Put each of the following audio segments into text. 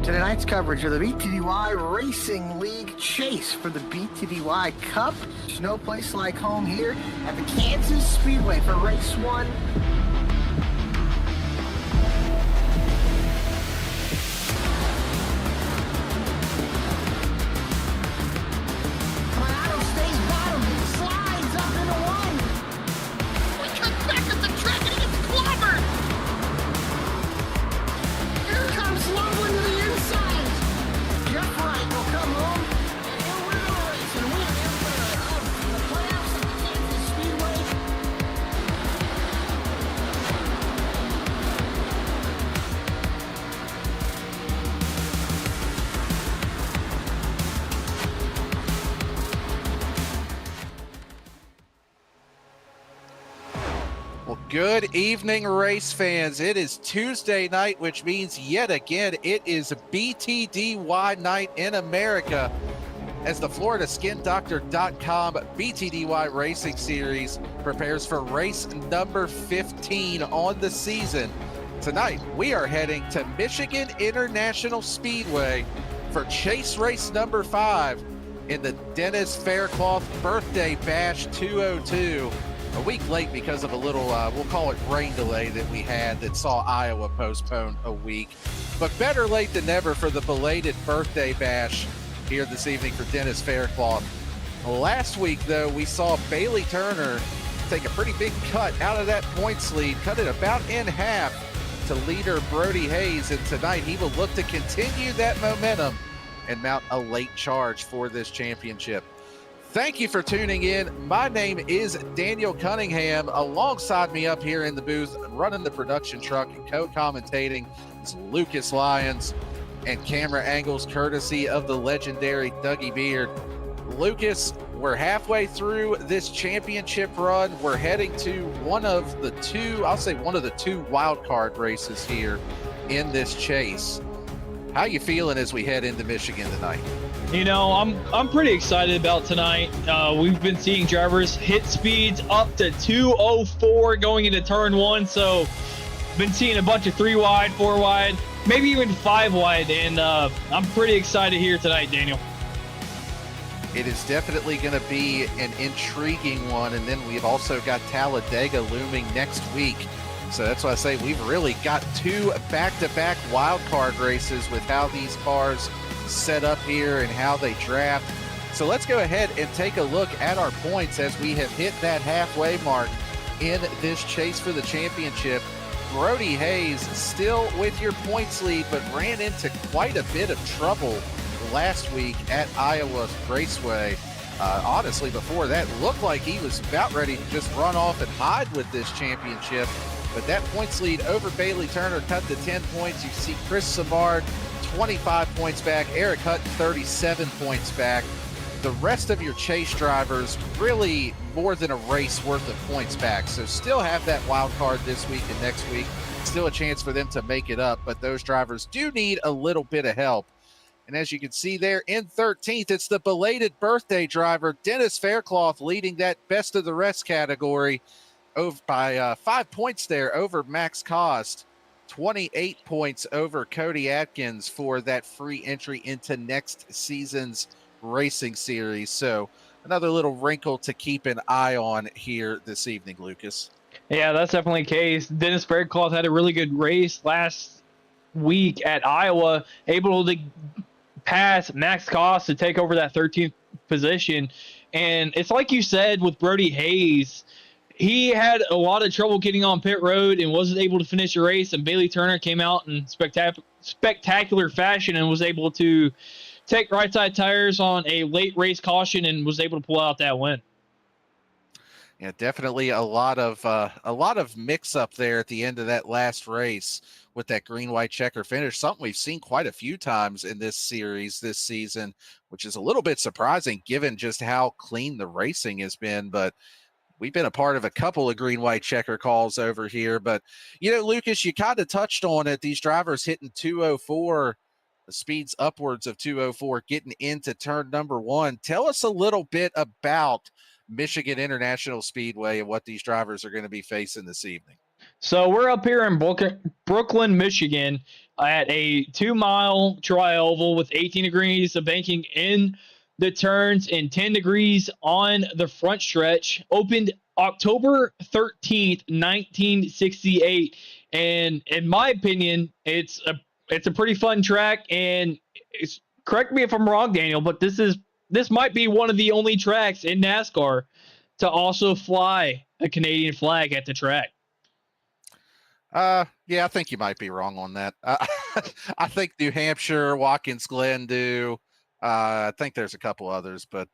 to tonight's coverage of the BTDY Racing League Chase for the BTDY Cup. There's no place like home here at the Kansas Speedway for race 1. Colorado stays bottom, he slides up into 1. We cut back at the track and he gets clobbered! Here comes Loveland to the inside. Jeff Wright will come home and he'll win the race and win the winner of the playoffs at the Kansas Speedway. Well, good evening, race fans. It is Tuesday night, which means yet again it is BTDY night in America as the FloridaSkinDoctor.com BTDY Racing Series prepares for race number 15 on the season. Tonight, we are heading to Michigan International Speedway for chase race number 5 in the Dennis Faircloth Birthday Bash 202. A week late because of a little, we'll call it rain delay that we had that saw Iowa postpone a week. But better late than never for the belated birthday bash here this evening for Dennis Faircloth. Last week, though, we saw Bailey Turner take a pretty big cut out of that points lead, cut it about in half to leader Brody Hayes. And tonight he will look to continue that momentum and mount a late charge for this championship. Thank you for tuning in. My name is Daniel Cunningham. Alongside me up here in the booth, running the production truck and co-commentating is Lucas Lyons, and camera angles courtesy of the legendary Dougie Beard. Lucas, we're halfway through this championship run. We're heading to one of the two wild card races here in this chase. How you feeling as we head into Michigan tonight? You know, I'm pretty excited about tonight. We've been seeing drivers hit speeds up to 204 going into turn 1. So been seeing a bunch of 3 wide, 4 wide, maybe even 5 wide. And I'm pretty excited here tonight, Daniel. It is definitely going to be an intriguing one. And then we've also got Talladega looming next week. So that's why I say we've really got 2 back-to-back wild card races with how these cars set up here and how they draft. So let's go ahead and take a look at our points as we have hit that halfway mark in this chase for the championship. Brody Hayes still with your points lead, but ran into quite a bit of trouble last week at Iowa Raceway. Honestly, before that, looked like he was about ready to just run off and hide with this championship. But that points lead over Bailey Turner cut to 10 points. You see Chris Savard 25 points back, Eric Hutton 37 points back. The rest of your chase drivers really more than a race worth of points back. So still have that wild card this week and next week. Still a chance for them to make it up, but those drivers do need a little bit of help. And as you can see there in 13th, it's the belated birthday driver, Dennis Faircloth, leading that best of the rest category over by 5 points there over Max Cost. 28 points over Cody Atkins for that free entry into next season's racing series. So another little wrinkle to keep an eye on here this evening, Lucas. Yeah, that's definitely the case. Dennis Faircloth had a really good race last week at Iowa, able to pass Max Cost to take over that 13th position. And it's like you said with Brody Hayes, he had a lot of trouble getting on pit road and wasn't able to finish the race, and Bailey Turner came out in spectacular fashion and was able to take right side tires on a late race caution and was able to pull out that win. Yeah, definitely a lot of mix up there at the end of that last race with that green white checker finish, something we've seen quite a few times in this series this season, which is a little bit surprising given just how clean the racing has been. But we've been a part of a couple of green white checker calls over here. But you know, Lucas, you kind of touched on it, these drivers hitting 204, the speeds upwards of 204 getting into turn number 1. Tell us a little bit about Michigan International Speedway and what these drivers are going to be facing this evening. So we're up here in Brooklyn, Michigan. at a 2-mile tri-oval with 18 degrees of banking in the turns and 10 degrees on the front stretch. Opened October 13th, 1968. And in my opinion, it's a pretty fun track. And correct me if I'm wrong, Daniel, but this might be one of the only tracks in NASCAR to also fly a Canadian flag at the track. Yeah, I think you might be wrong on that. I think New Hampshire, Watkins Glen do. I think there's a couple others, but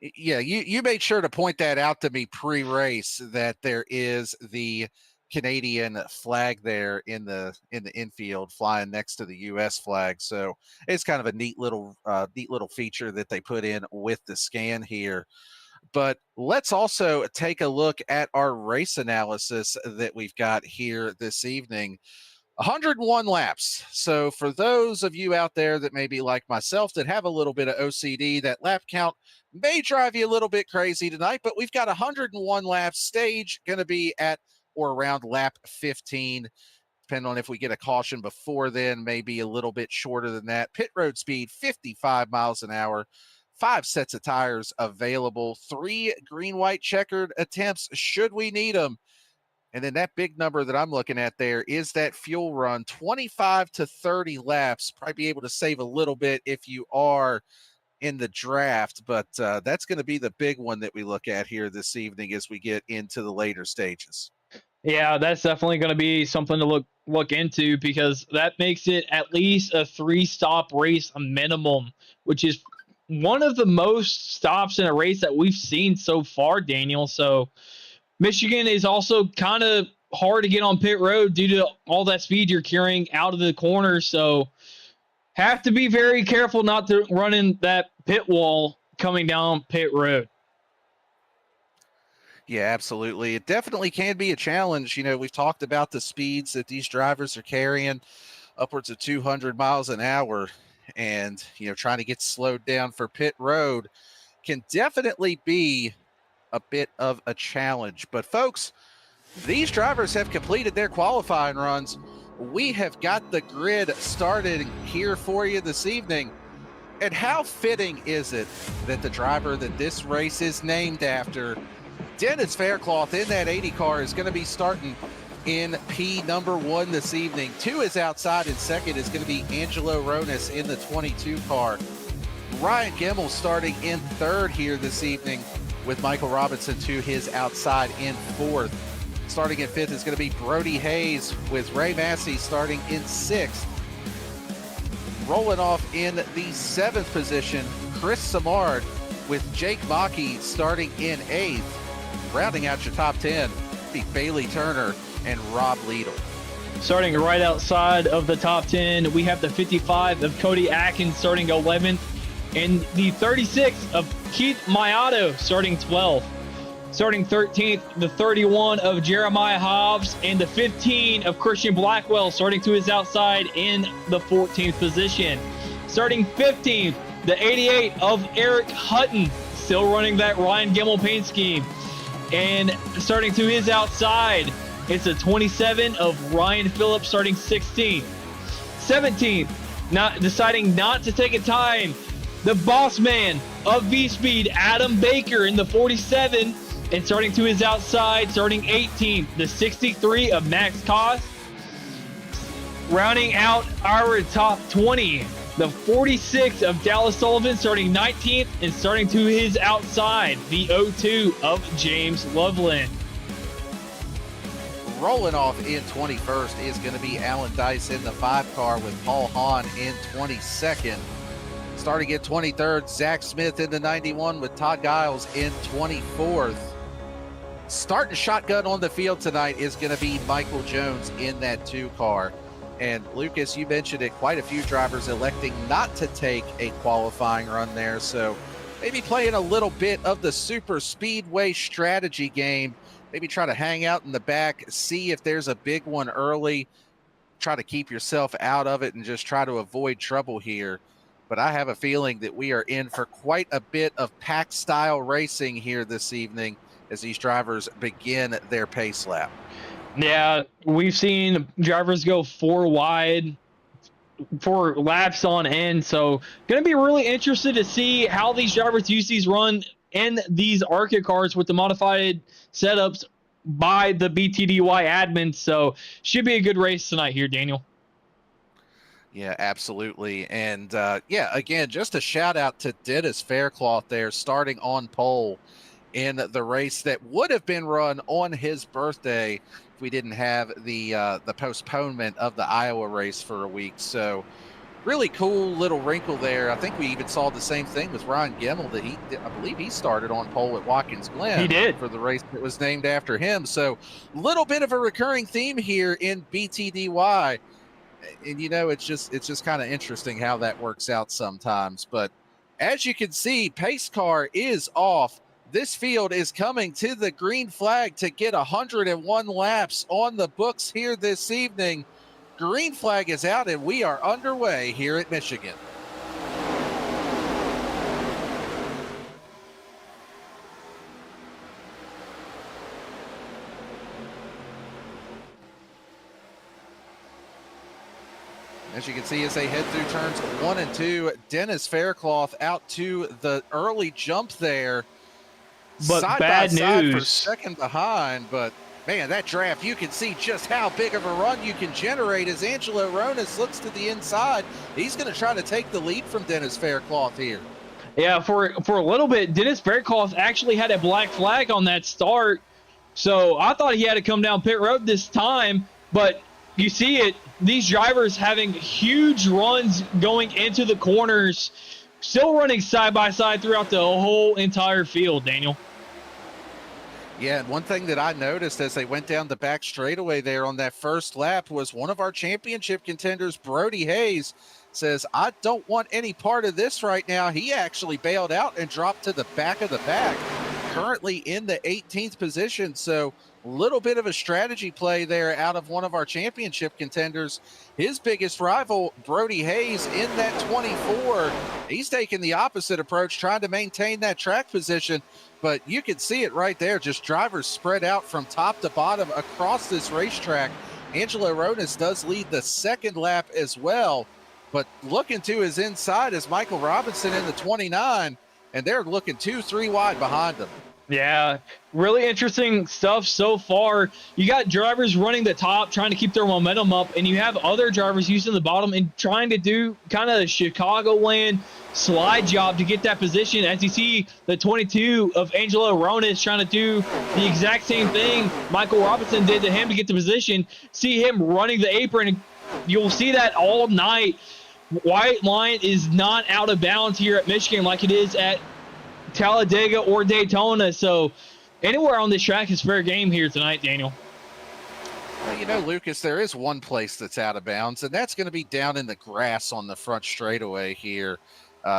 yeah, you made sure to point that out to me pre-race that there is the Canadian flag there in the infield flying next to the U.S. flag. So it's kind of a neat little feature that they put in with the scan here. But let's also take a look at our race analysis that we've got here this evening. 101 laps. So for those of you out there that may be like myself that have a little bit of OCD, that lap count may drive you a little bit crazy tonight, but we've got 101 laps. Stage going to be at or around lap 15. Depending on if we get a caution before then, maybe a little bit shorter than that. Pit road speed, 55 miles an hour. 5 sets of tires available, 3 green, white, checkered attempts should we need them. And then that big number that I'm looking at there is that fuel run, 25 to 30 laps. Probably be able to save a little bit if you are in the draft, but that's going to be the big one that we look at here this evening as we get into the later stages. Yeah, that's definitely going to be something to look into, because that makes it at least a 3-stop race, a minimum, which is one of the most stops in a race that we've seen so far, Daniel. So Michigan is also kind of hard to get on pit road due to all that speed you're carrying out of the corner. So have to be very careful not to run in that pit wall coming down pit road. Yeah, absolutely. It definitely can be a challenge. You know, we've talked about the speeds that these drivers are carrying, upwards of 200 miles an hour. And, you know, trying to get slowed down for pit road can definitely be a bit of a challenge. But folks, these drivers have completed their qualifying runs. We have got the grid started here for you this evening. And how fitting is it that the driver that this race is named after, Dennis Faircloth, in that 80 car, is going to be starting in P number 1 this evening. 2 is outside, and second is going to be Angelo Ronis in the 22 car. Ryan Gemmell starting in 3rd here this evening, with Michael Robinson to his outside in 4th. Starting in 5th is going to be Brody Hayes, with Ray Massey starting in 6th. Rolling off in the 7th position, Chris Samard, with Jake Maki starting in 8th. Rounding out your top 10, be Bailey Turner and Rob Liedl. Starting right outside of the top 10, we have the 55 of Cody Atkins starting 11th, and the 36 of Keith Maiato starting 12th. Starting 13th, the 31 of Jeremiah Hobbs, and the 15 of Christian Blackwell starting to his outside in the 14th position. Starting 15th, the 88 of Eric Hutton, still running that Ryan Gemmell paint scheme. And starting to his outside, it's a 27 of Ryan Phillips starting 16th. 17th, deciding not to take a time, the boss man of VSPEED, Adam Baker, in the 47, and starting to his outside, starting 18th, the 63 of Max Koss. Rounding out our top 20, the 46 of Dallas Sullivan starting 19th, and starting to his outside, the 02 of James Loveland. Rolling off in 21st is going to be Alan Dice in the 5 car, with Paul Hahn in 22nd. Starting at 23rd, Zach Smith in the 91, with Todd Giles in 24th. Starting shotgun on the field tonight is going to be Michael Jones in that 2 car. And Lucas, you mentioned it, quite a few drivers electing not to take a qualifying run there. So maybe playing a little bit of the super speedway strategy game. Maybe try to hang out in the back, see if there's a big one early, try to keep yourself out of it and just try to avoid trouble here. But I have a feeling that we are in for quite a bit of pack style racing here this evening as these drivers begin their pace lap. Yeah, we've seen drivers go 4 wide for laps on end. So going to be really interested to see how these drivers use these run in these ARCA cars with the modified setups by the BTDY admins. So should be a good race tonight here, Daniel. Yeah, absolutely. And yeah, again, just a shout out to Dennis Faircloth there, starting on pole in the race that would have been run on his birthday if we didn't have the postponement of the Iowa race for a week. So really cool little wrinkle there. I think we even saw the same thing with Ryan Gemmel, that I believe he started on pole at Watkins Glen. He did. For the race that was named after him. So a little bit of a recurring theme here in BTDY. And it's just kind of interesting how that works out sometimes. But as you can see, pace car is off. This field is coming to the green flag to get 101 laps on the books here this evening. Green flag is out and we are underway here at Michigan. As you can see, as they head through turns 1 and 2, Dennis Faircloth out to the early jump there. But side bad by side news. for second behind. But man, that draft, you can see just how big of a run you can generate as Angelo Ronis looks to the inside. He's going to try to take the lead from Dennis Faircloth here. Yeah, for a little bit, Dennis Faircloth actually had a black flag on that start. So I thought he had to come down pit road this time, but you see it, these drivers having huge runs going into the corners, still running side by side throughout the whole entire field, Daniel. Yeah, and one thing that I noticed as they went down the back straightaway there on that first lap was one of our championship contenders, Brody Hayes, says, I don't want any part of this right now. He actually bailed out and dropped to the back of the pack, currently in the 18th position. So a little bit of a strategy play there out of one of our championship contenders. His biggest rival, Brody Hayes, in that 24. He's taking the opposite approach, trying to maintain that track position. But you can see it right there, just drivers spread out from top to bottom across this racetrack. Angelo Ronis does lead the second lap as well. But looking to his inside is Michael Robinson in the 29, and they're looking 2-3 wide behind them. Yeah, really interesting stuff so far. You got drivers running the top, trying to keep their momentum up, and you have other drivers using the bottom and trying to do kind of a Chicagoland slide job to get that position. As you see, the 22 of Angelo Ronis trying to do the exact same thing Michael Robinson did to him to get the position. See him running the apron. You'll see that all night. White line is not out of bounds here at Michigan like it is at Talladega or Daytona. So anywhere on this track is fair game here tonight, Daniel. Well, Lucas, there is one place that's out of bounds, and that's going to be down in the grass on the front straightaway here.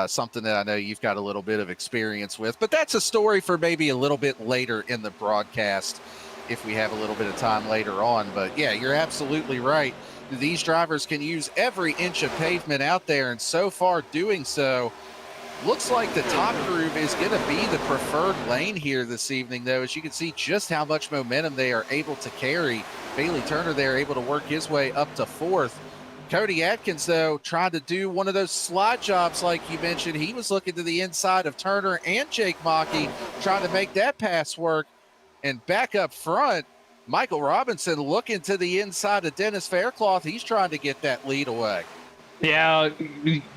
Something that I know you've got a little bit of experience with, but that's a story for maybe a little bit later in the broadcast if we have a little bit of time later on. But yeah, you're absolutely right. These drivers can use every inch of pavement out there, and so far doing so. Looks like the top groove is going to be the preferred lane here this evening, though, as you can see just how much momentum they are able to carry. Bailey Turner there able to work his way up to fourth. Cody Atkins, though, trying to do one of those slide jobs like you mentioned. He was looking to the inside of Turner and Jake Mockey, trying to make that pass work. And back up front, Michael Robinson looking to the inside of Dennis Faircloth. He's trying to get that lead away. Yeah,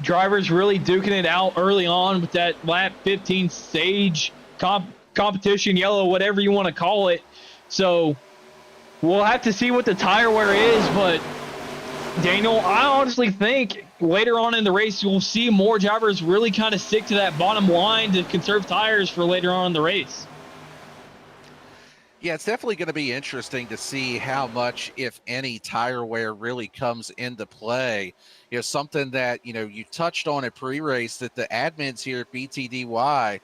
drivers really duking it out early on with that lap 15 stage competition yellow, whatever you want to call it. So we'll have to see what the tire wear is, but Daniel, I honestly think later on in the race, you'll see more drivers really kind of stick to that bottom line to conserve tires for later on in the race. Yeah, it's definitely going to be interesting to see how much, if any, tire wear really comes into play. Something that, you touched on at pre-race, that the admins here at BTDY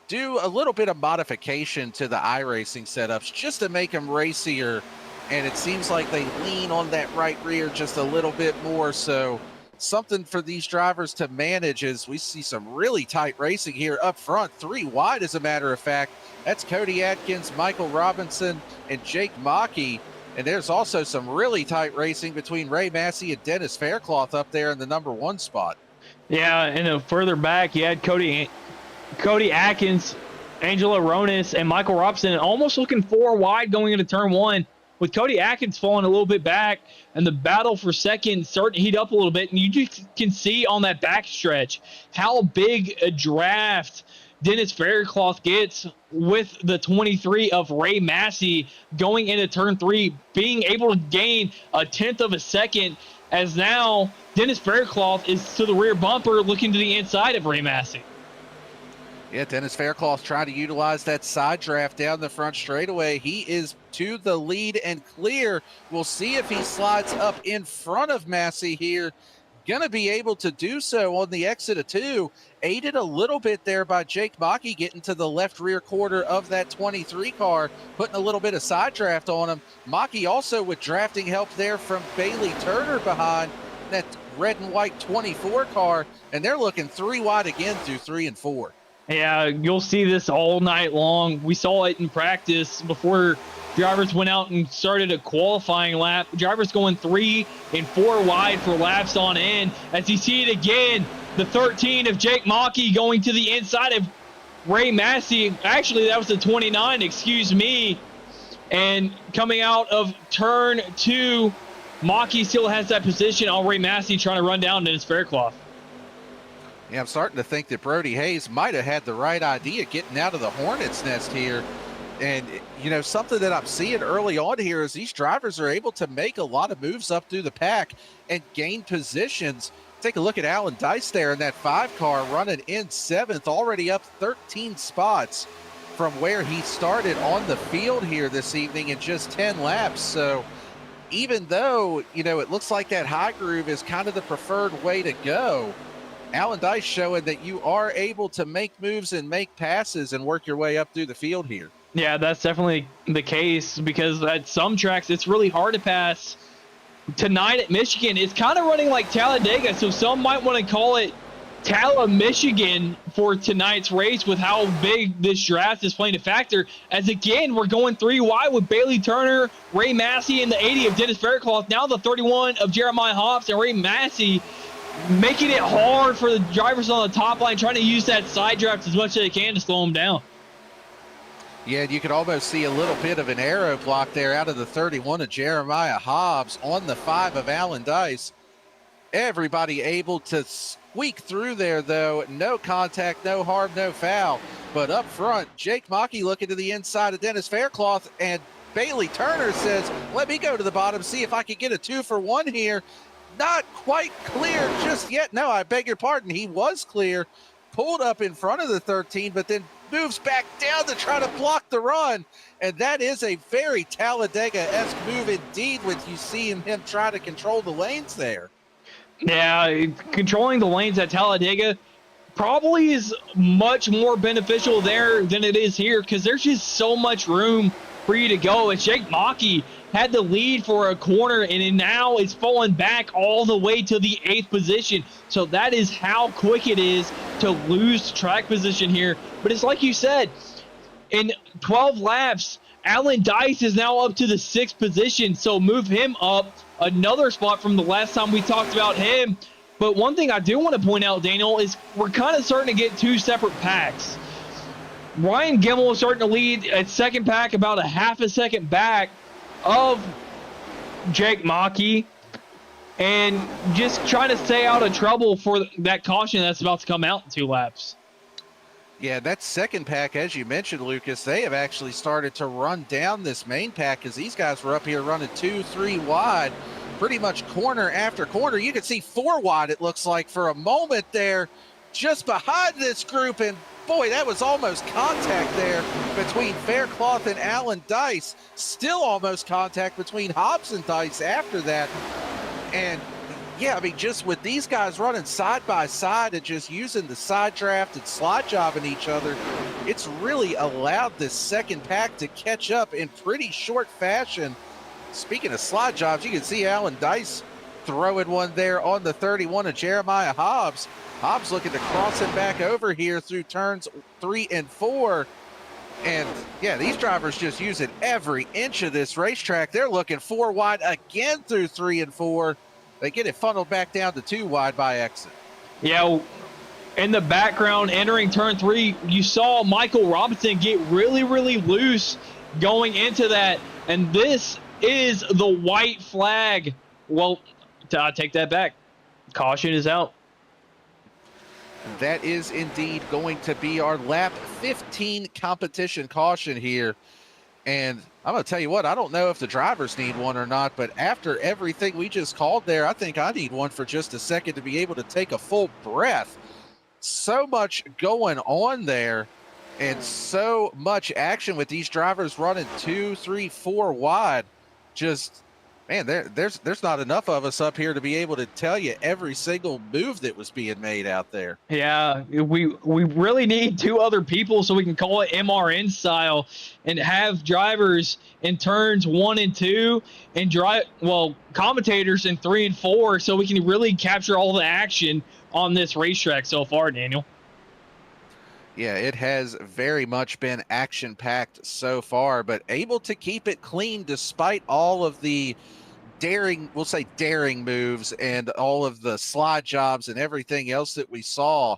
do a little bit of modification to the iRacing setups just to make them racier. And it seems like they lean on that right rear just a little bit more. So something for these drivers to manage as we see some really tight racing here up front. 3 wide, as a matter of fact. That's Cody Atkins, Michael Robinson, and Jake Mockey. And there's also some really tight racing between Ray Massey and Dennis Faircloth up there in the number 1 spot. Yeah, and further back, you had Cody Atkins, Angelo Ronis, and Michael Robson almost looking 4 wide going into turn 1, with Cody Atkins falling a little bit back, and the battle for second starting to heat up a little bit. And you just can see on that back stretch how big a draft Dennis Faircloth gets with the 23 of Ray Massey going into turn 3, being able to gain a 1/10 of a second, as now Dennis Faircloth is to the rear bumper looking to the inside of Ray Massey. Yeah, Dennis Faircloth trying to utilize that side draft down the front straightaway. He is to the lead and clear. We'll see if he slides up in front of Massey here. Gonna be able to do so on the exit of 2. Aided a little bit there by Jake Maki getting to the left rear quarter of that 23 car, putting a little bit of side draft on him. Maki also with drafting help there from Bailey Turner behind that red and white 24 car, and they're looking 3 wide again through 3 and 4. Yeah, you'll see this all night long. We saw it in practice before drivers went out and started a qualifying lap. Drivers going 3 and 4 wide for laps on end. As you see it again, the 13 of Jake Maki going to the inside of Ray Massey. Actually, that was the 29, excuse me. And coming out of turn 2, Maki still has that position on Ray Massey trying to run down Dennis Faircloth. Yeah, I'm starting to think that Brody Hayes might have had the right idea getting out of the Hornet's nest here. And, you know, something that I'm seeing early on here is these drivers are able to make a lot of moves up through the pack and gain positions. Take a look at Alan Dice there in that 5 car running in 7th, already up 13 spots from where he started on the field here this evening in just 10 laps. So even though, you know, it looks like that high groove is kind of the preferred way to go, Alan Dice showing that you are able to make moves and make passes and work your way up through the field here. Yeah, that's definitely the case, because at some tracks it's really hard to pass. Tonight at Michigan, it's kind of running like Talladega, so some might want to call it Tala Michigan for tonight's race with how big this draft is playing a factor. As again, we're going 3 wide with Bailey Turner, Ray Massey, and the 80 of Dennis Faircloth. Now the 31 of Jeremiah Hobbs and Ray Massey, making it hard for the drivers on the top line, trying to use that side draft as much as they can to slow them down. Yeah, you could almost see a little bit of an arrow block there out of the 31 of Jeremiah Hobbs on the 5 of Alan Dice. Everybody able to squeak through there, though. No contact, no harm, no foul. But up front, Jake Maki looking to the inside of Dennis Faircloth, and Bailey Turner says, let me go to the bottom, see if I can get a 2 for 1 here. Not quite clear just yet. No, I beg your pardon. He was clear, pulled up in front of the 13, but then moves back down to try to block the run. And that is a very Talladega-esque move indeed, with you seeing him try to control the lanes there. Yeah, controlling the lanes at Talladega probably is much more beneficial there than it is here, because there's just so much room for you to go. As Jake Maki had the lead for a corner, and now it's fallen back all the way to the 8th position. So that is how quick it is to lose track position here. But it's like you said, in 12 laps, Alan Dice is now up to the 6th position. So move him up another spot from the last time we talked about him. But one thing I do want to point out, Daniel, is we're kind of starting to get 2 separate packs. Ryan Gimmel is starting to lead at second pack, about a half a second back of Jake Maki, and just trying to stay out of trouble for that caution that's about to come out in 2 laps. Yeah, that second pack, as you mentioned, Lucas, they have actually started to run down this main pack, because these guys were up here running 2, 3 wide, pretty much corner after corner. You can see 4 wide, it looks like, for a moment there, just behind this group. And boy, that was almost contact there between Faircloth and Alan Dice. Still almost contact between Hobbs and Dice after that. And yeah, I mean, just with these guys running side by side and just using the side draft and slide jobbing each other, it's really allowed this second pack to catch up in pretty short fashion. Speaking of slide jobs, you can see Alan Dice throwing one there on the 31 of Jeremiah Hobbs. Hobbs looking to cross it back over here through turns 3 and 4. And yeah, these drivers just using every inch of this racetrack. They're looking 4 wide again through 3 and 4. They get it funneled back down to 2 wide by exit. Yeah, in the background, entering turn 3, you saw Michael Robinson get really, really loose going into that. And this is the white flag. Well, I take that back. Caution is out. That is indeed going to be our lap 15 competition caution here. And I'm going to tell you what, I don't know if the drivers need one or not, but after everything we just called there, I think I need one for just a second to be able to take a full breath. So much going on there and so much action with these drivers running 2, 3, 4 wide. Just, man, there's not enough of us up here to be able to tell you every single move that was being made out there. Yeah, we really need 2 other people so we can call it MRN style and have drivers in turns 1 and 2 and commentators in 3 and 4 so we can really capture all the action on this racetrack so far, Daniel. Yeah, it has very much been action-packed so far, but able to keep it clean despite all of the daring moves and all of the slide jobs and everything else that we saw.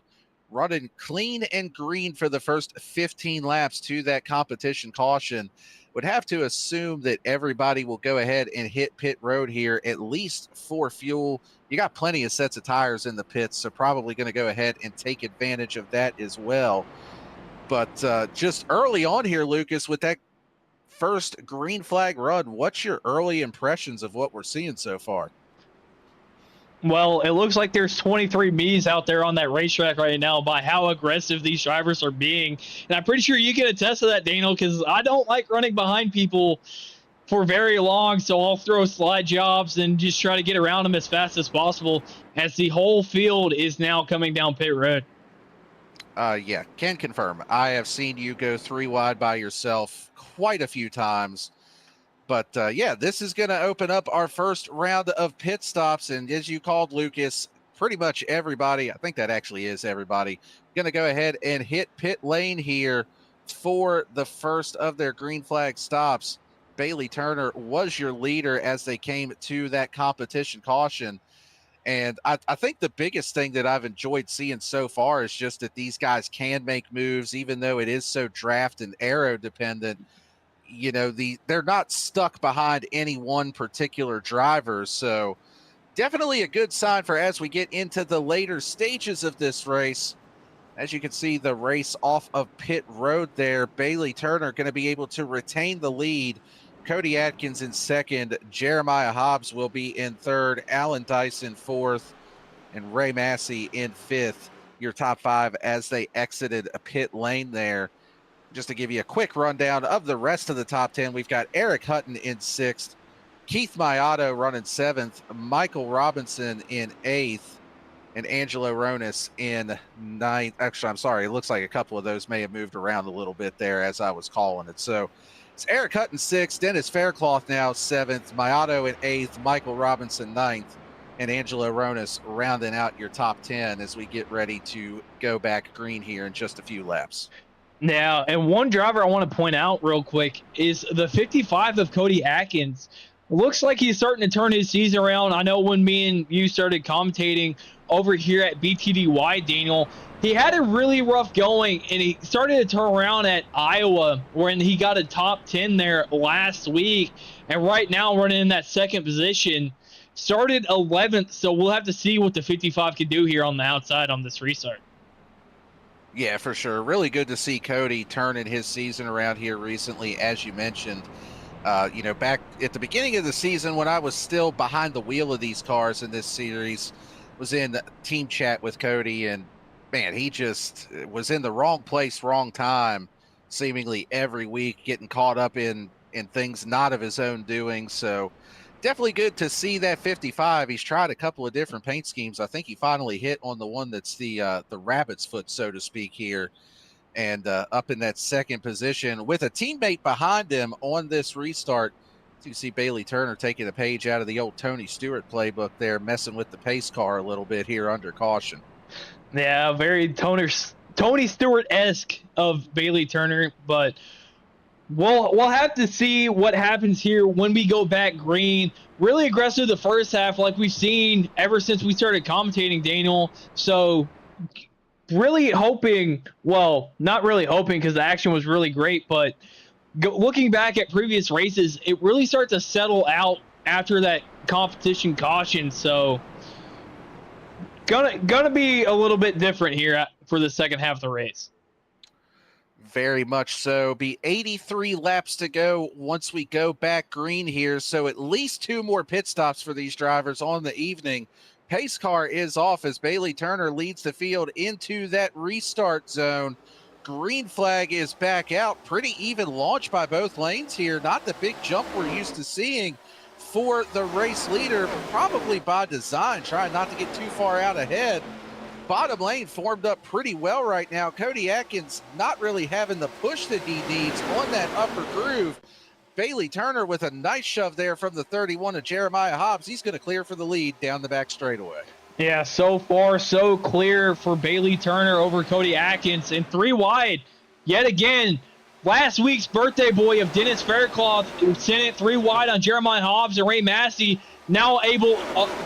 Running clean and green for the first 15 laps to that competition caution. Would have to assume that everybody will go ahead and hit pit road here, at least for fuel. You got plenty of sets of tires in the pits, so probably going to go ahead and take advantage of that as well. But just early on here, Lucas, with that first green flag run, what's your early impressions of what we're seeing so far? Well, it looks like there's 23 Mies out there on that racetrack right now by how aggressive these drivers are being. And I'm pretty sure you can attest to that, Daniel, because I don't like running behind people for very long, so I'll throw slide jobs and just try to get around them as fast as possible as the whole field is now coming down pit road. Yeah, can confirm. I have seen you go 3 wide by yourself quite a few times. But yeah, this is going to open up our first round of pit stops. And as you called, Lucas, pretty much everybody, I think that actually is everybody, going to go ahead and hit pit lane here for the first of their green flag stops. Bailey Turner was your leader as they came to that competition caution. And I think the biggest thing that I've enjoyed seeing so far is just that these guys can make moves, even though it is so draft and aero dependent. You know, they're not stuck behind any one particular driver. So definitely a good sign for as we get into the later stages of this race. As you can see, the race off of pit road there, Bailey Turner going to be able to retain the lead. Cody Atkins in second, Jeremiah Hobbs will be in third, Alan Dyson fourth, and Ray Massey in fifth. Your top 5 as they exited a pit lane there. Just to give you a quick rundown of the rest of the top 10, we've got Eric Hutton in 6th, Keith Mayato running 7th, Michael Robinson in 8th, and Angelo Ronis in 9th. Actually, I'm sorry, it looks like a couple of those may have moved around a little bit there as I was calling it. So it's Eric Hutton 6th, Dennis Faircloth now 7th, Mayato in 8th, Michael Robinson 9th, and Angelo Ronis rounding out your top 10 as we get ready to go back green here in just a few laps. Now, and one driver I want to point out real quick is the 55 of Cody Atkins. Looks like he's starting to turn his season around. I know when me and you started commentating over here at BTDY, Daniel, he had a really rough going, and he started to turn around at Iowa when he got a top 10 there last week, and right now running in that second position. Started 11th, so we'll have to see what the 55 can do here on the outside on this restart. Yeah, for sure. Really good to see Cody turning his season around here recently, as you mentioned. You know, back at the beginning of the season when I was still behind the wheel of these cars in this series, was in team chat with Cody, and man, he just was in the wrong place, wrong time, seemingly every week, getting caught up in things not of his own doing. So definitely good to see that 55. He's tried a couple of different paint schemes. I think he finally hit on the one that's the rabbit's foot, so to speak, here. And up in that second position with a teammate behind him on this restart. You see Bailey Turner taking a page out of the old Tony Stewart playbook there, messing with the pace car a little bit here under caution. Yeah, very Tony Stewart-esque of Bailey Turner, but we'll have to see what happens here when we go back green. Really aggressive the first half, like we've seen ever since we started commentating, Daniel. So really hoping, well, not really hoping because the action was really great, but looking back at previous races, it really starts to settle out after that competition caution. So gonna be a little bit different here for the second half of the race. Very much so. Be 83 laps to go once we go back green here. So at least 2 more pit stops for these drivers on the evening. Pace car is off as Bailey Turner leads the field into that restart zone. Green flag is back out. Pretty even launch by both lanes here. Not the big jump we're used to seeing for the race leader, probably by design, trying not to get too far out ahead. Bottom lane formed up pretty well right now. Cody Atkins not really having the push that he needs on that upper groove. Bailey Turner with a nice shove there from the 31 of Jeremiah Hobbs. He's going to clear for the lead down the back straightaway. Yeah, so far so clear for Bailey Turner over Cody Atkins. And 3 wide yet again. Last week's birthday boy of Dennis Faircloth sent it 3 wide on Jeremiah Hobbs and Ray Massey. Now able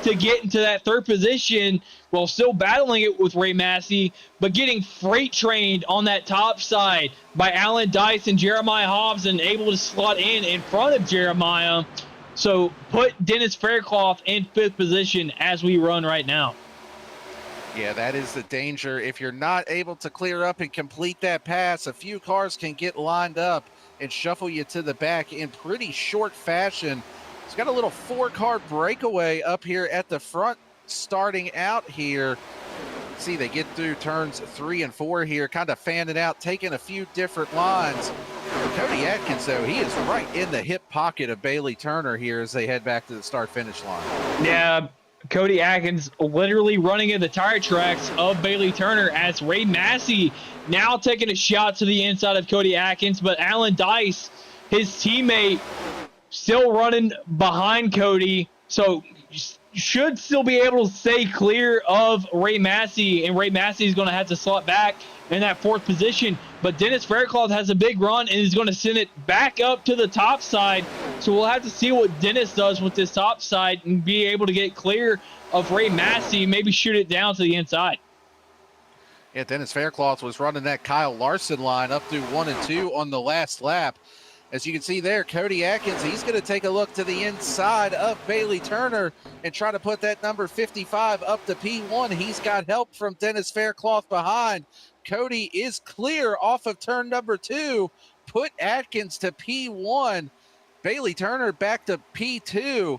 to get into that third position while still battling it with Ray Massey, but getting freight trained on that top side by Alan Dice and Jeremiah Hobbs and able to slot in front of Jeremiah. So put Dennis Faircloth in 5th position as we run right now. Yeah, that is the danger. If you're not able to clear up and complete that pass, a few cars can get lined up and shuffle you to the back in pretty short fashion. It's got a little 4-car breakaway up here at the front starting out here. See, they get through turns 3 and 4 here, kind of fanning out, taking a few different lines. Cody Atkins, though, he is right in the hip pocket of Bailey Turner here as they head back to the start-finish line. Yeah, Cody Atkins literally running in the tire tracks of Bailey Turner as Ray Massey now taking a shot to the inside of Cody Atkins, but Alan Dice, his teammate, still running behind Cody, so should still be able to stay clear of Ray Massey, and Ray Massey is going to have to slot back in that 4th position. But Dennis Faircloth has a big run and is going to send it back up to the top side, so we'll have to see what Dennis does with this top side and be able to get clear of Ray Massey, maybe shoot it down to the inside. Yeah, Dennis Faircloth was running that Kyle Larson line up through 1 and 2 on the last lap. As you can see there, Cody Atkins, he's going to take a look to the inside of Bailey Turner and try to put that number 55 up to P1. He's got help from Dennis Faircloth behind. Cody is clear off of turn number 2. Put Atkins to P1. Bailey Turner back to P2.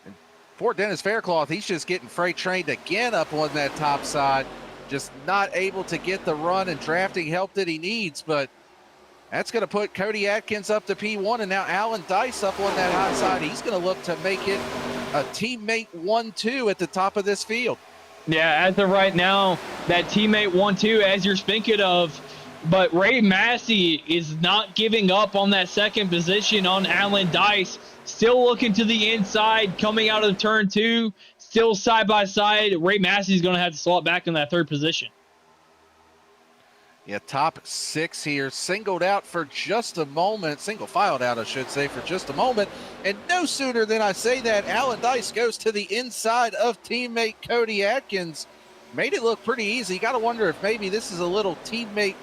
And poor Dennis Faircloth, he's just getting freight trained again up on that top side. Just not able to get the run and drafting help that he needs, but that's going to put Cody Atkins up to P1, and now Alan Dice up on that high side. He's going to look to make it a teammate 1-2 at the top of this field. Yeah, as of right now, that teammate 1-2, as you're thinking of, but Ray Massey is not giving up on that 2nd position on Alan Dice. Still looking to the inside, coming out of turn 2, still side by side. Ray Massey is going to have to slot back in that 3rd position. Yeah, top 6 here, singled out for just a moment, single filed out, I should say, for just a moment. And no sooner than I say that, Alan Dice goes to the inside of teammate Cody Atkins. Made it look pretty easy. Got to wonder if maybe this is a little teammate,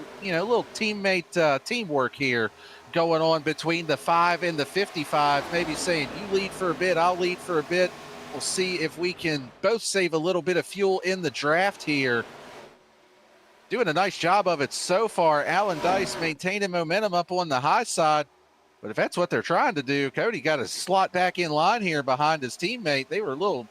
teamwork here going on between the 5 and the 55. Maybe saying, you lead for a bit, I'll lead for a bit. We'll see if we can both save a little bit of fuel in the draft here. Doing a nice job of it so far. Alan Dice maintaining momentum up on the high side. But if that's what they're trying to do, Cody got to slot back in line here behind his teammate. They were a little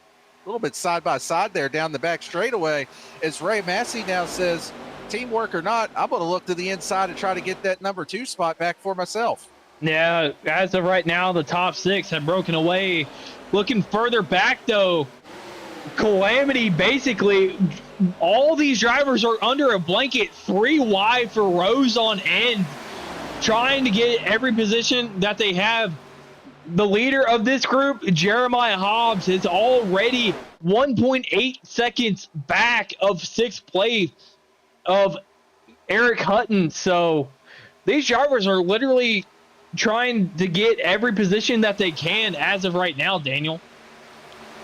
bit side by side there down the back straightaway. As Ray Massey now says, teamwork or not, I'm going to look to the inside and try to get that number 2 spot back for myself. Yeah, as of right now, the top 6 have broken away. Looking further back, though, Calamity, basically, all these drivers are under a blanket 3 wide for rows on end, trying to get every position that they have. The leader of this group, Jeremiah Hobbs, is already 1.8 seconds back of 6th place of Eric Hutton. So these drivers are literally trying to get every position that they can as of right now, Daniel.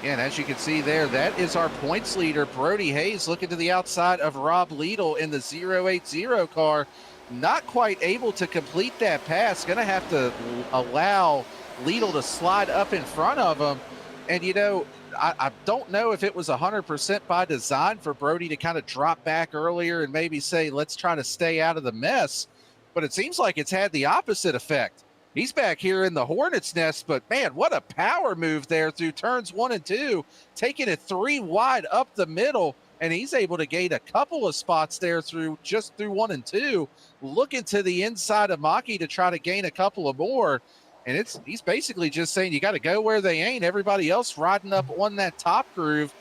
Yeah, and as you can see there, that is our points leader, Brody Hayes, looking to the outside of Rob Liedl in the 080 car. Not quite able to complete that pass. Going to have to allow Liedl to slide up in front of him. And, you know, I don't know if it was 100% by design for Brody to kind of drop back earlier and maybe say, let's try to stay out of the mess. But it seems like it's had the opposite effect. He's back here in the hornet's nest, but man, what a power move there through turns 1 and 2, taking it 3 wide up the middle, and he's able to gain a couple of spots there through 1 and 2, looking to the inside of Maki to try to gain a couple of more. And he's basically just saying you got to go where they ain't. Everybody else riding up on that top groove.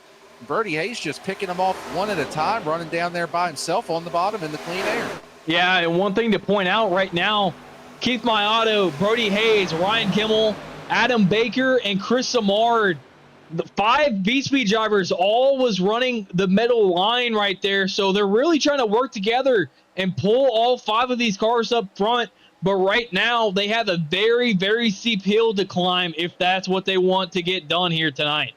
Brody Hayes just picking them off one at a time, running down there by himself on the bottom in the clean air. Yeah, and one thing to point out right now, Keith Maiato, Brody Hayes, Ryan Kimmel, Adam Baker, and Chris Samard, the 5 VSPEED drivers, all was running the middle line right there. So they're really trying to work together and pull all 5 of these cars up front. But right now, they have a very, very steep hill to climb if that's what they want to get done here tonight.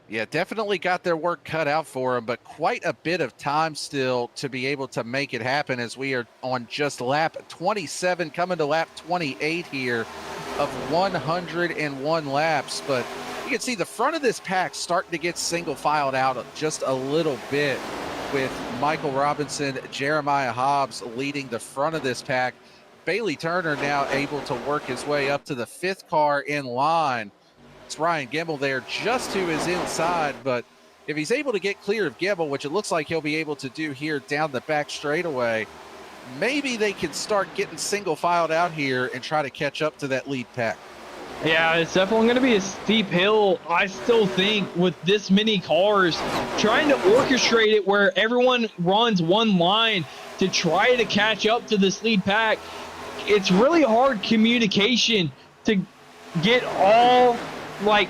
Yeah, definitely got their work cut out for them, but quite a bit of time still to be able to make it happen as we are on just lap 27, coming to lap 28 here of 101 laps. But you can see the front of this pack starting to get single filed out just a little bit, with Michael Robinson, Jeremiah Hobbs leading the front of this pack. Bailey Turner now able to work his way up to the 5th car in line. It's Ryan Gemmel there just to his inside, but if he's able to get clear of Gemmel, which it looks like he'll be able to do here down the back straightaway, maybe they can start getting single filed out here and try to catch up to that lead pack. Yeah, it's definitely going to be a steep hill. I still think with this many cars, trying to orchestrate it where everyone runs one line to try to catch up to this lead pack, it's really hard communication to get all like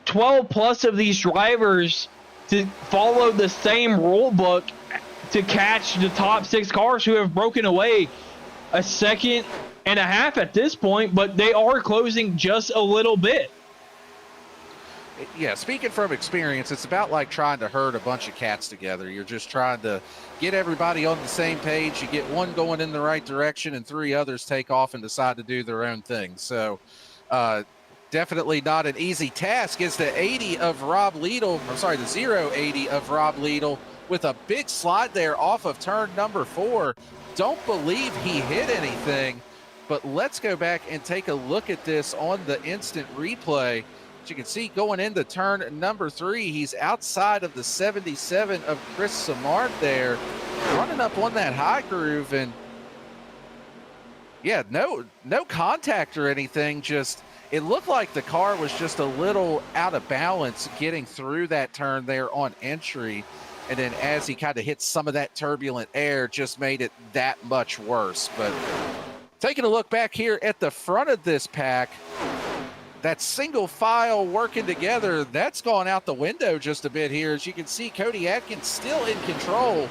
12 plus of these drivers to follow the same rule book to catch the top 6 cars who have broken away a second and a half at this point, but they are closing just a little bit. Yeah, speaking from experience, it's about like trying to herd a bunch of cats together. You're just trying to get everybody on the same page. You get one going in the right direction and 3 others take off and decide to do their own thing. So definitely not an easy task. Is the 80 of Rob Liedl, I'm sorry, the 080 of Rob Liedl with a big slide there off of turn number 4. Don't believe he hit anything, but let's go back and take a look at this on the instant replay. As you can see, going into turn number 3, he's outside of the 77 of Chris Samard there, running up on that high groove, and yeah, no contact or anything, just it looked like the car was just a little out of balance getting through that turn there on entry. And then as he kind of hit some of that turbulent air, just made it that much worse. But taking a look back here at the front of this pack, that single file working together, that's gone out the window just a bit here. As you can see, Cody Atkins still in control.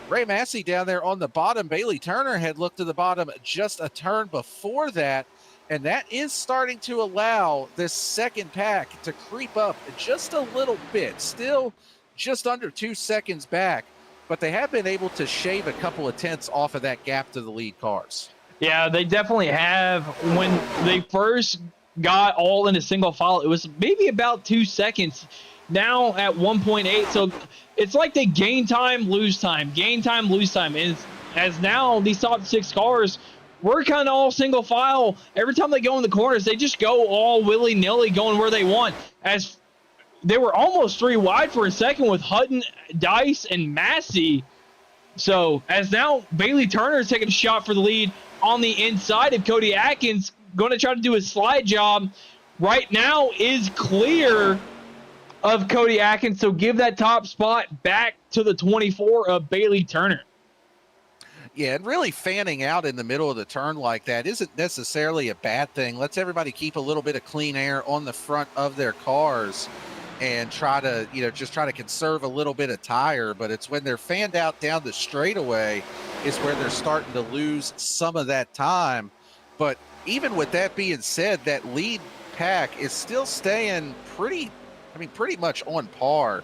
Ray Massey down there on the bottom. Bailey Turner had looked to the bottom just a turn before that. And that is starting to allow this second pack to creep up just a little bit. Still just under 2 seconds back, but they have been able to shave a couple of tenths off of that gap to the lead cars. Yeah, they definitely have. When they first got all in a single file, it was maybe about 2 seconds. Now at 1.8, so it's like they gain time, lose time, gain time, lose time. And as now these top 6 cars, we're kind of all single file. Every time they go in the corners, they just go all willy-nilly going where they want. As they were almost 3 wide for a second with Hutton, Dice, and Massey. So as now Bailey Turner is taking a shot for the lead on the inside of Cody Atkins, going to try to do a slide job. Right now is clear of Cody Atkins, so give that top spot back to the 24 of Bailey Turner. Yeah, and really fanning out in the middle of the turn like that isn't necessarily a bad thing. Lets everybody keep a little bit of clean air on the front of their cars. and try to, just try to conserve a little bit of tire. But it's when they're fanned out down the straightaway is where they're starting to lose some of that time. But even with that being said, that lead pack is still staying pretty much on par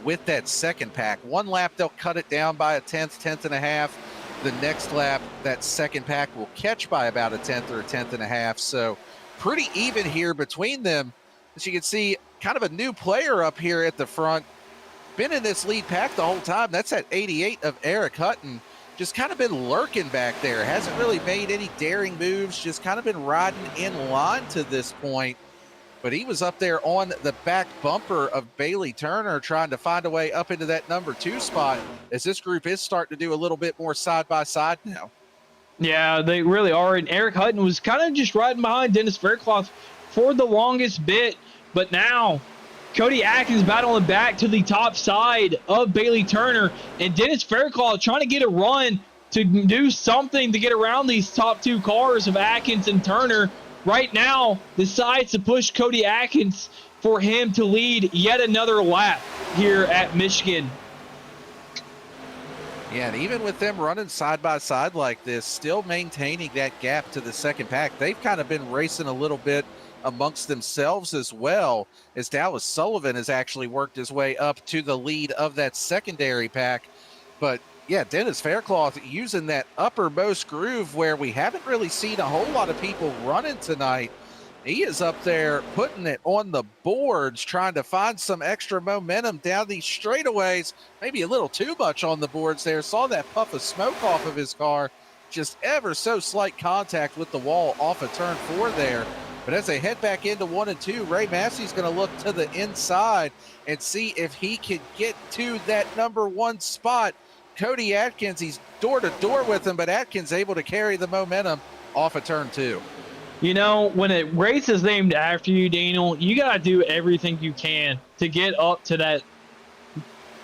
with that second pack. One lap, they'll cut it down by a tenth and a half. The next lap, that second pack will catch by about a tenth or a tenth and a half. So pretty even here between them. As you can see, kind of a new player up here at the front. Been in this lead pack the whole time. That's at 88 of Eric Hutton. Just kind of been lurking back there. Hasn't really made any daring moves. Just kind of been riding in line to this point. But he was up there on the back bumper of Bailey Turner trying to find a way up into that number 2 spot as this group is starting to do a little bit more side-by-side now. Yeah, they really are. And Eric Hutton was kind of just riding behind Dennis Faircloth for the longest bit. But now Cody Atkins battling back to the top side of Bailey Turner. And Dennis Faircloth trying to get a run to do something to get around these top 2 cars of Atkins and Turner. Right now decides to push Cody Atkins for him to lead yet another lap here at Michigan. Yeah, and even with them running side by side like this, still maintaining that gap to the second pack, they've kind of been racing a little bit amongst themselves as well, as Dallas Sullivan has actually worked his way up to the lead of that secondary pack. But yeah, Dennis Faircloth using that uppermost groove where we haven't really seen a whole lot of people running tonight. He is up there putting it on the boards, trying to find some extra momentum down these straightaways. Maybe a little too much on the boards there. Saw that puff of smoke off of his car. Just ever so slight contact with the wall off of turn 4 there. But as they head back into 1 and 2, Ray Massey's going to look to the inside and see if he can get to that number 1 spot. Cody Atkins, he's door to door with him, but Atkins able to carry the momentum off of turn 2. You know, when a race is named after you, Daniel, you got to do everything you can to get up to that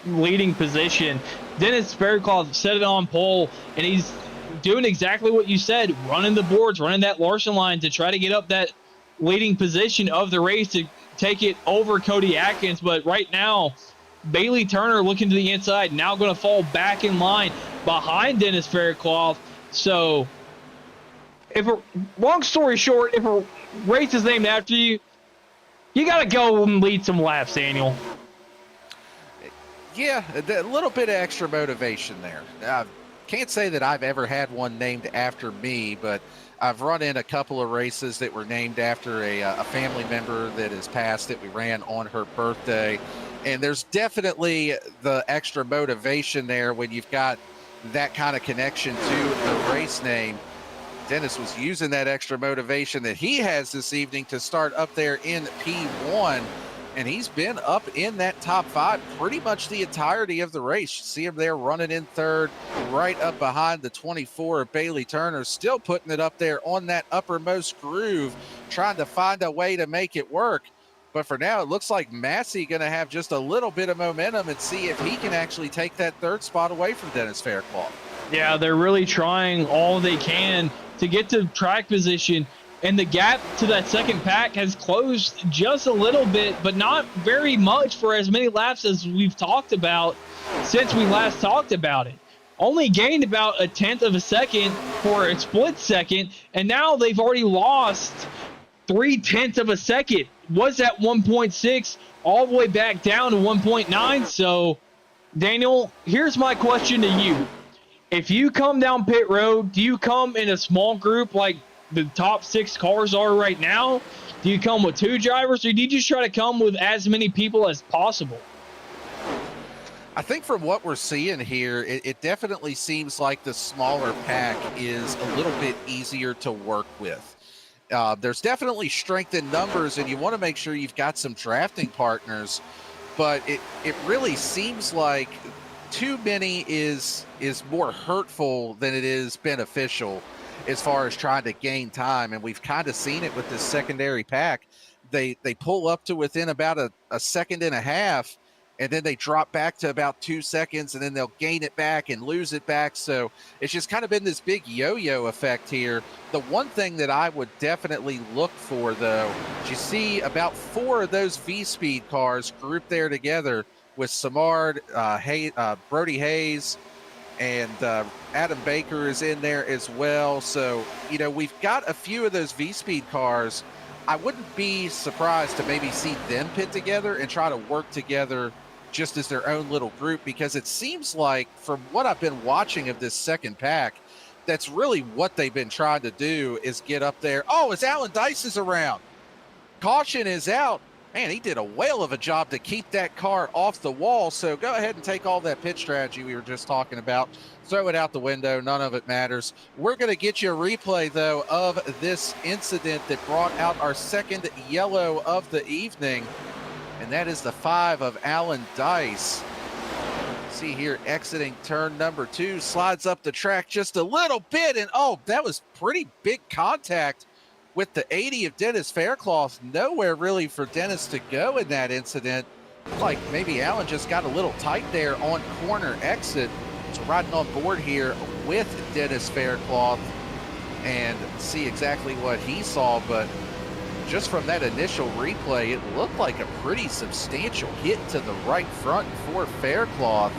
leading position. Dennis Faircloth set it on pole, and he's doing exactly what you said, running the boards, running that Larson line to try to get up that leading position of the race to take it over Cody Atkins. But right now, Bailey Turner looking to the inside, now going to fall back in line behind Dennis Faircloth. So, long story short, if a race is named after you, you got to go and lead some laps, Daniel. Yeah, a little bit of extra motivation there. Can't say that I've ever had one named after me, but I've run in a couple of races that were named after a family member that has passed that we ran on her birthday. And there's definitely the extra motivation there when you've got that kind of connection to the race name. Dennis was using that extra motivation that he has this evening to start up there in P1. And he's been up in that top 5 pretty much the entirety of the race. You see him there running in third, right up behind the 24 of Bailey Turner, still putting it up there on that uppermost groove, trying to find a way to make it work. But for now, it looks like Massey going to have just a little bit of momentum and see if he can actually take that 3rd spot away from Dennis Faircloth. Yeah, they're really trying all they can to get to track position. And the gap to that second pack has closed just a little bit, but not very much for as many laps as we've talked about since we last talked about it. Only gained about a tenth of a second for a split second, and now they've already lost 0.3 of a second. Was at 1.6 all the way back down to 1.9. So, Daniel, here's my question to you. If you come down pit road, do you come in a small group like the top 6 cars are right now? Do you come with 2 drivers, or do you just try to come with as many people as possible? I think from what we're seeing here, it definitely seems like the smaller pack is a little bit easier to work with. There's definitely strength in numbers, and you want to make sure you've got some drafting partners, but it really seems like too many is more hurtful than it is beneficial as far as trying to gain time. And we've kind of seen it with this secondary pack. They pull up to within about a second and a half, and then they drop back to about 2 seconds, and then they'll gain it back and lose it back. So it's just kind of been this big yo-yo effect here. The one thing that I would definitely look for, though, is you see about 4 of those VSPEED cars grouped there together with Samard, Brody Hayes, and Adam Baker is in there as well. So, you know, we've got a few of those VSPEED cars. I wouldn't be surprised to maybe see them pit together and try to work together just as their own little group, because it seems like, from what I've been watching of this second pack, that's really what they've been trying to do, is get up there. Oh, as Alan Dice is around. Caution is out. Man, he did a whale of a job to keep that car off the wall. So go ahead and take all that pit strategy we were just talking about, throw it out the window. None of it matters. We're going to get you a replay, though, of this incident that brought out our second yellow of the evening, and that is the 5 of Alan Dice. See here, exiting turn number 2, slides up the track just a little bit, and oh, that was pretty big contact with the 80 of Dennis Faircloth. Nowhere really for Dennis to go in that incident. Like maybe Alan just got a little tight there on corner exit. So riding on board here with Dennis Faircloth and see exactly what he saw. But just from that initial replay, it looked like a pretty substantial hit to the right front for Faircloth.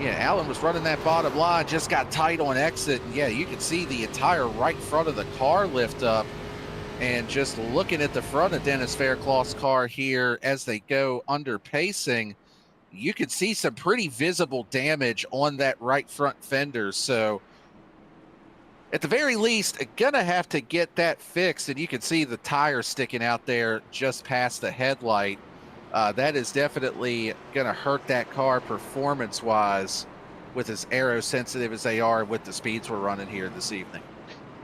Yeah, Alan was running that bottom line, just got tight on exit. And yeah, you can see the entire right front of the car lift up. And just looking at the front of Dennis Faircloth's car here as they go under pacing, you can see some pretty visible damage on that right front fender. So at the very least, gonna have to get that fixed. And you can see the tire sticking out there just past the headlight. That is definitely going to hurt that car performance-wise, with as aero-sensitive as they are with the speeds we're running here this evening.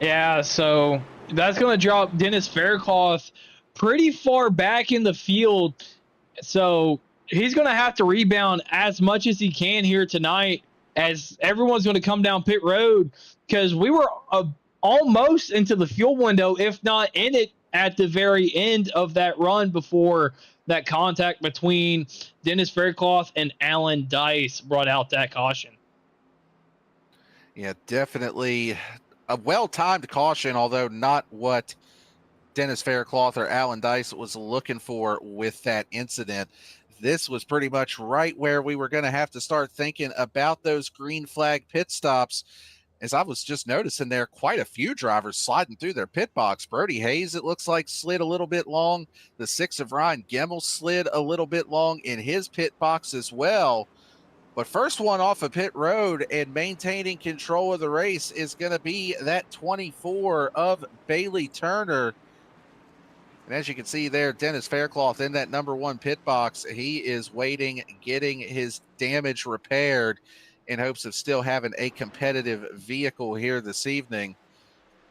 Yeah, so that's going to drop Dennis Faircloth pretty far back in the field. So he's going to have to rebound as much as he can here tonight, as everyone's going to come down pit road, because we were almost into the fuel window, if not in it, at the very end of that run before that contact between Dennis Faircloth and Alan Dice brought out that caution. Yeah, definitely a well-timed caution, although not what Dennis Faircloth or Alan Dice was looking for with that incident. This was pretty much right where we were going to have to start thinking about those green flag pit stops. As I was just noticing there, quite a few drivers sliding through their pit box. Brody Hayes, it looks like, slid a little bit long. The 6 of Ryan Gemmel slid a little bit long in his pit box as well. But first one off of pit road and maintaining control of the race is going to be that 24 of Bailey Turner. And as you can see there, Dennis Faircloth in that number 1 pit box. He is waiting, getting his damage repaired, in hopes of still having a competitive vehicle here this evening.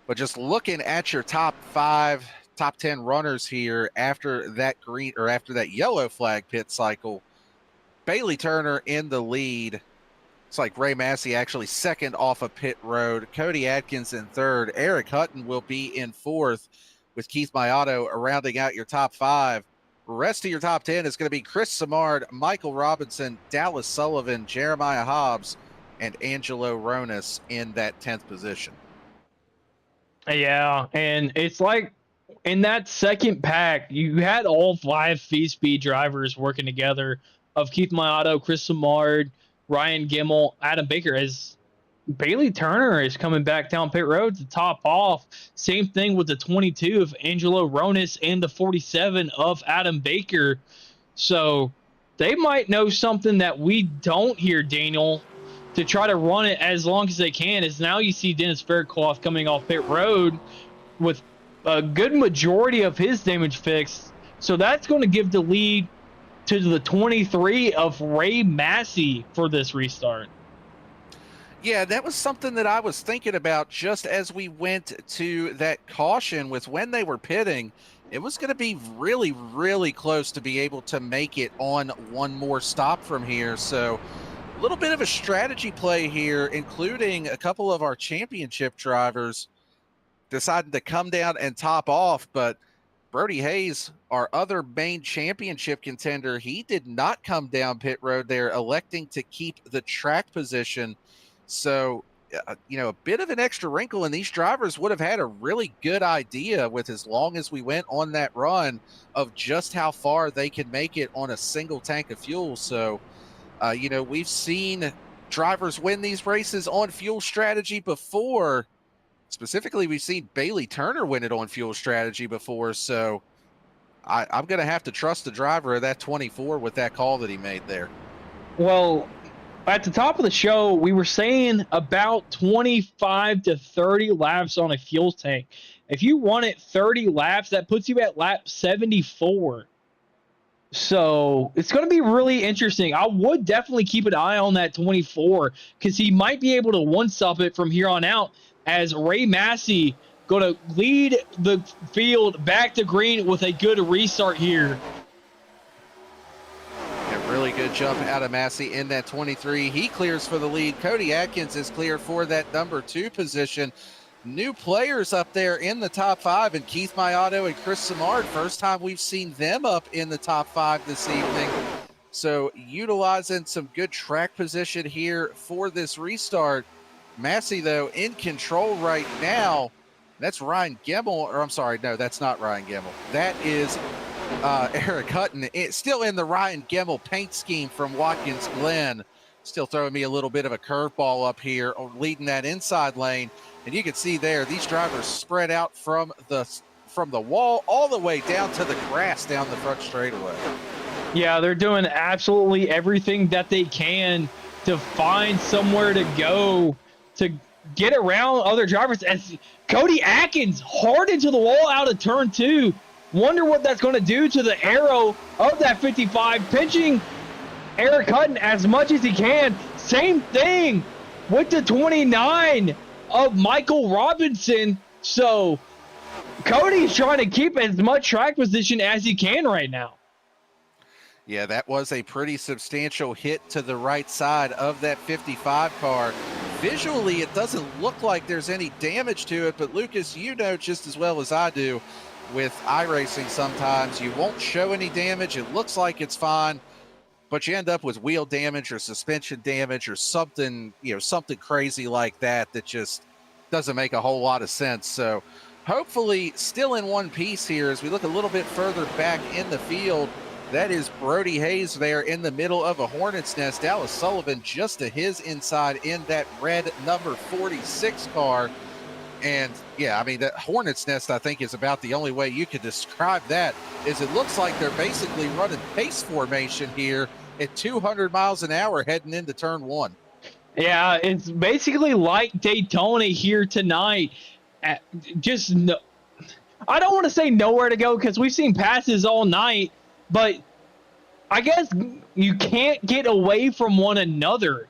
But just looking at your top 10 runners here after that green, or after that yellow flag pit cycle, Bailey Turner in the lead. It's like Ray Massey actually second off of pit road. Cody Atkins in third. Eric Hutton will be in fourth, with Keith Mayato rounding out your top 5. Rest of your top 10 is going to be Chris Samard, Michael Robinson, Dallas Sullivan, Jeremiah Hobbs, and Angelo Ronis in that 10th position. Yeah, and it's like in that second pack, you had all 5 VSPEED drivers working together, of Keith Mayato, Chris Samard, Ryan Gemmel, Adam Baker, as Bailey Turner is coming back down pit road to top off. Same thing with the 22 of Angelo Ronis and the 47 of Adam Baker. So they might know something that we don't hear, Daniel, to try to run it as long as they can. As now you see Dennis Faircloth coming off pit road with a good majority of his damage fixed. So that's going to give the lead to the 23 of Ray Massey for this restart. Yeah, that was something that I was thinking about just as we went to that caution with when they were pitting. It was going to be really, really close to be able to make it on one more stop from here. So a little bit of a strategy play here, including a couple of our championship drivers deciding to come down and top off. But Brody Hayes, our other main championship contender, he did not come down pit road there, electing to keep the track position. So, a bit of an extra wrinkle, and these drivers would have had a really good idea with as long as we went on that run of just how far they can make it on a single tank of fuel. So, we've seen drivers win these races on fuel strategy before. Specifically, we've seen Bailey Turner win it on fuel strategy before. So I'm going to have to trust the driver of that 24 with that call that he made there. Well, at the top of the show, we were saying about 25 to 30 laps on a fuel tank. If you run it 30 laps, that puts you at lap 74. So it's going to be really interesting. I would definitely keep an eye on that 24 because he might be able to one-stop it from here on out, as Ray Massey going to lead the field back to green with a good restart here. A really good jump out of Massey in that 23. He clears for the lead. Cody Atkins is clear for that number 2 position. New players up there in the top 5, and Keith Mayato and Chris Samard, first time we've seen them up in the top 5 this evening. So utilizing some good track position here for this restart. Massey, though, in control right now. That's Ryan Gemmel, or I'm sorry, no, that's not Ryan Gemmel. That is Eric Hutton. It's still in the Ryan Gemmel paint scheme from Watkins Glen. Still throwing me a little bit of a curveball up here, leading that inside lane. And you can see there, these drivers spread out from the wall all the way down to the grass down the front straightaway. Yeah, they're doing absolutely everything that they can to find somewhere to go to get around other drivers. As Cody Atkins hard into the wall out of turn 2. Wonder what that's going to do to the arrow of that 55, pinching Eric Hutton as much as he can. Same thing with the 29 of Michael Robinson. So Cody's trying to keep as much track position as he can right now. Yeah, that was a pretty substantial hit to the right side of that 55 car. Visually, it doesn't look like there's any damage to it, but Lucas, you know just as well as I do, with iRacing sometimes you won't show any damage. It looks like it's fine, but you end up with wheel damage or suspension damage or something, something crazy like that just doesn't make a whole lot of sense. So hopefully still in one piece here as we look a little bit further back in the field. That is Brody Hayes there in the middle of a hornet's nest. Dallas Sullivan just to his inside in that red number 46 car. And yeah, I mean, that hornet's nest, I think, is about the only way you could describe that, is it looks like they're basically running pace formation here at 200 miles an hour heading into turn 1. Yeah, it's basically like Daytona here tonight. I don't want to say nowhere to go because we've seen passes all night, but I guess you can't get away from one another.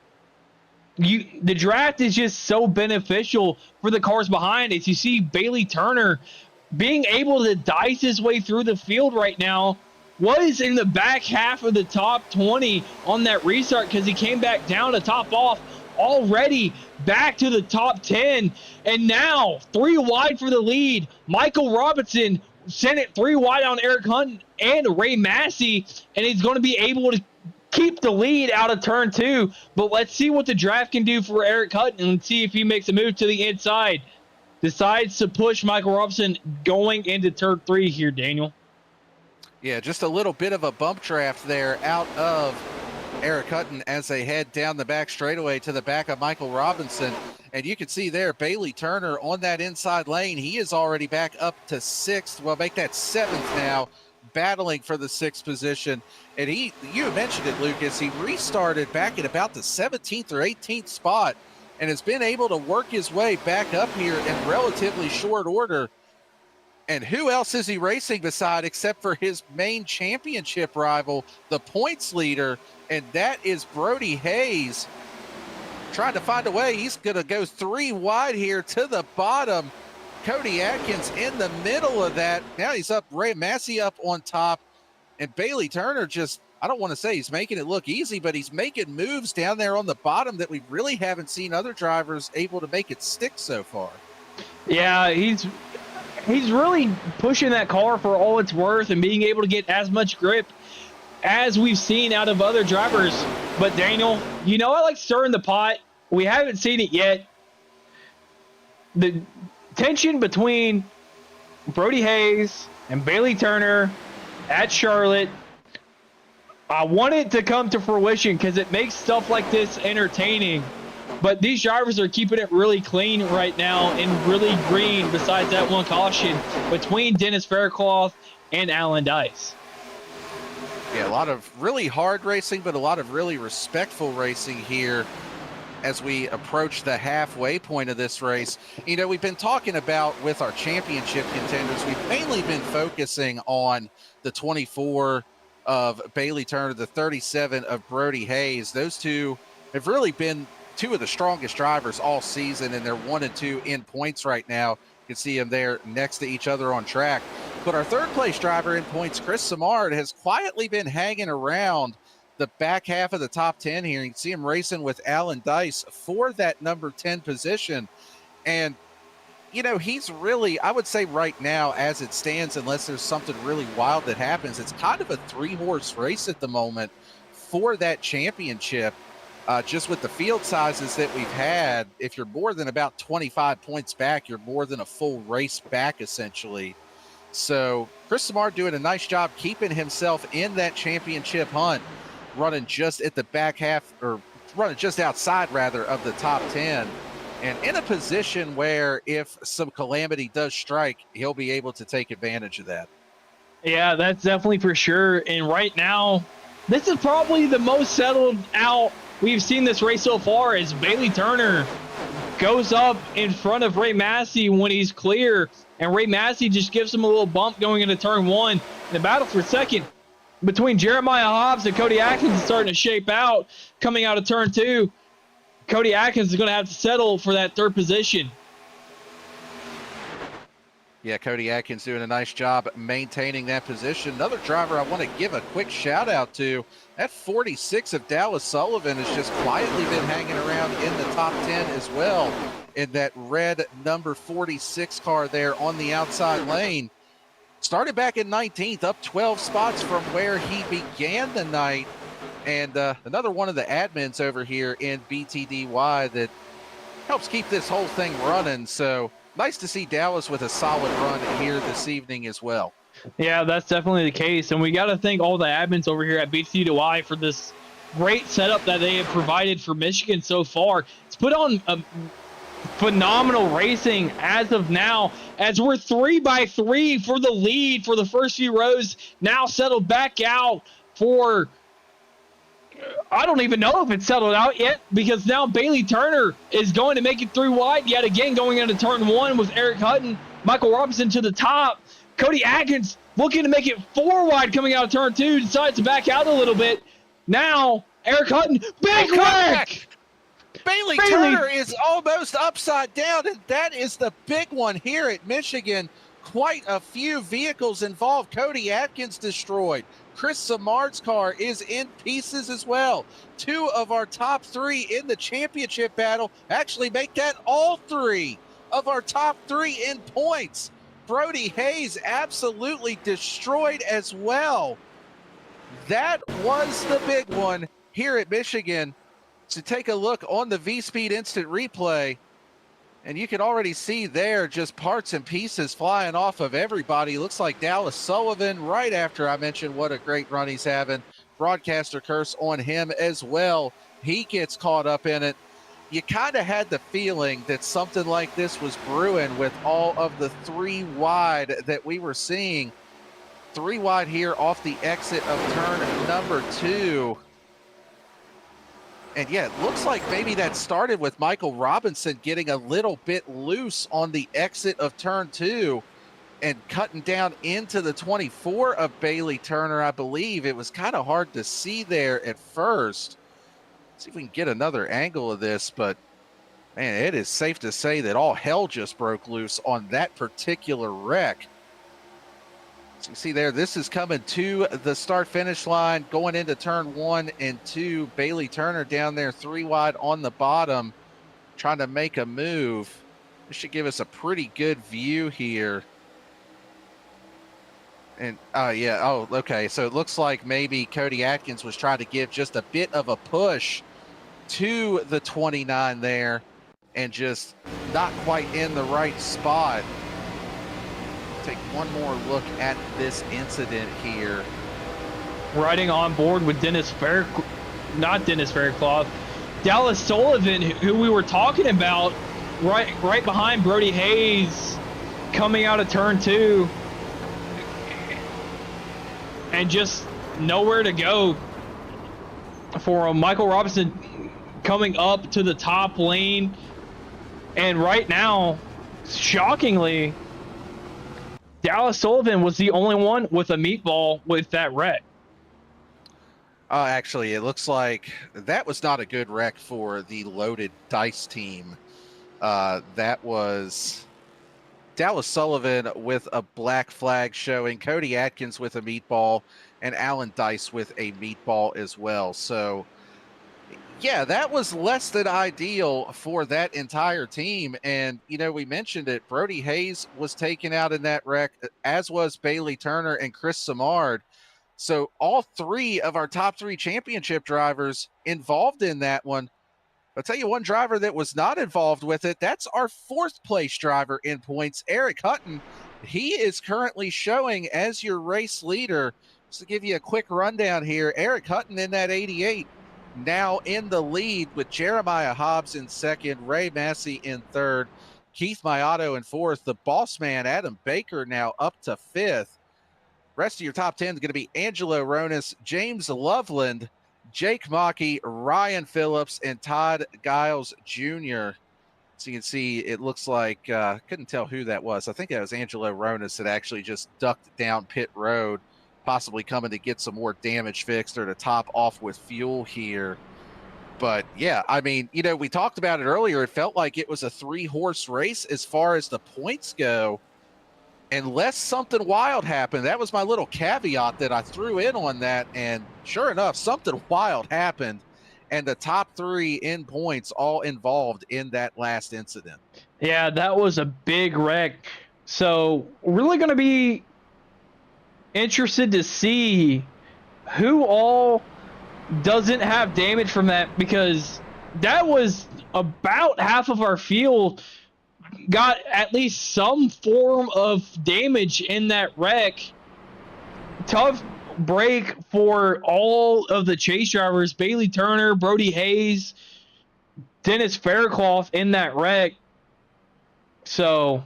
The draft is just so beneficial for the cars behind it. You see Bailey Turner being able to dice his way through the field right now. Was in the back half of the top 20 on that restart because he came back down to top off, already back to the top 10. And now 3 wide for the lead. Michael Robinson sent it 3 wide on Eric Hunt and Ray Massey, and he's going to be able to keep the lead out of turn 2. But let's see what the draft can do for Eric Hutton and see if he makes a move to the inside. Decides to push Michael Robinson going into turn 3 here, Daniel. Yeah, just a little bit of a bump draft there out of Eric Hutton as they head down the back straightaway to the back of Michael Robinson. And you can see there, Bailey Turner on that inside lane. He is already back up to 6th. Well, make that 7th now, battling for the 6th position. And you mentioned it, Lucas, he restarted back at about the 17th or 18th spot and has been able to work his way back up here in relatively short order. And who else is he racing beside except for his main championship rival, the points leader, and that is Brody Hayes. Trying to find a way. He's going to go 3 wide here to the bottom. Cody Atkins in the middle of that. Now he's up, Ray Massey up on top. And Bailey Turner just, I don't want to say he's making it look easy, but he's making moves down there on the bottom that we really haven't seen other drivers able to make it stick so far. Yeah, he's he's really pushing that car for all it's worth and being able to get as much grip as we've seen out of other drivers. But Daniel, you know, I like stirring the pot. We haven't seen it yet. The tension between Brody Hayes and Bailey Turner at Charlotte, I want it to come to fruition because it makes stuff like this entertaining. But these drivers are keeping it really clean right now and really green, besides that one caution between Dennis Faircloth and Alan Dice. Yeah, a lot of really hard racing, but a lot of really respectful racing here as we approach the halfway point of this race. You know, we've been talking about with our championship contenders, we've mainly been focusing on the 24 of Bailey Turner, the 37 of Brody Hayes. Those two have really been two of the strongest drivers all season, and they're 1 and 2 in points right now. You can see them there next to each other on track. But our third place driver in points, Chris Samard, has quietly been hanging around the back half of the top 10 here. You can see him racing with Alan Dice for that number 10 position. And, you know, he's really, I would say right now, as it stands, unless there's something really wild that happens, it's kind of a 3-horse race at the moment for that championship. Just with the field sizes that we've had, if you're more than about 25 points back, you're more than a full race back, essentially. So Chris Samard doing a nice job keeping himself in that championship hunt, running just at the back half, or running just outside, rather, of the top 10. And in a position where if some calamity does strike, he'll be able to take advantage of that. Yeah, that's definitely for sure. And right now, this is probably the most settled out we've seen this race so far, as Bailey Turner goes up in front of Ray Massey when he's clear, and Ray Massey just gives him a little bump going into turn 1. The battle for second between Jeremiah Hobbs and Cody Atkins is starting to shape out coming out of turn 2. Cody Atkins is going to have to settle for that third position. Yeah, Cody Atkins doing a nice job maintaining that position. Another driver I want to give a quick shout out to, that 46 of Dallas Sullivan has just quietly been hanging around in the top 10 as well, in that red number 46 car there on the outside lane. Started back in 19th, up 12 spots from where he began the night. And another one of the admins over here in BTDY that helps keep this whole thing running. So nice to see Dallas with a solid run here this evening as well. Yeah, that's definitely the case. And we got to thank all the admins over here at BTDY for this great setup that they have provided for Michigan so far. It's put on a phenomenal racing as of now, as we're 3x3 for the lead for the first few rows, now settled back out for, I don't even know if it's settled out yet, because now Bailey Turner is going to make it 3 wide yet again going into turn 1 with Eric Hutton, Michael Robinson to the top. Cody Atkins looking to make it 4 wide coming out of turn 2, decides to back out a little bit. Now Eric Hutton, big wreck! Bailey Turner is almost upside down, and that is the big one here at Michigan. Quite a few vehicles involved. Cody Atkins destroyed. Chris Samard's car is in pieces as well. 2 of our top 3 in the championship battle actually make that all 3 of our top 3 in points. Brody Hayes absolutely destroyed as well. That was the big one here at Michigan. To take a look on the VSPEED instant replay, and you can already see there just parts and pieces flying off of everybody. Looks like Dallas Sullivan, right after I mentioned what a great run he's having. Broadcaster curse on him as well. He gets caught up in it. You kind of had the feeling that something like this was brewing with all of the 3 wide that we were seeing. 3 wide here off the exit of turn number 2. And yeah, it looks like maybe that started with Michael Robinson getting a little bit loose on the exit of turn 2 and cutting down into the 24 of Bailey Turner, I believe. It was kind of hard to see there at first. Let's see if we can get another angle of this, but man, it is safe to say that all hell just broke loose on that particular wreck. So you see there, this is coming to the start-finish line, going into turn 1 and 2. Bailey Turner down there 3 wide on the bottom, trying to make a move. This should give us a pretty good view here. And yeah, oh, okay. So it looks like maybe Cody Atkins was trying to give just a bit of a push to the 29 there and just not quite in the right spot. Take one more look at this incident here. Riding on board with not Dennis Faircloth, Dallas Sullivan, who we were talking about, right behind Brody Hayes, coming out of turn 2, and just nowhere to go for him. Michael Robinson coming up to the top lane, and right now, shockingly, Dallas Sullivan was the only one with a meatball with that wreck. Actually, it looks like that was not a good wreck for the loaded dice team. That was Dallas Sullivan with a black flag showing, Cody Atkins with a meatball, and Alan Dice with a meatball as well. So, yeah, that was less than ideal for that entire team. And, you know, we mentioned it. Brody Hayes was taken out in that wreck, as was Bailey Turner and Chris Samard. So all 3 of our top 3 championship drivers involved in that one. I'll tell you one driver that was not involved with it. That's our 4th place driver in points, Eric Hutton. He is currently showing as your race leader. Just to give you a quick rundown here, Eric Hutton in that 88, now in the lead with Jeremiah Hobbs in 2nd, Ray Massey in 3rd, Keith Mayato in 4th. The boss man, Adam Baker, now up to 5th. Rest of your top 10 is going to be Angelo Ronis, James Loveland, Jake Mockey, Ryan Phillips, and Todd Giles Jr. So you can see it looks like, couldn't tell who that was. I think that was Angelo Ronis that actually just ducked down pit road, possibly coming to get some more damage fixed or to top off with fuel here. But yeah, I mean, you know, we talked about it earlier. It felt like it was a 3-horse race as far as the points go. Unless something wild happened. That was my little caveat that I threw in on that. And sure enough, something wild happened. And the top 3 in points all involved in that last incident. Yeah, that was a big wreck. So really going to be interested to see who all doesn't have damage from that, because that was about half of our field got at least some form of damage in that wreck. Tough break for all of the chase drivers, Bailey Turner, Brody Hayes, Dennis Faircloth in that wreck. So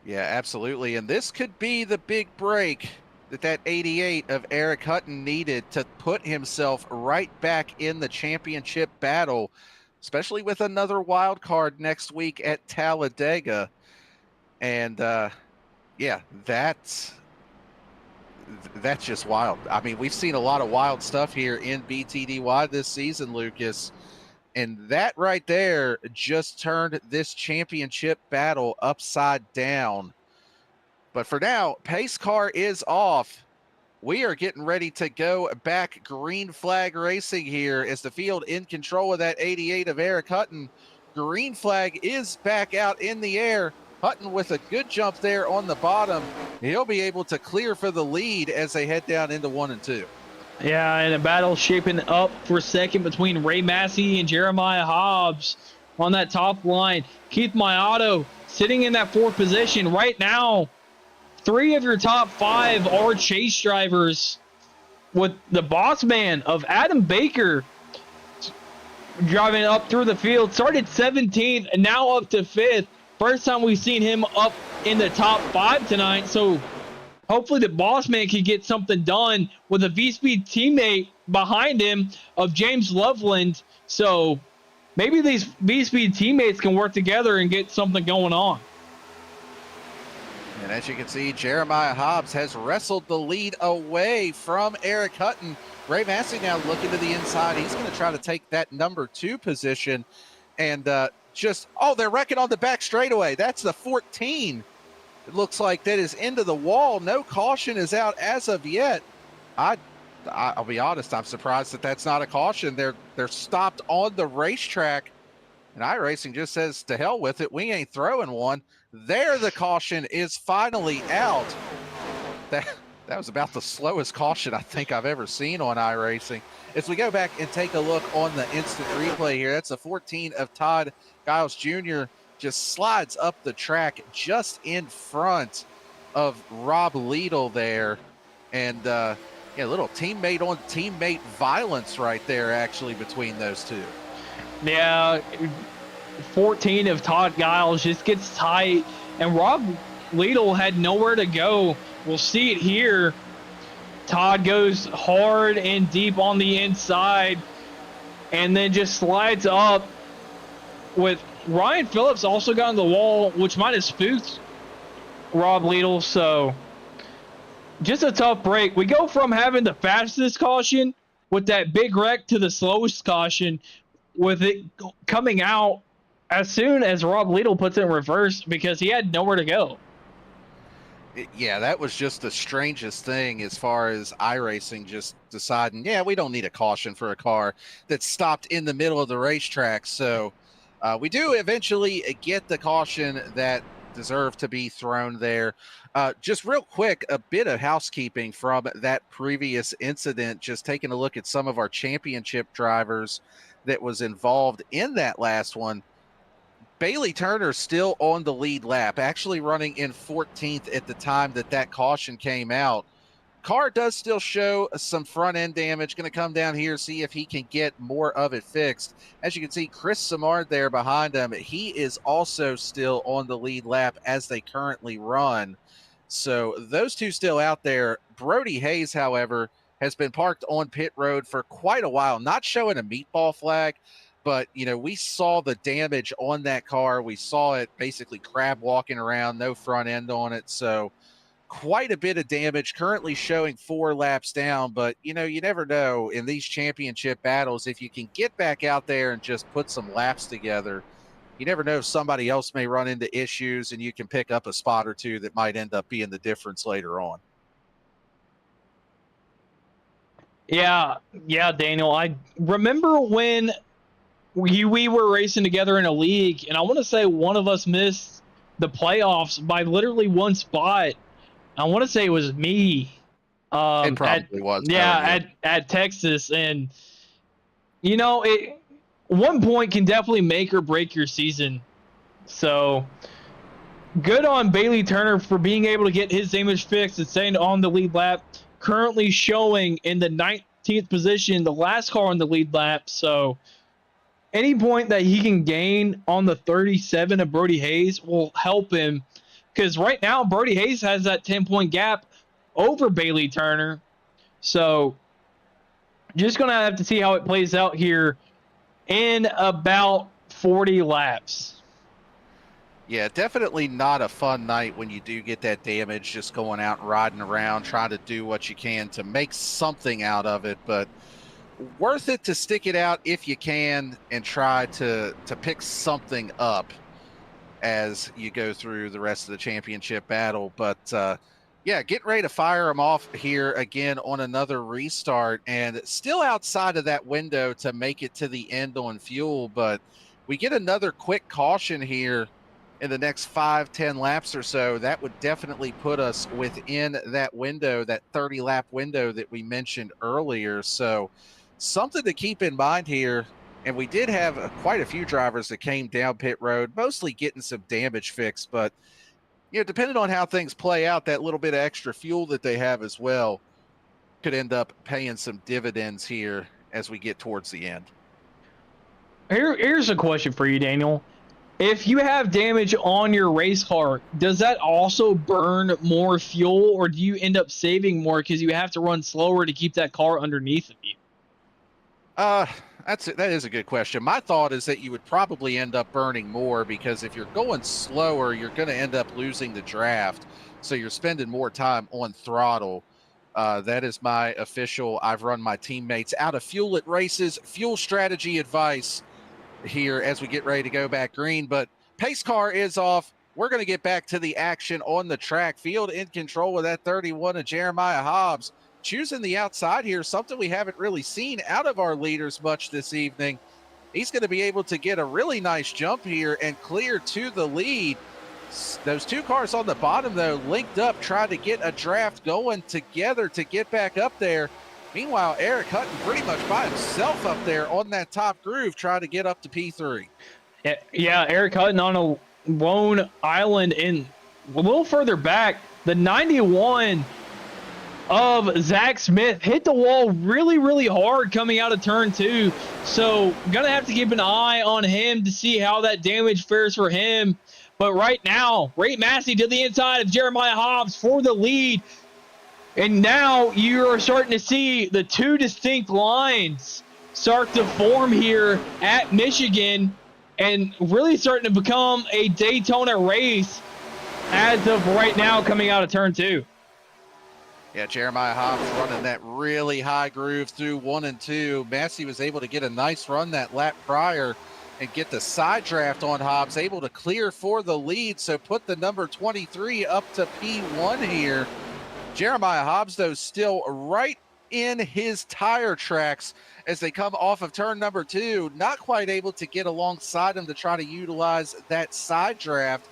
yeah, absolutely. And this could be the big break that 88 of Eric Hutton needed to put himself right back in the championship battle, especially with another wild card next week at Talladega. And yeah, that's just wild. I mean, we've seen a lot of wild stuff here in BTDY this season, Lucas. And that right there just turned this championship battle upside down. But for now, pace car is off. We are getting ready to go back green flag racing here as the field in control of that 88 of Eric Hutton. Green flag is back out in the air. Hutton with a good jump there on the bottom. He'll be able to clear for the lead as they head down into 1 and 2. yeah, and a battle shaping up for second between Ray Massey and Jeremiah Hobbs on that top line. Keith Mayato sitting in that 4th position right now. 3 of your top 5 are chase drivers, with the boss man of Adam Baker driving up through the field. Started 17th and now up to 5th. First time we've seen him up in the top 5 tonight. So hopefully the boss man can get something done with a VSPEED teammate behind him of James Loveland. So maybe these VSPEED teammates can work together and get something going on. And as you can see, Jeremiah Hobbs has wrestled the lead away from Eric Hutton. Ray Massey now looking to the inside. He's going to try to take that number 2 position. And they're wrecking on the back straightaway. That's the 14. It looks like that is into the wall. No caution is out as of yet. I'll be honest, I'm surprised that that's not a caution. They're stopped on the racetrack. And iRacing just says, to hell with it. We ain't throwing one. There, the caution is finally out. That was about the slowest caution I think I've ever seen on iRacing. As we go back and take a look on the instant replay here, that's a 14 of Todd Giles Jr. just slides up the track just in front of Rob Liedl there. And yeah, a little teammate on teammate violence right there actually between those two. Yeah, 14 of Todd Giles just gets tight, and Rob Liedl had nowhere to go. We'll see it here. Todd goes hard and deep on the inside and then just slides up with Ryan Phillips also got on the wall, which might have spooked Rob Liedl. So just a tough break. We go from having the fastest caution with that big wreck to the slowest caution with it coming out as soon as Rob Liedl puts it in reverse because he had nowhere to go. Yeah, that was just the strangest thing as far as iRacing just deciding, yeah, we don't need a caution for a car that stopped in the middle of the racetrack. So we do eventually get the caution that deserved to be thrown there. Just real quick, a bit of housekeeping from that previous incident, just taking a look at some of our championship drivers that was involved in that last one. Bailey Turner still on the lead lap, actually running in 14th at the time that caution came out. Car does still show some front end damage. Going to come down here, see if he can get more of it fixed. As you can see, Chris Samard there behind him. He is also still on the lead lap as they currently run. So those two still out there. Brody Hayes, however, has been parked on pit road for quite a while, not showing a meatball flag. But, you know, we saw the damage on that car. We saw it basically crab walking around, no front end on it. So quite a bit of damage, currently showing 4 laps down. But, you know, you never know in these championship battles, if you can get back out there and just put some laps together, you never know if somebody else may run into issues and you can pick up a spot or two that might end up being the difference later on. Yeah, Daniel. I remember when we were racing together in a league, and I want to say one of us missed the playoffs by literally one spot. I want to say it was me. It probably was. Yeah, at Texas. And, you know, one point can definitely make or break your season. So good on Bailey Turner for being able to get his damage fixed and staying on the lead lap. Currently showing in the 19th position, the last car on the lead lap. So any point that he can gain on the 37 of Brody Hayes will help him, because right now Brody Hayes has that 10-point gap over Bailey Turner. So just going to have to see how it plays out here in about 40 laps. Yeah, definitely not a fun night when you do get that damage, just going out and riding around, trying to do what you can to make something out of it. But worth it to stick it out if you can and try to pick something up as you go through the rest of the championship battle. But yeah, get ready to fire them off here again on another restart, and still outside of that window to make it to the end on fuel. But we get another quick caution here in the next 5-10 laps or so. That would definitely put us within that window, that 30 lap window that we mentioned earlier. So something to keep in mind here. And we did have quite a few drivers that came down pit road, mostly getting some damage fixed. But, you know, depending on how things play out, that little bit of extra fuel that they have as well could end up paying some dividends here as we get towards the end. Here's a question for you, Daniel. If you have damage on your race car, does that also burn more fuel, or do you end up saving more because you have to run slower to keep that car underneath of you? That is a good question. My thought is that you would probably end up burning more, because if you're going slower, you're going to end up losing the draft. So you're spending more time on throttle. That is my official, I've run my teammates out of fuel at races, fuel strategy advice here as we get ready to go back green. But pace car is off. We're going to get back to the action on the track. Field in control with that 31 of Jeremiah Hobbs, choosing the outside here, something we haven't really seen out of our leaders much this evening. He's going to be able to get a really nice jump here and clear to the lead. Those two cars on the bottom, though, linked up, trying to get a draft going together to get back up there. Meanwhile, Eric Hutton pretty much by himself up there on that top groove, trying to get up to P3. Yeah, Eric Hutton on a lone island, and a little further back, the 91 of Zach Smith hit the wall really, really hard coming out of turn 2. So gonna have to keep an eye on him to see how that damage fares for him. But right now, Ray Massey to the inside of Jeremiah Hobbs for the lead. And now you are starting to see the two distinct lines start to form here at Michigan, and really starting to become a Daytona race as of right now coming out of turn 2. Yeah, Jeremiah Hobbs running that really high groove through 1 and 2. Massey was able to get a nice run that lap prior and get the side draft on Hobbs, able to clear for the lead, so put the number 23 up to P1 here. Jeremiah Hobbs, though, still right in his tire tracks as they come off of turn number 2, not quite able to get alongside him to try to utilize that side draft.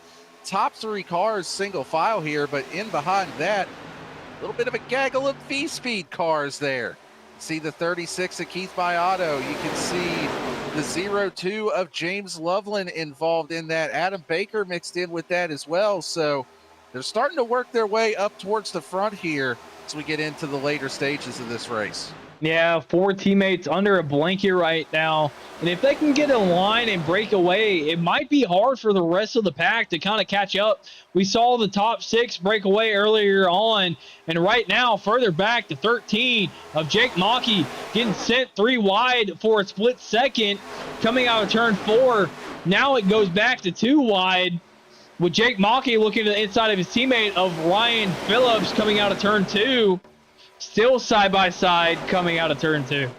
Top 3 cars single file here, but in behind that, a little bit of a gaggle of VSPEED cars there. See the 36 of Keith Mayato. You can see the 02 of James Loveland involved in that. Adam Baker mixed in with that as well. So they're starting to work their way up towards the front here as we get into the later stages of this race. Yeah, 4 teammates under a blanket right now. And if they can get a line and break away, it might be hard for the rest of the pack to kind of catch up. We saw the top 6 break away earlier on. And right now, further back to 13 of Jake Mackey getting sent 3 wide for a split second coming out of turn 4. Now it goes back to 2 wide with Jake Mackey looking to the inside of his teammate of Ryan Phillips coming out of turn 2. Still side by side coming out of turn 2.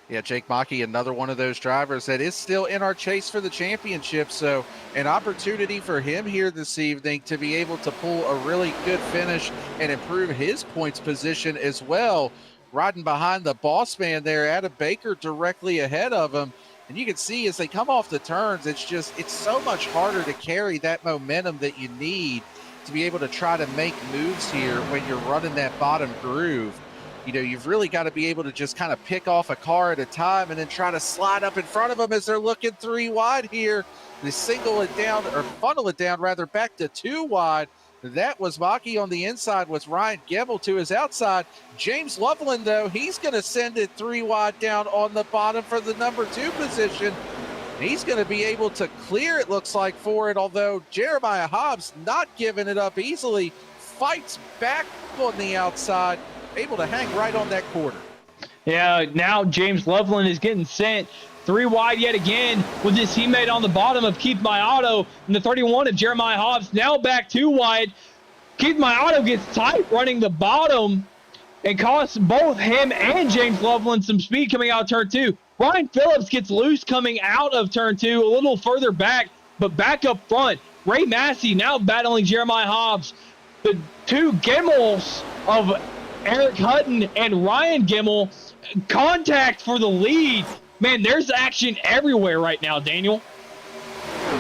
Yeah, Jake Mackey, another one of those drivers that is still in our chase for the championship. So an opportunity for him here this evening to be able to pull a really good finish and improve his points position as well. Riding behind the boss man there, Adam Baker directly ahead of him. And you can see as they come off the turns, it's so much harder to carry that momentum that you need to be able to try to make moves here when you're running that bottom groove. You know, you've really got to be able to just kind of pick off a car at a time and then try to slide up in front of them as they're looking 3 wide here. They single it down, or funnel it down rather, back to 2 wide. That was Mackey on the inside with Ryan Gemmel to his outside. James Loveland, though, he's going to send it 3 wide down on the bottom for the number 2 position. He's going to be able to clear, it looks like, for it, although Jeremiah Hobbs not giving it up easily, fights back on the outside, able to hang right on that quarter. Yeah, now James Loveland is getting sent 3 wide yet again with his teammate on the bottom of Keith Mayato, and the 31 of Jeremiah Hobbs now back 2 wide. Keith Mayato gets tight running the bottom and costs both him and James Loveland some speed coming out of turn 2. Ryan Phillips gets loose coming out of turn 2, a little further back, but back up front. Ray Massey now battling Jeremiah Hobbs. The 2 Gemmels of Eric Hutton and Ryan Gemmel contact for the lead. Man, there's action everywhere right now, Daniel.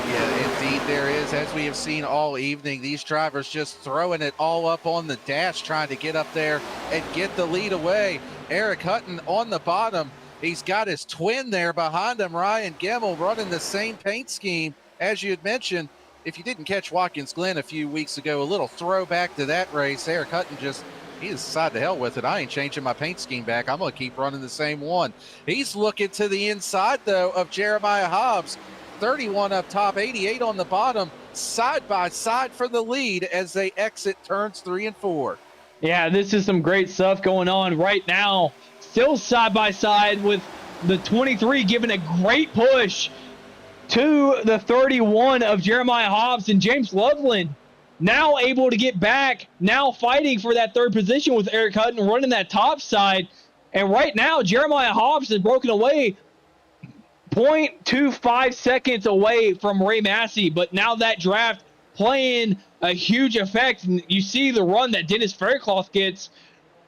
Yeah, indeed there is. As we have seen all evening, these drivers just throwing it all up on the dash, trying to get up there and get the lead away. Eric Hutton on the bottom. He's got his twin there behind him, Ryan Gemmel, running the same paint scheme. As you had mentioned, if you didn't catch Watkins Glen a few weeks ago, a little throwback to that race. Eric Hutton he decided to hell with it. I ain't changing my paint scheme back. I'm going to keep running the same one. He's looking to the inside, though, of Jeremiah Hobbs. 31 up top, 88 on the bottom, side by side for the lead as they exit turns 3 and 4. Yeah, this is some great stuff going on right now. Still side by side with the 23 giving a great push to the 31 of Jeremiah Hobbs, and James Loveland now able to get back, now fighting for that 3rd position with Eric Hutton running that top side. And right now, Jeremiah Hobbs has broken away 0.25 seconds away from Ray Massey, but now that draft playing a huge effect. And you see the run that Dennis Faircloth gets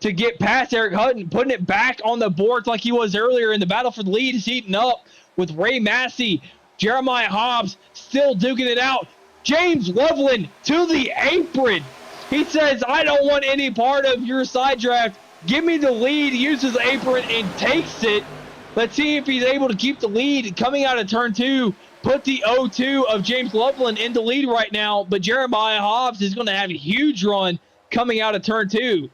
to get past Eric Hutton, putting it back on the boards like he was earlier, in the battle for the lead is heating up with Ray Massey. Jeremiah Hobbs still duking it out. James Loveland to the apron. He says, I don't want any part of your side draft. Give me the lead, uses the apron, and takes it. Let's see if he's able to keep the lead coming out of turn 2. Put the 0-2 of James Loveland in the lead right now, but Jeremiah Hobbs is going to have a huge run coming out of turn 2.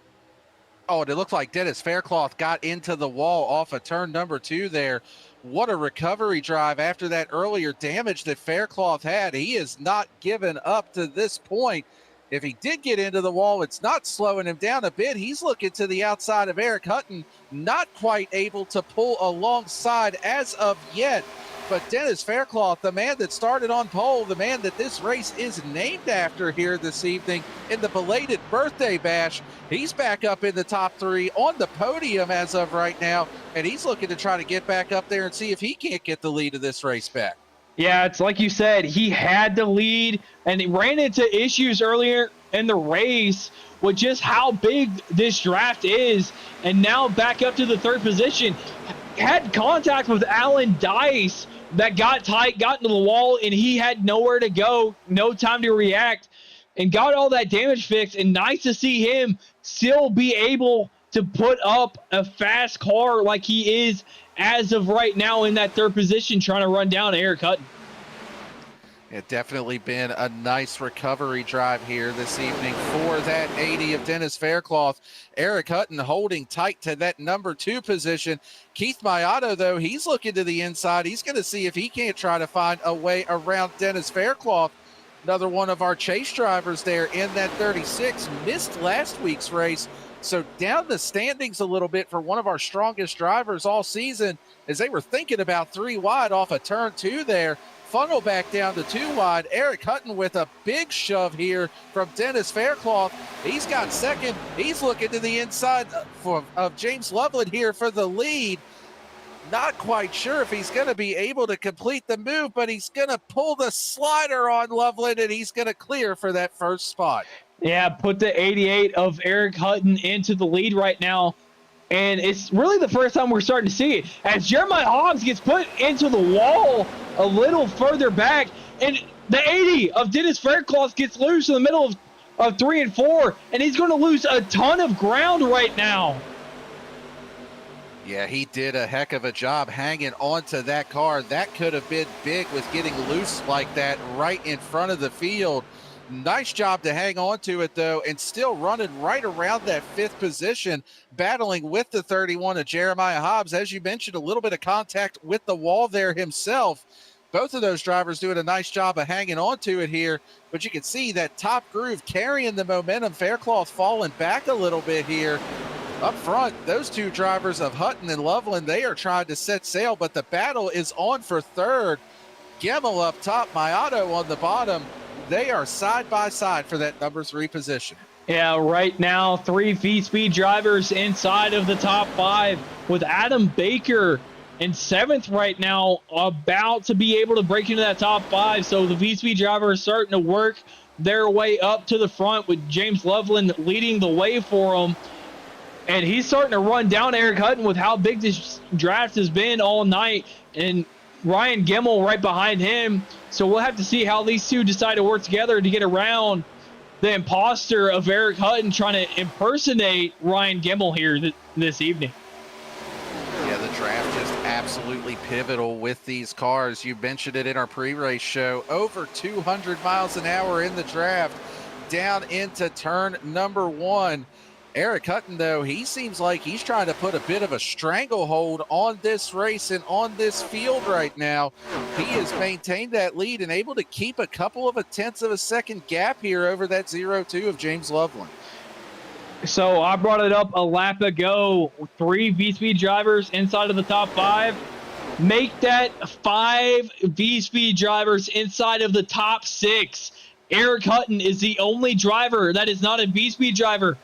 Oh, and it looked like Dennis Faircloth got into the wall off of turn number 2 there. What a recovery drive after that earlier damage that Faircloth had. He is not given up to this point. If he did get into the wall, it's not slowing him down a bit. He's looking to the outside of Eric Hutton, not quite able to pull alongside as of yet. But Dennis Faircloth, the man that started on pole, the man that this race is named after here this evening in the belated birthday bash, he's back up in the top 3 on the podium as of right now, and he's looking to try to get back up there and see if he can't get the lead of this race back. Yeah, it's like you said, he had the lead, and he ran into issues earlier in the race with just how big this draft is, and now back up to the 3rd position. Had contact with Alan Dice that got tight, got into the wall, and he had nowhere to go, no time to react, and got all that damage fixed. And nice to see him still be able to put up a fast car like he is as of right now in that 3rd position, trying to run down Eric Hutton. It definitely been a nice recovery drive here this evening for that 80 of Dennis Faircloth. Eric Hutton holding tight to that number 2 position. Keith Mayato, though, he's looking to the inside. He's going to see if he can't try to find a way around Dennis Faircloth. Another one of our chase drivers there in that 36. Missed last week's race. So down the standings a little bit for one of our strongest drivers all season as they were thinking about 3 wide off of turn 2 there. Funnel back down to 2 wide. Eric Hutton with a big shove here from Dennis Faircloth. He's got 2nd. He's looking to the inside of James Loveland here for the lead. Not quite sure if he's going to be able to complete the move, but he's going to pull the slider on Loveland, and he's going to clear for that 1st spot. Yeah, put the 88 of Eric Hutton into the lead right now. And it's really the first time we're starting to see it. As Jeremiah Hobbs gets put into the wall a little further back, and the 80 of Dennis Faircloth gets loose in the middle of 3 and 4, and he's going to lose a ton of ground right now. Yeah, he did a heck of a job hanging onto that car. That could have been big with getting loose like that right in front of the field. Nice job to hang on to it, though, and still running right around that 5th position, battling with the 31 of Jeremiah Hobbs. As you mentioned, a little bit of contact with the wall there himself. Both of those drivers doing a nice job of hanging on to it here, but you can see that top groove carrying the momentum. Faircloth falling back a little bit here. Up front, those 2 drivers of Hutton and Loveland, they are trying to set sail, but the battle is on for 3rd. Gemmel up top, Mayato on the bottom. They are side by side for that number 3 position. Yeah, right now, 3 VSPEED drivers inside of the top 5 with Adam Baker in 7th right now, about to be able to break into that top 5. So the VSPEED drivers are starting to work their way up to the front with James Loveland leading the way for them. And he's starting to run down Eric Hutton with how big this draft has been all night. And Ryan Gemmel right behind him. So we'll have to see how these 2 decide to work together to get around the imposter of Eric Hutton trying to impersonate Ryan Gemmel here this evening. Yeah, the draft just absolutely pivotal with these cars. You mentioned it in our pre-race show. Over 200 miles an hour in the draft down into turn number 1. Eric Hutton, though, he seems like he's trying to put a bit of a stranglehold on this race and on this field right now. He has maintained that lead and able to keep a couple of 1/10 of a second gap here over that 0-2 of James Loveland. So I brought it up a lap ago. 3 VSPEED drivers inside of the top 5. Make that 5 VSPEED drivers inside of the top 6. Eric Hutton is the only driver that is not a VSPEED driver.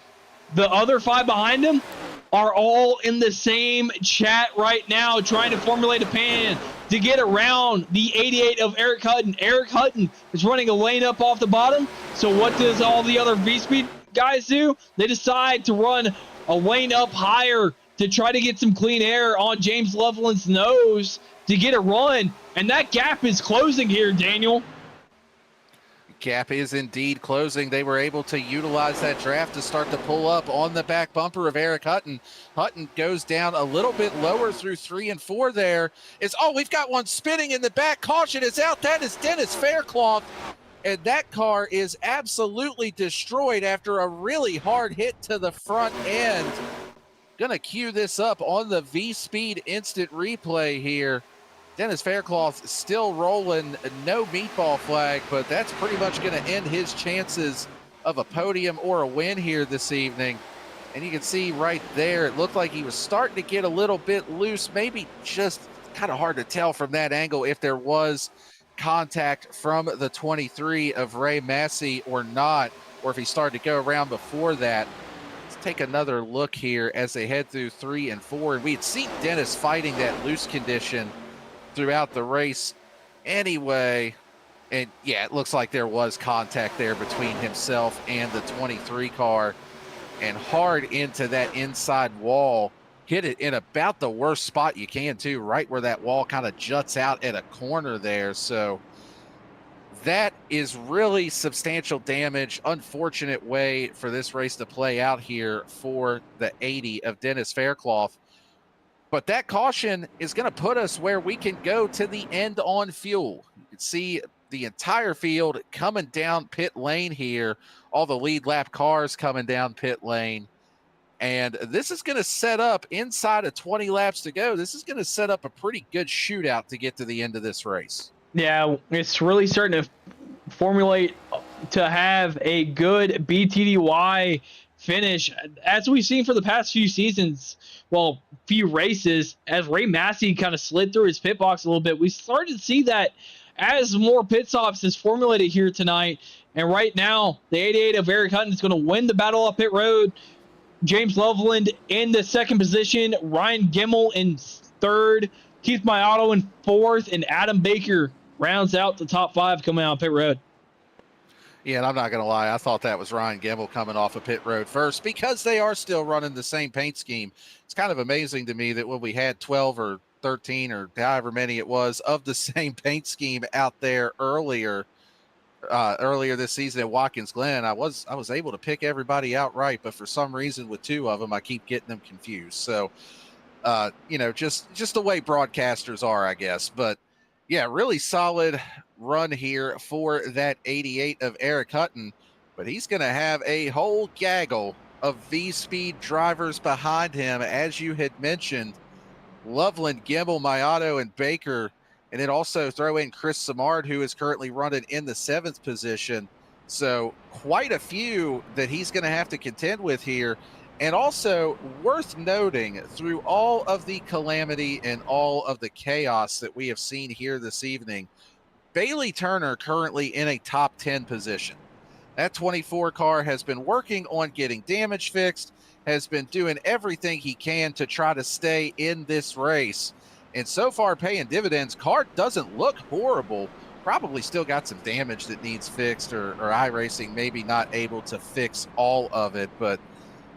The other 5 behind him are all in the same chat right now, trying to formulate a plan to get around the 88 of Eric Hutton. Eric Hutton is running a lane up off the bottom. So what does all the other VSPEED guys do? They decide to run a lane up higher to try to get some clean air on James Loveland's nose to get a run. And that gap is closing here, Daniel. Gap is indeed closing. They were able to utilize that draft to start to pull up on the back bumper of Eric Hutton. Hutton goes down a little bit lower through 3 and 4 there. We've got one spinning in the back. Caution is out. That is Dennis Faircloth. And that car is absolutely destroyed after a really hard hit to the front end. Gonna cue this up on the VSPEED instant replay here. Dennis Faircloth still rolling, no meatball flag, but that's pretty much going to end his chances of a podium or a win here this evening. And you can see right there, it looked like he was starting to get a little bit loose, maybe just kind of hard to tell from that angle if there was contact from the 23 of Ray Massey or not, or if he started to go around before that. Let's take another look here as they head through 3 and 4. And we had seen Dennis fighting that loose condition throughout the race anyway, and yeah, it looks like there was contact there between himself and the 23 car, and hard into that inside wall. Hit it in about the worst spot you can too, right where that wall kind of juts out at a corner there. So that is really substantial damage. Unfortunate way for this race to play out here for the 80 of Dennis Faircloth. But that caution is going to put us where we can go to the end on fuel. You can see the entire field coming down pit lane here. All the lead lap cars coming down pit lane. And this is going to set up inside of 20 laps to go. This is going to set up a pretty good shootout to get to the end of this race. Yeah, it's really starting to formulate to have a good BTDY finish, as we've seen for the past few seasons. Well, few races, as Ray Massey kind of slid through his pit box a little bit. We started to see that as more pit stops is formulated here tonight. And right now, the 88 of Eric Hutton is going to win the battle off pit road. James Loveland in the second position, Ryan Gimmel in third, Keith Mayato in fourth, and Adam Baker rounds out the top 5 coming out pit road. Yeah, and I'm not going to lie. I thought that was Ryan Gimmel coming off of pit road first, because they are still running the same paint scheme. It's kind of amazing to me that when we had 12 or 13 or however many it was of the same paint scheme out there earlier this season at Watkins Glen, I was able to pick everybody out right, but for some reason with 2 of them, I keep getting them confused. So, just the way broadcasters are, I guess. But yeah, really solid run here for that 88 of Eric Hutton, but he's going to have a whole gaggle of VSPEED drivers behind him, as you had mentioned. Loveland, Gimmel, Mayato, and Baker, and then also throw in Chris Samard, who is currently running in the 7th position. So quite a few that he's going to have to contend with here. And also worth noting, through all of the calamity and all of the chaos that we have seen here this evening, Bailey Turner currently in a top 10 position. That 24 car has been working on getting damage fixed, has been doing everything he can to try to stay in this race. And so far paying dividends. Car doesn't look horrible. Probably still got some damage that needs fixed, or iRacing maybe not able to fix all of it. But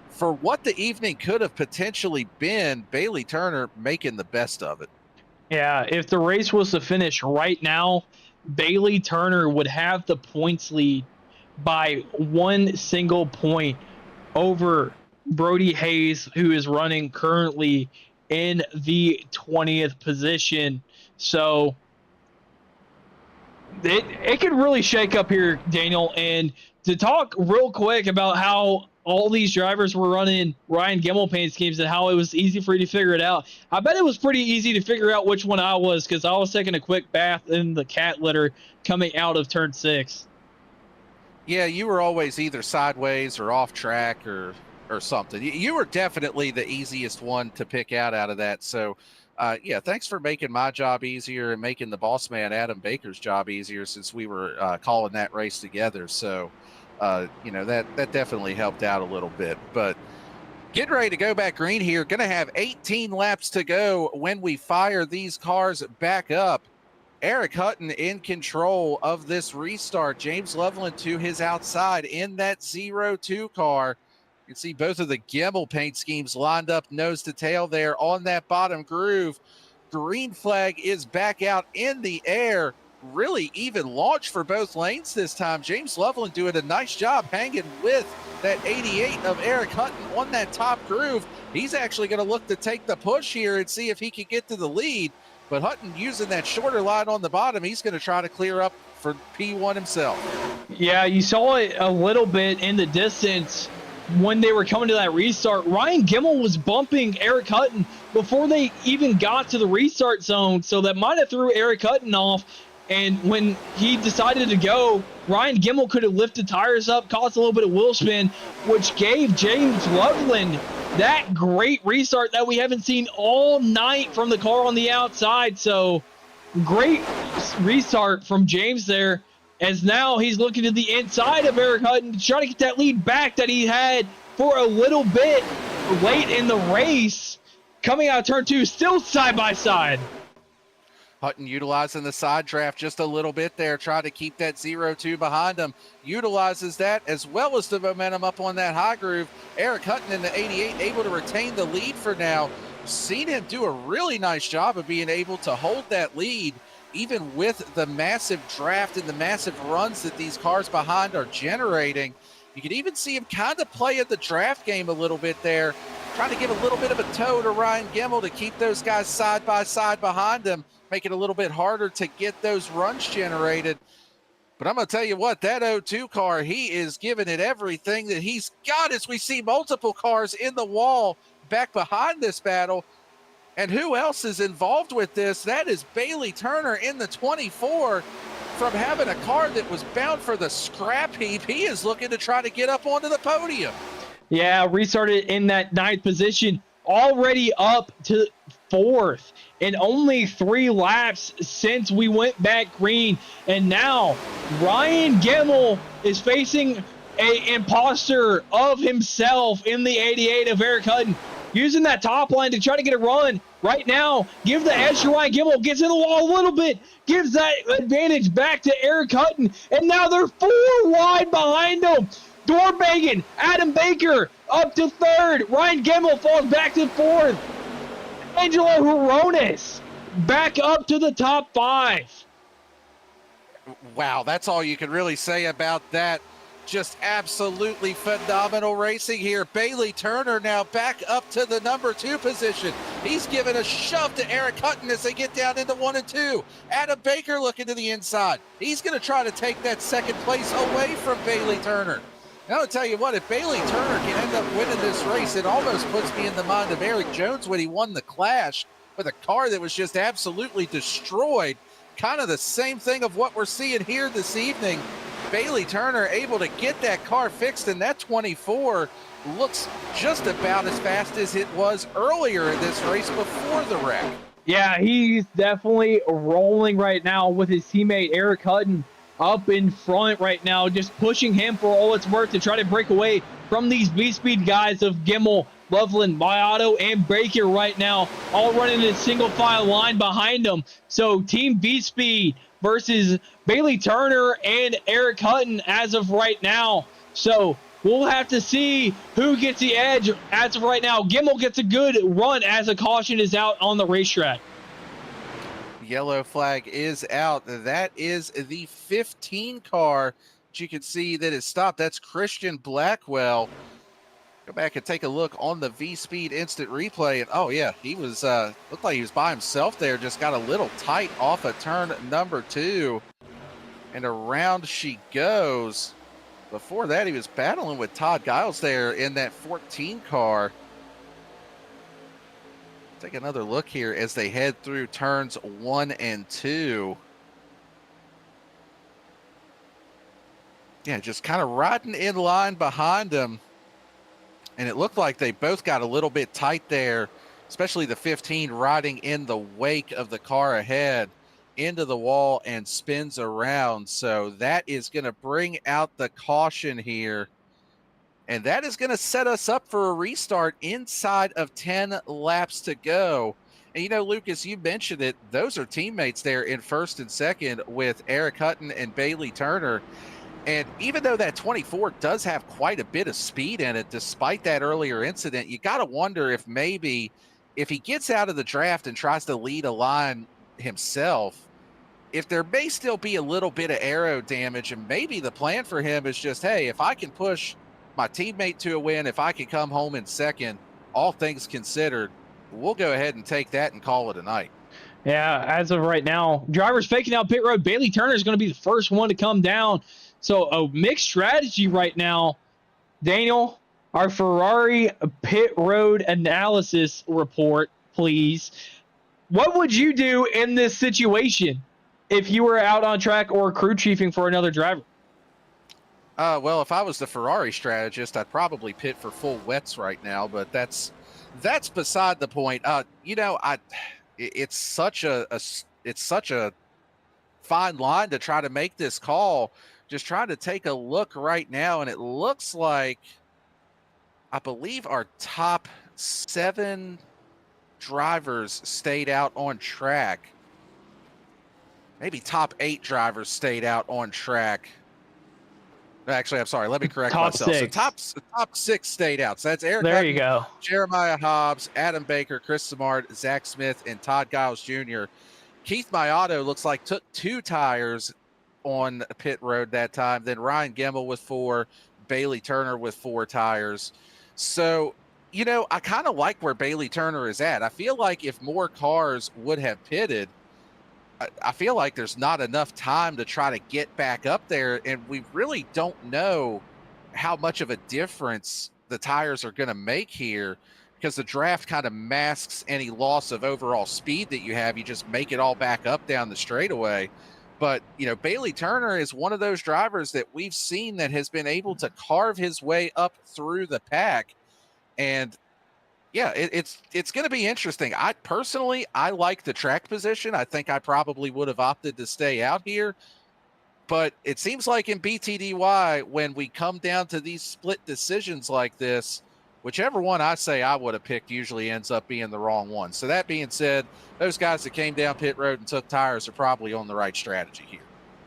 for what the evening could have potentially been, Bailey Turner making the best of it. Yeah, if the race was to finish right now, Bailey Turner would have the points lead by 1 single point over Brody Hayes, who is running currently in the 20th position. So it could really shake up here, Daniel. And to talk real quick about how all these drivers were running Ryan Gimmel paint schemes and how it was easy for you to figure it out. I bet it was pretty easy to figure out which one I was, because I was taking a quick bath in the cat litter coming out of turn 6. Yeah, you were always either sideways or off track or something. You were definitely the easiest one to pick out of that. So, yeah, thanks for making my job easier and making the boss man Adam Baker's job easier, since we were calling that race together. So, that definitely helped out a little bit. But getting ready to go back green here. Going to have 18 laps to go when we fire these cars back up. Eric Hutton in control of this restart. James Loveland to his outside in that 0-2 car. You can see both of the Gimmel paint schemes lined up nose to tail there on that bottom groove. Green flag is back out in the air. really even launch for both lanes this time. James Loveland doing a nice job hanging with that 88 of Eric Hutton on that top groove. He's actually going to look to take the push here and see if he can get to the lead. But Hutton using that shorter line on the bottom, he's going to try to clear up for P1 himself. Yeah, you saw it a little bit in the distance when they were coming to that restart. Ryan Gimmel was bumping Eric Hutton before they even got to the restart zone, so that might have threw Eric Hutton off. And when he decided to go, Ryan Gimmel could have lifted tires up, caused a little bit of wheel spin, which gave James Loveland that great restart that we haven't seen all night from the car on the outside. So great restart from James there, as now he's looking to the inside of Eric Hutton to try to get that lead back that he had for a little bit late in the race. Coming out of turn 2, still side by side. Hutton utilizing the side draft just a little bit there, trying to keep that 0-2 behind him. Utilizes that as well as the momentum up on that high groove. Eric Hutton in the 88 able to retain the lead for now. Seen him do a really nice job of being able to hold that lead, even with the massive draft and the massive runs that these cars behind are generating. You can even see him kind of play at the draft game a little bit there, trying to give a little bit of a toe to Ryan Gimmel to keep those guys side by side behind him, make it a little bit harder to get those runs generated. But I'm going to tell you what, that 0-2 car, he is giving it everything that he's got as we see multiple cars in the wall back behind this battle. And who else is involved with this? That is Bailey Turner in the 24. From having a car that was bound for the scrap heap, he is looking to try to get up onto the podium. Yeah, restarted in that 9th position, already up to 4th in only 3 laps since we went back green. And now Ryan Gimmel is facing an imposter of himself in the 88 of Eric Hutton, using that top line to try to get a run right now. Give the edge to Ryan Gimmel, gets in the wall a little bit, gives that advantage back to Eric Hutton, and now they're 4 wide behind him. Dorbagan, Adam Baker up to 3rd. Ryan Gimmel falls back to 4th. Angelo Hurones back up to the top 5. Wow, that's all you can really say about that. Just absolutely phenomenal racing here. Bailey Turner now back up to the number 2 position. He's giving a shove to Eric Hutton as they get down into 1 and 2. Adam Baker looking to the inside. He's going to try to take that 2nd place away from Bailey Turner. And I'll tell you what, if Bailey Turner can end up winning this race, it almost puts me in the mind of Eric Jones when he won the Clash with a car that was just absolutely destroyed. Kind of the same thing of what we're seeing here this evening. Bailey Turner able to get that car fixed, and that 24 looks just about as fast as it was earlier in this race before the wreck. Yeah, he's definitely rolling right now with his teammate Eric Hutton up in front right now, just pushing him for all it's worth to try to break away from these V-Speed guys of Gimmel, Loveland, Myato, and Baker right now, all running in a single file line behind them. So Team V-Speed versus Bailey Turner and Eric Hutton as of right now. So we'll have to see who gets the edge as of right now. Gimmel gets a good run as a caution is out on the racetrack. Yellow flag is out. That is the 15 car that you can see that is stopped. That's Christian Blackwell. Go back and take a look on the V-Speed instant replay. And oh yeah, he was looked like he was by himself there. Just got a little tight off of turn number 2. And around she goes. Before that, he was battling with Todd Giles there in that 14 car. Take another look here as they head through turns 1 and 2. Yeah, just kind of riding in line behind them. And it looked like they both got a little bit tight there, especially the 15 riding in the wake of the car ahead into the wall and spins around. So that is going to bring out the caution here. And that is going to set us up for a restart inside of 10 laps to go. And, you know, Lucas, you mentioned it. Those are teammates there in 1st and 2nd with Eric Hutton and Bailey Turner. And even though that 24 does have quite a bit of speed in it, despite that earlier incident, you got to wonder if maybe if he gets out of the draft and tries to lead a line himself, if there may still be a little bit of aero damage, and maybe the plan for him is just, hey, if I can push my teammate to a win, if I can come home in second, all things considered, we'll go ahead and take that and call it a night. Yeah, as of right now, drivers faking out pit road. Bailey Turner is going to be the first one to come down. So a mixed strategy right now. Daniel, our Ferrari pit road analysis report, please. What would you do in this situation if you were out on track or crew chiefing for another driver? Well, if I was the Ferrari strategist, I'd probably pit for full wets right now, but that's beside the point. It's such a fine line to try to make this call. Just trying to take a look right now, and it looks like I believe our top 7 drivers stayed out on track. Maybe top 8 drivers stayed out on track. Actually, I'm sorry. Let me correct myself. 6. So top 6 stayed out. So that's Eric There Hutton, you go. Jeremiah Hobbs, Adam Baker, Chris Samard, Zach Smith, and Todd Giles Jr. Keith Mayato looks like took 2 tires on pit road that time. Then Ryan Gemmel with 4, Bailey Turner with 4 tires. So, I kind of like where Bailey Turner is at. I feel like if more cars would have pitted, I feel like there's not enough time to try to get back up there, and we really don't know how much of a difference the tires are going to make here, because the draft kind of masks any loss of overall speed that you have. You just make it all back up down the straightaway. But, Bailey Turner is one of those drivers that we've seen that has been able to carve his way up through the pack. And yeah, it's going to be interesting. I like the track position. I think I probably would have opted to stay out here. But it seems like in BTDY, when we come down to these split decisions like this, whichever one I say I would have picked usually ends up being the wrong one. So that being said, those guys that came down pit road and took tires are probably on the right strategy here.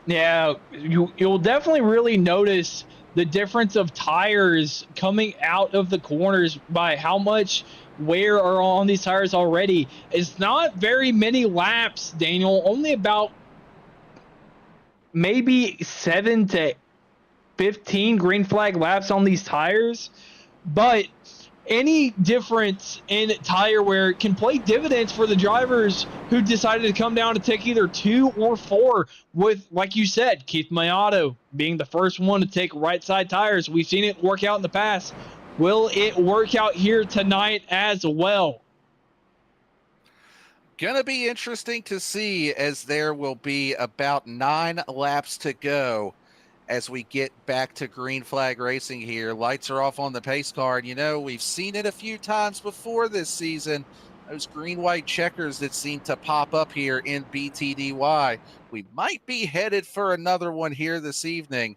Yeah, you'll definitely really notice the difference of tires coming out of the corners by how much wear are on these tires already. It's not very many laps, Daniel. Only about maybe 7 to 15 green flag laps on these tires. But any difference in tire wear can play dividends for the drivers who decided to come down to take either 2 or 4, with, like you said, Keith Mayato being the first one to take right side tires. We've seen it work out in the past. Will it work out here tonight as well? Gonna be interesting to see, as there will be about 9 laps to go as we get back to green flag racing here. Lights are off on the pace car, and we've seen it a few times before this season, those green-white checkers that seem to pop up here in BTDY. We might be headed for another one here this evening,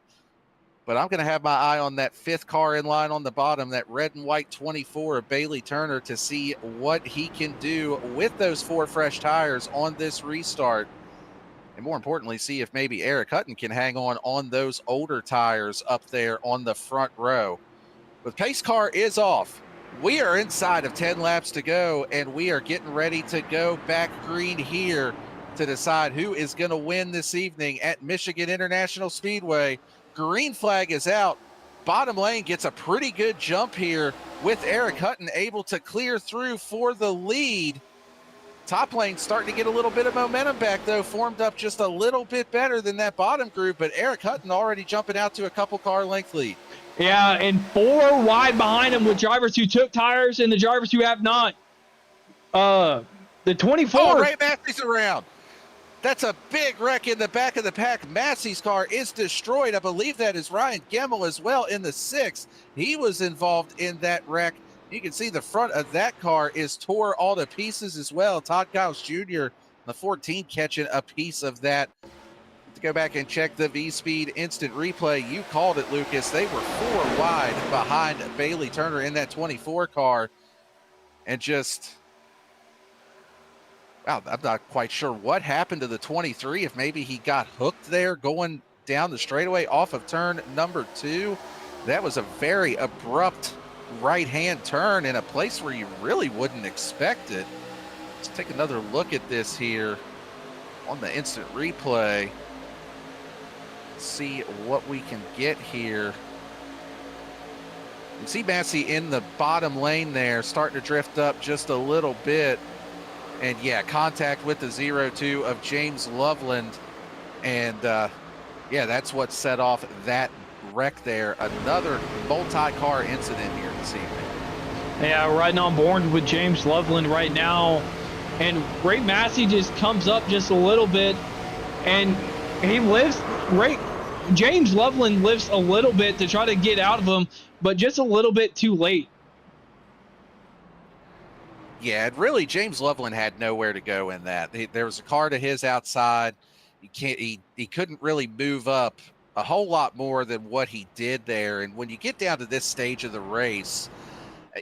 but I'm going to have my eye on that 5th car in line on the bottom, that red and white 24 of Bailey Turner, to see what he can do with those 4 fresh tires on this restart. And more importantly, see if maybe Eric Hutton can hang on those older tires up there on the front row. But pace car is off. We are inside of 10 laps to go, and we are getting ready to go back green here to decide who is going to win this evening at Michigan International Speedway. Green flag is out. Bottom lane gets a pretty good jump here with Eric Hutton able to clear through for the lead. Top lane starting to get a little bit of momentum back, though, formed up just a little bit better than that bottom group, but Eric Hutton already jumping out to a couple car length lead. Yeah, and 4 wide behind him with drivers who took tires and the drivers who have not. The 24. Oh, Ray Massey's around. That's a big wreck in the back of the pack. Massey's car is destroyed. I believe that is Ryan Gemmel as well in the 6th. He was involved in that wreck. You can see the front of that car is tore all to pieces as well. Todd Giles Jr., the 14, catching a piece of that. To go back and check the VSPEED instant replay, you called it, Lucas. They were 4 wide behind Bailey Turner in that 24 car. And just, wow, I'm not quite sure what happened to the 23, if maybe he got hooked there going down the straightaway off of turn number 2. That was a very abrupt right-hand turn in a place where you really wouldn't expect it. Let's take another look at this here. on the instant replay. See what we can get here. You see Massey in the bottom lane there, starting to drift up just a little bit. And yeah, contact with the 0-2 of James Loveland. And yeah, that's what set off that wreck there. Another multi-car incident here this evening. Yeah, riding on board with James Loveland right now. And Ray Massey just comes up just a little bit. And he James Loveland lifts a little bit to try to get out of him, but just a little bit too late. Yeah, really, James Loveland had nowhere to go in that. There was a car to his outside. He couldn't really move up a whole lot more than what he did there. And when you get down to this stage of the race,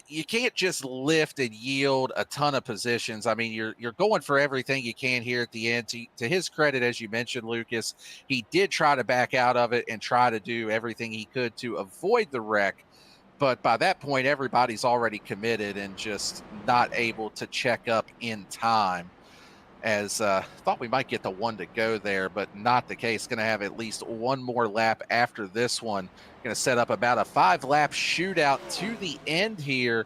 you can't just lift and yield a ton of positions. I mean, you're going for everything you can here at the end. To his credit, as you mentioned, Lucas, he did try to back out of it and try to do everything he could to avoid the wreck. But by that point, everybody's already committed and just not able to check up in time. As thought we might get the one to go there, but not the case. Going to have at least one more lap after this one. Going to set up about a 5-lap shootout to the end here.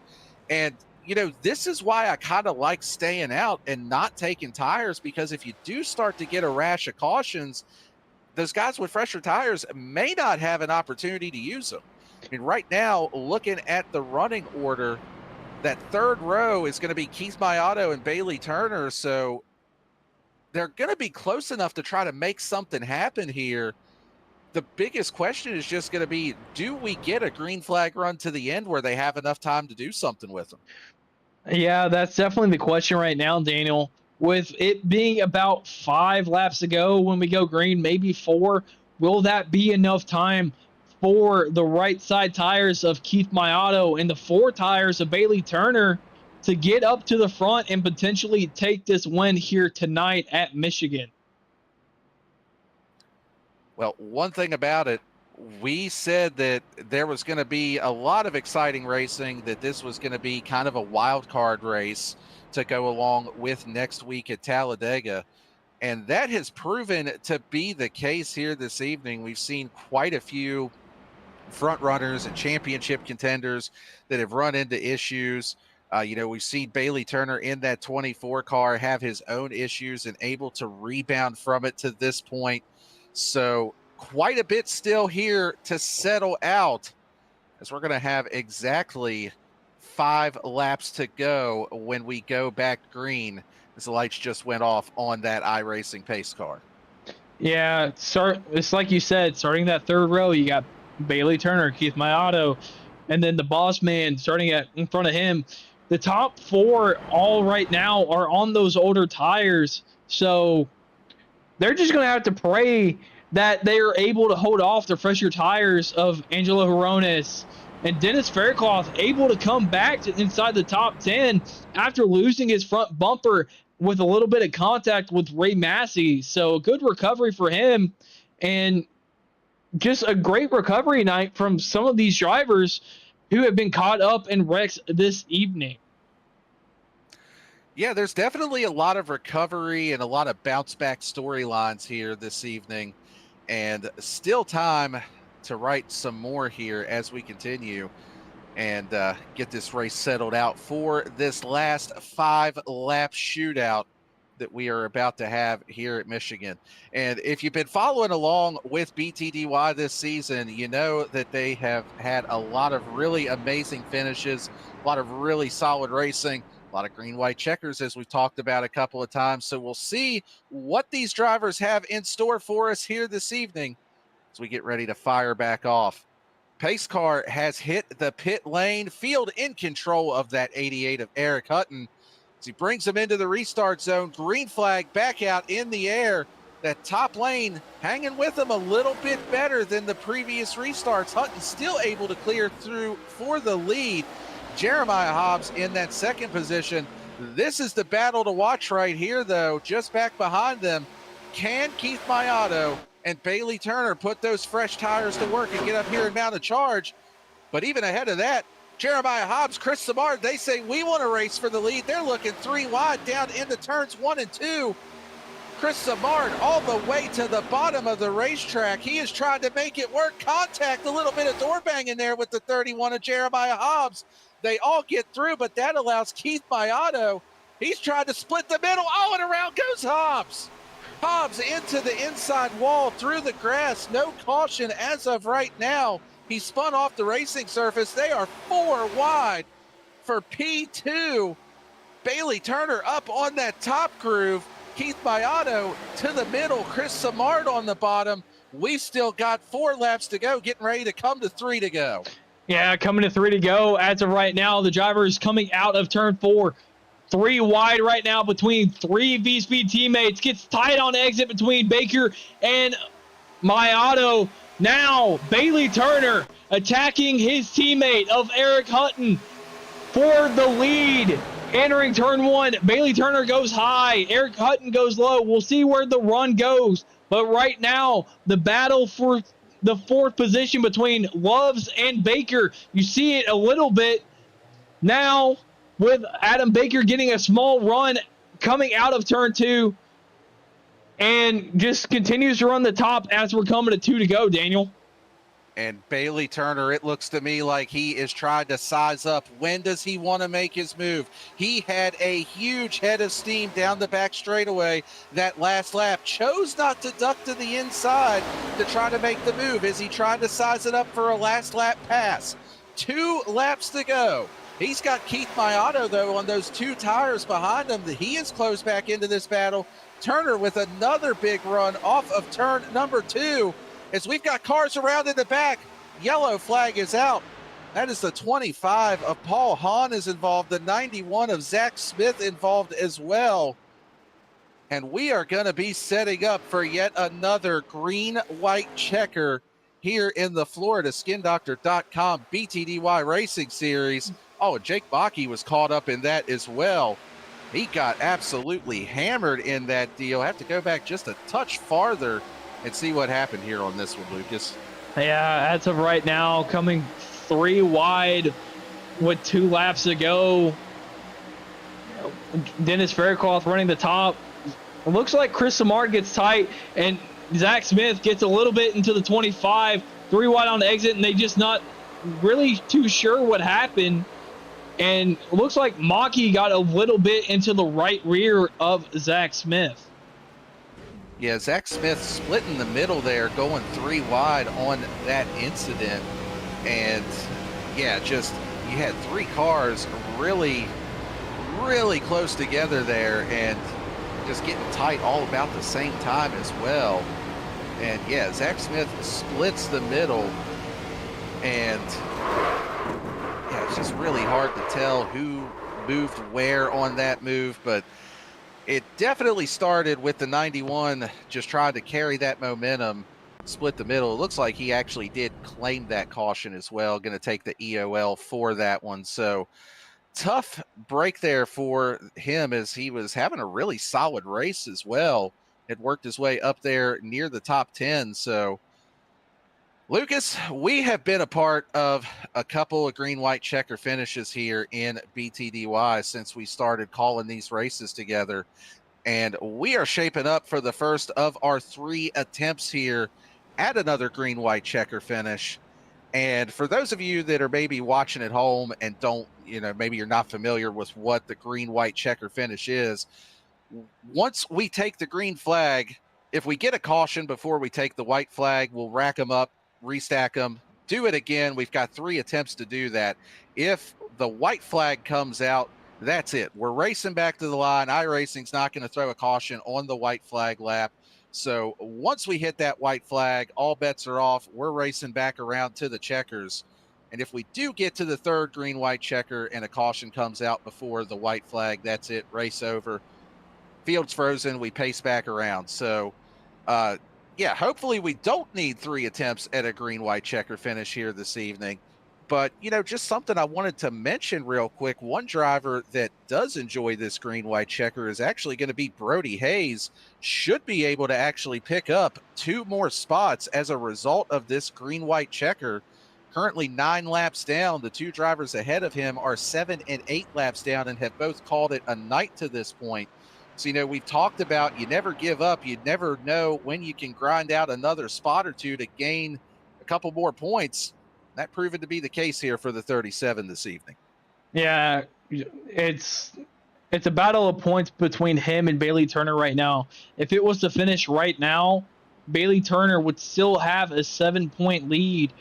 And, you know, this is why I kind of like staying out and not taking tires, because if you do start to get a rash of cautions, those guys with fresher tires may not have an opportunity to use them. I mean, right now, looking at the running order, that third row is going to be Keith Mayato and Bailey Turner. So they're going to be close enough to try to make something happen here. The biggest question is just going to be, do we get a green flag run to the end where they have enough time to do something with them? Yeah, that's definitely the question right now, Daniel. With it being about 5 laps to go when we go green, maybe 4, will that be enough time for the right side tires of Keith Mayato and the 4 tires of Bailey Turner to get up to the front and potentially take this win here tonight at Michigan? Well, one thing about it, we said that there was going to be a lot of exciting racing, that this was going to be kind of a wild card race to go along with next week at Talladega. And that has proven to be the case here this evening. We've seen quite a few front runners and championship contenders that have run into issues. You know, we've seen Bailey Turner in that 24 car have his own issues and able to rebound from it to this point. So quite a bit still here to settle out, as we're going to have exactly 5 laps to go when we go back green, as the lights just went off on that iRacing pace car. Yeah, it's like you said, starting that third row, you got Bailey Turner, Keith Mayato, and then the boss man starting in front of him. The top 4 all right now are on those older tires, so they're just going to have to pray that they are able to hold off the fresher tires of Angelo Horones and Dennis Faircloth, able to come back to inside the top 10 after losing his front bumper with a little bit of contact with Ray Massey. So a good recovery for him, and just a great recovery night from some of these drivers who have been caught up in wrecks this evening. Yeah, there's definitely a lot of recovery and a lot of bounce back storylines here this evening, and still time to write some more here as we continue and get this race settled out for this last 5-lap shootout that we are about to have here at Michigan. And if you've been following along with BTDY this season, you know that they have had a lot of really amazing finishes, a lot of really solid racing, a lot of green-white checkers, as we've talked about a couple of times. So we'll see what these drivers have in store for us here this evening as we get ready to fire back off. Pace car has hit the pit lane. Field in control of that 88 of Eric Hutton as he brings him into the restart zone. Green flag back out in the air. That top lane hanging with him a little bit better than the previous restarts. Hutton still able to clear through for the lead. Jeremiah Hobbs in that second position. This is the battle to watch right here, though. Just back behind them, can Keith Mayato and Bailey Turner put those fresh tires to work and get up here and mount a charge? But even ahead of that, Jeremiah Hobbs, Chris Samard, they say we want to race for the lead. They're looking 3 wide down into turns 1 and 2. Chris Samard all the way to the bottom of the racetrack. He is trying to make it work. Contact, a little bit of door banging there with the 31 of Jeremiah Hobbs. They all get through, but that allows Keith Mayato. He's trying to split the middle. Oh, and around goes Hobbs. Hobbs into the inside wall, through the grass. No caution as of right now. He spun off the racing surface. They are 4 wide for P2. Bailey Turner up on that top groove. Keith Mayato to the middle. Chris Samard on the bottom. We've still got 4 laps to go, getting ready to come to 3 to go. Yeah, coming to 3 to go. As of right now, the driver is coming out of turn 4. 3 wide right now between 3 VSPEED teammates. Gets tight on exit between Baker and Mayato. Now, Bailey Turner attacking his teammate of Eric Hutton for the lead. Entering turn 1, Bailey Turner goes high. Eric Hutton goes low. We'll see where the run goes. But right now, the battle for the 4th position between Loves and Baker. You see it a little bit now with Adam Baker getting a small run coming out of turn 2 and just continues to run the top as we're coming to 2 to go, Daniel. And Bailey Turner, it looks to me like he is trying to size up. When does he want to make his move? He had a huge head of steam down the back straightaway that last lap. Chose not to duck to the inside to try to make the move. Is he trying to size it up for a last lap pass? 2 laps to go. He's got Keith Mayato, though, on those 2 tires behind him. He is close back into this battle. Turner with another big run off of turn number 2. As we've got cars around in the back, yellow flag is out. That is the 25 of Paul Hahn is involved, the 91 of Zach Smith involved as well. And we are going to be setting up for yet another green-white checker here in the FloridaSkinDoctor.com BTDY Racing Series. Oh, and Jake Bakke was caught up in that as well. He got absolutely hammered in that deal. Have to go back just a touch farther and see what happened here on this one, Lucas. Yeah, as of right now, coming 3 wide with 2 laps to go. Dennis Faircloth running the top. It looks like Chris Samard gets tight, and Zach Smith gets a little bit into the 25. 3 wide on the exit, and they just not really too sure what happened. And it looks like Maki got a little bit into the right rear of Zach Smith. Yeah, Zach Smith split in the middle there, going 3 wide on that incident. And yeah, just you had 3 cars really, really close together there and just getting tight all about the same time as well. And yeah, Zach Smith splits the middle, and yeah, it's just really hard to tell who moved where on that move, but it definitely started with the 91 just trying to carry that momentum, split the middle. It looks like he actually did claim that caution as well, going to take the EOL for that one. So tough break there for him, as he was having a really solid race as well. Had worked his way up there near the top 10. So Lucas, we have been a part of a couple of green-white checker finishes here in BTDY since we started calling these races together. And we are shaping up for the first of our 3 attempts here at another green-white checker finish. And for those of you that are maybe watching at home and don't, maybe you're not familiar with what the green-white checker finish is, once we take the green flag, if we get a caution before we take the white flag, we'll rack them up, restack them, do it again. We've got 3 attempts to do that. If the white flag comes out, that's it. We're racing back to the line. iRacing's not going to throw a caution on the white flag lap. So once we hit that white flag, all bets are off. We're racing back around to the checkers. And if we do get to the 3rd green-white checker and a caution comes out before the white flag, that's it. Race over. Field's frozen. We pace back around. So, yeah, hopefully we don't need 3 attempts at a green-white checker finish here this evening. But, just something I wanted to mention real quick. One driver that does enjoy this green-white checker is actually going to be Brody Hayes. Should be able to actually pick up 2 more spots as a result of this green-white checker. Currently 9 laps down. The 2 drivers ahead of him are 7 and 8 laps down and have both called it a night to this point. So, we've talked about you never give up. You never know when you can grind out another spot or two to gain a couple more points. That proven to be the case here for the 37 this evening. Yeah, it's a battle of points between him and Bailey Turner right now. If it was to finish right now, Bailey Turner would still have a 7-point lead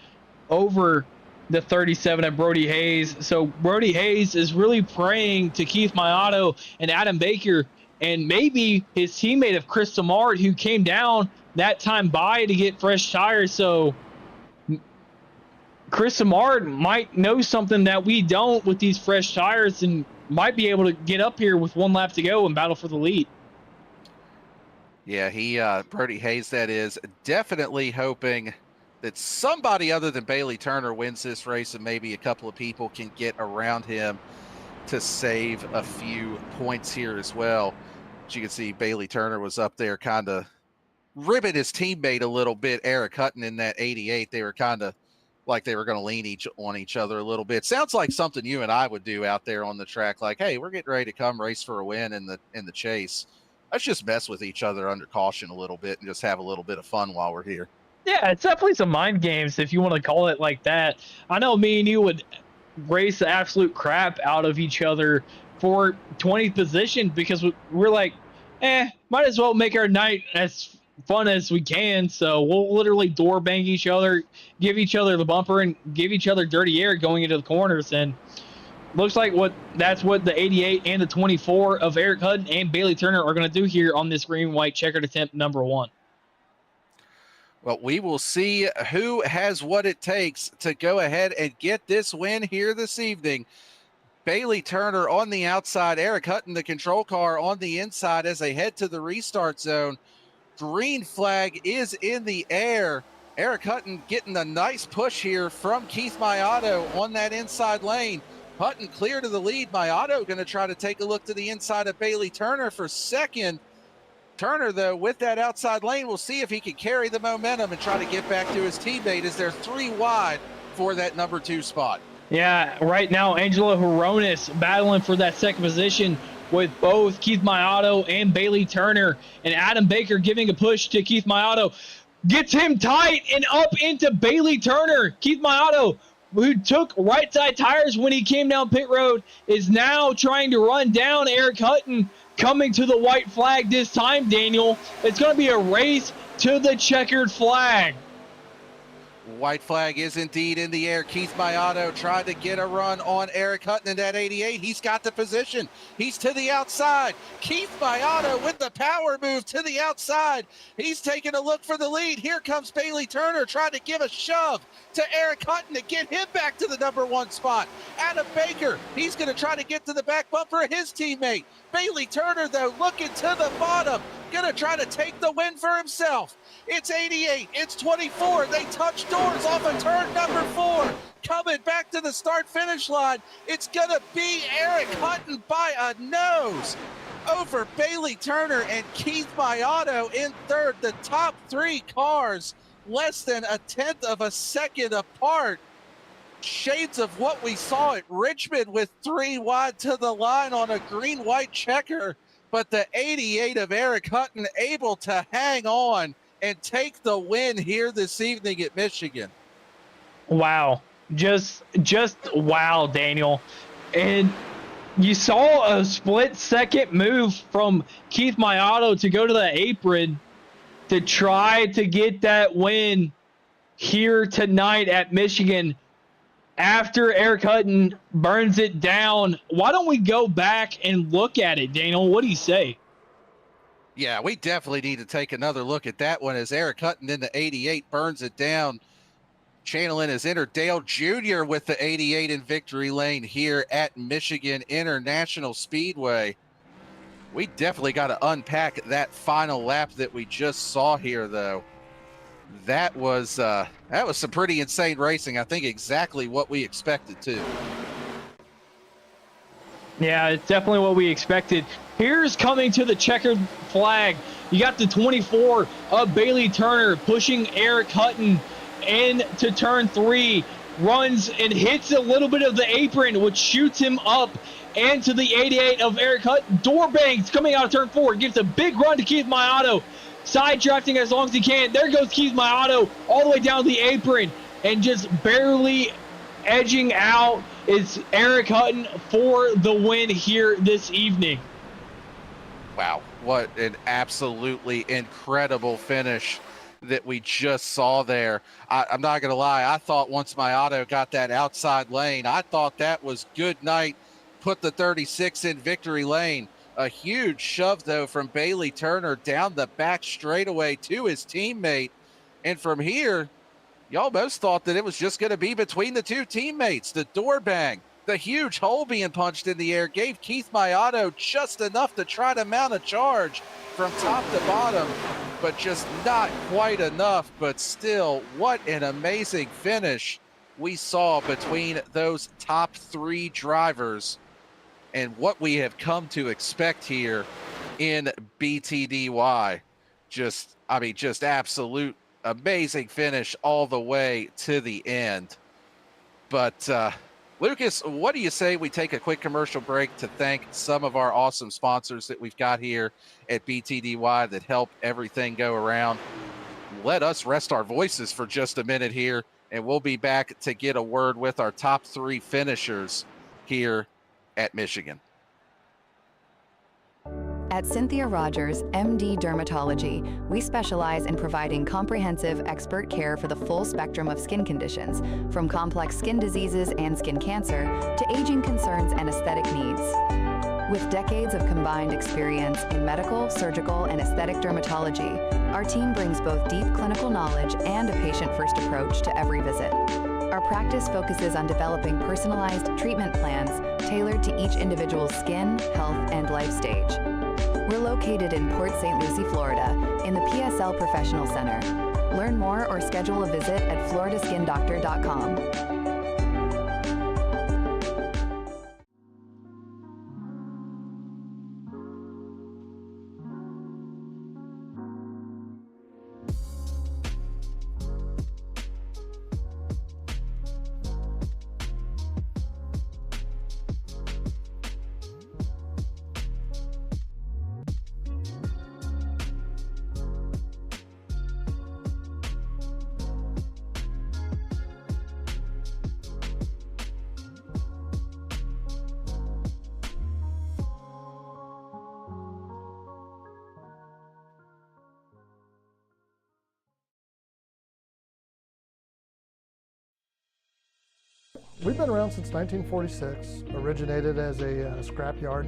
over the 37 of Brody Hayes. So Brody Hayes is really praying to Keith Mayato and Adam Baker and maybe his teammate of Chris Samard, who came down that time by to get fresh tires. So Chris Samard might know something that we don't with these fresh tires and might be able to get up here with 1 lap to go and battle for the lead. Yeah, Brody Hayes, that is, definitely hoping that somebody other than Bailey Turner wins this race and maybe a couple of people can get around him to save a few points here as well. As you can see, Bailey Turner was up there kind of ribbing his teammate a little bit, Eric Hutton, in that 88. They were kind of like they were going to lean on each other a little bit. Sounds like something you and I would do out there on the track. Like, hey, we're getting ready to come race for a win in the chase. Let's just mess with each other under caution a little bit and just have a little bit of fun while we're here. Yeah, it's definitely some mind games if you want to call it like that. I know me and you would race the absolute crap out of each other for 20th position because we're like, might as well make our night as fun as we can. So we'll literally door bang each other, give each other the bumper, and give each other dirty air going into the corners. And looks like that's what the 88 and the 24 of Eric Hutton and Bailey Turner are going to do here on this green-white checkered attempt number 1. Well, we will see who has what it takes to go ahead and get this win here this evening. Bailey Turner on the outside, Eric Hutton, the control car, on the inside as they head to the restart zone. Green flag is in the air. Eric Hutton getting a nice push here from Keith Mayato on that inside lane. Hutton clear to the lead. Mayato going to try to take a look to the inside of Bailey Turner for second. Turner, though, with that outside lane, we'll see if he can carry the momentum and try to get back to his teammate as they're 3 wide for that number 2 spot. Yeah, right now, Angelo Horonis battling for that second position with both Keith Mayato and Bailey Turner, and Adam Baker giving a push to Keith Mayato. Gets him tight and up into Bailey Turner. Keith Mayato, who took right side tires when he came down pit road, is now trying to run down Eric Hutton, coming to the white flag this time, Daniel. It's going to be a race to the checkered flag. White flag is indeed in the air. Keith Mayato tried to get a run on Eric Hutton in that 88. He's got the position. He's to the outside. Keith Mayato with the power move to the outside. He's taking a look for the lead. Here comes Bailey Turner trying to give a shove to Eric Hutton to get him back to the number 1 spot. Adam Baker, he's going to try to get to the back bumper of his teammate. Bailey Turner, though, looking to the bottom, going to try to take the win for himself. It's 88, it's 24. They touch doors off of turn number 4. Coming back to the start-finish line, it's going to be Eric Hutton by a nose over Bailey Turner and Keith Mayato in third. The top 3 cars less than a tenth of a second apart. Shades of what we saw at Richmond with 3 wide to the line on a green-white checker. But the 88 of Eric Hutton able to hang on and take the win here this evening at Michigan. Wow. Just wow, Daniel. And you saw a split-second move from Keith Mayato to go to the apron to try to get that win here tonight at Michigan after Eric Hutton burns it down. Why don't we go back and look at it, Daniel? What do you say? Yeah, we definitely need to take another look at that one as Eric Hutton in the 88 burns it down. Channeling his inner Dale Jr. with the 88 in victory lane here at Michigan International Speedway. We definitely got to unpack that final lap that we just saw here, though. That was some pretty insane racing. I think exactly what we expected too. Yeah, it's definitely what we expected. Here's coming to the checkered flag. You got the 24 of Bailey Turner pushing Eric Hutton into turn 3. Runs and hits a little bit of the apron, which shoots him up and to the 88 of Eric Hutt. Doorbanks coming out of turn 4, gives a big run to Keith Maiato, side drafting as long as he can. There goes Keith Maiato all the way down the apron, and just barely edging out is Eric Hutton for the win here this evening. Wow, what an absolutely incredible finish that we just saw there. I'm not going to lie. I thought once Maiato got that outside lane, I thought that was good night. Put the 36 in victory lane. A huge shove, though, from Bailey Turner down the back straightaway to his teammate. And from here, you almost thought that it was just going to be between the two teammates. The door bang, the huge hole being punched in the air gave Keith Maiato just enough to try to mount a charge from top to bottom, but just not quite enough. But still, what an amazing finish we saw between those top 3 drivers, and what we have come to expect here in BTDY. Just absolute amazing finish all the way to the end. But Lucas, what do you say we take a quick commercial break to thank some of our awesome sponsors that we've got here at BTDY that help everything go around? Let us rest our voices for just a minute here, and we'll be back to get a word with our top 3 finishers here at Michigan. At Cynthia Rogers, MD Dermatology, we specialize in providing comprehensive expert care for the full spectrum of skin conditions, from complex skin diseases and skin cancer to aging concerns and aesthetic needs. With decades of combined experience in medical, surgical, and aesthetic dermatology, our team brings both deep clinical knowledge and a patient-first approach to every visit. Our practice focuses on developing personalized treatment plans tailored to each individual's skin, health, and life stage. We're located in Port St. Lucie, Florida, in the PSL Professional Center. Learn more or schedule a visit at floridaskindoctor.com. We've been around since 1946, originated as a scrap yard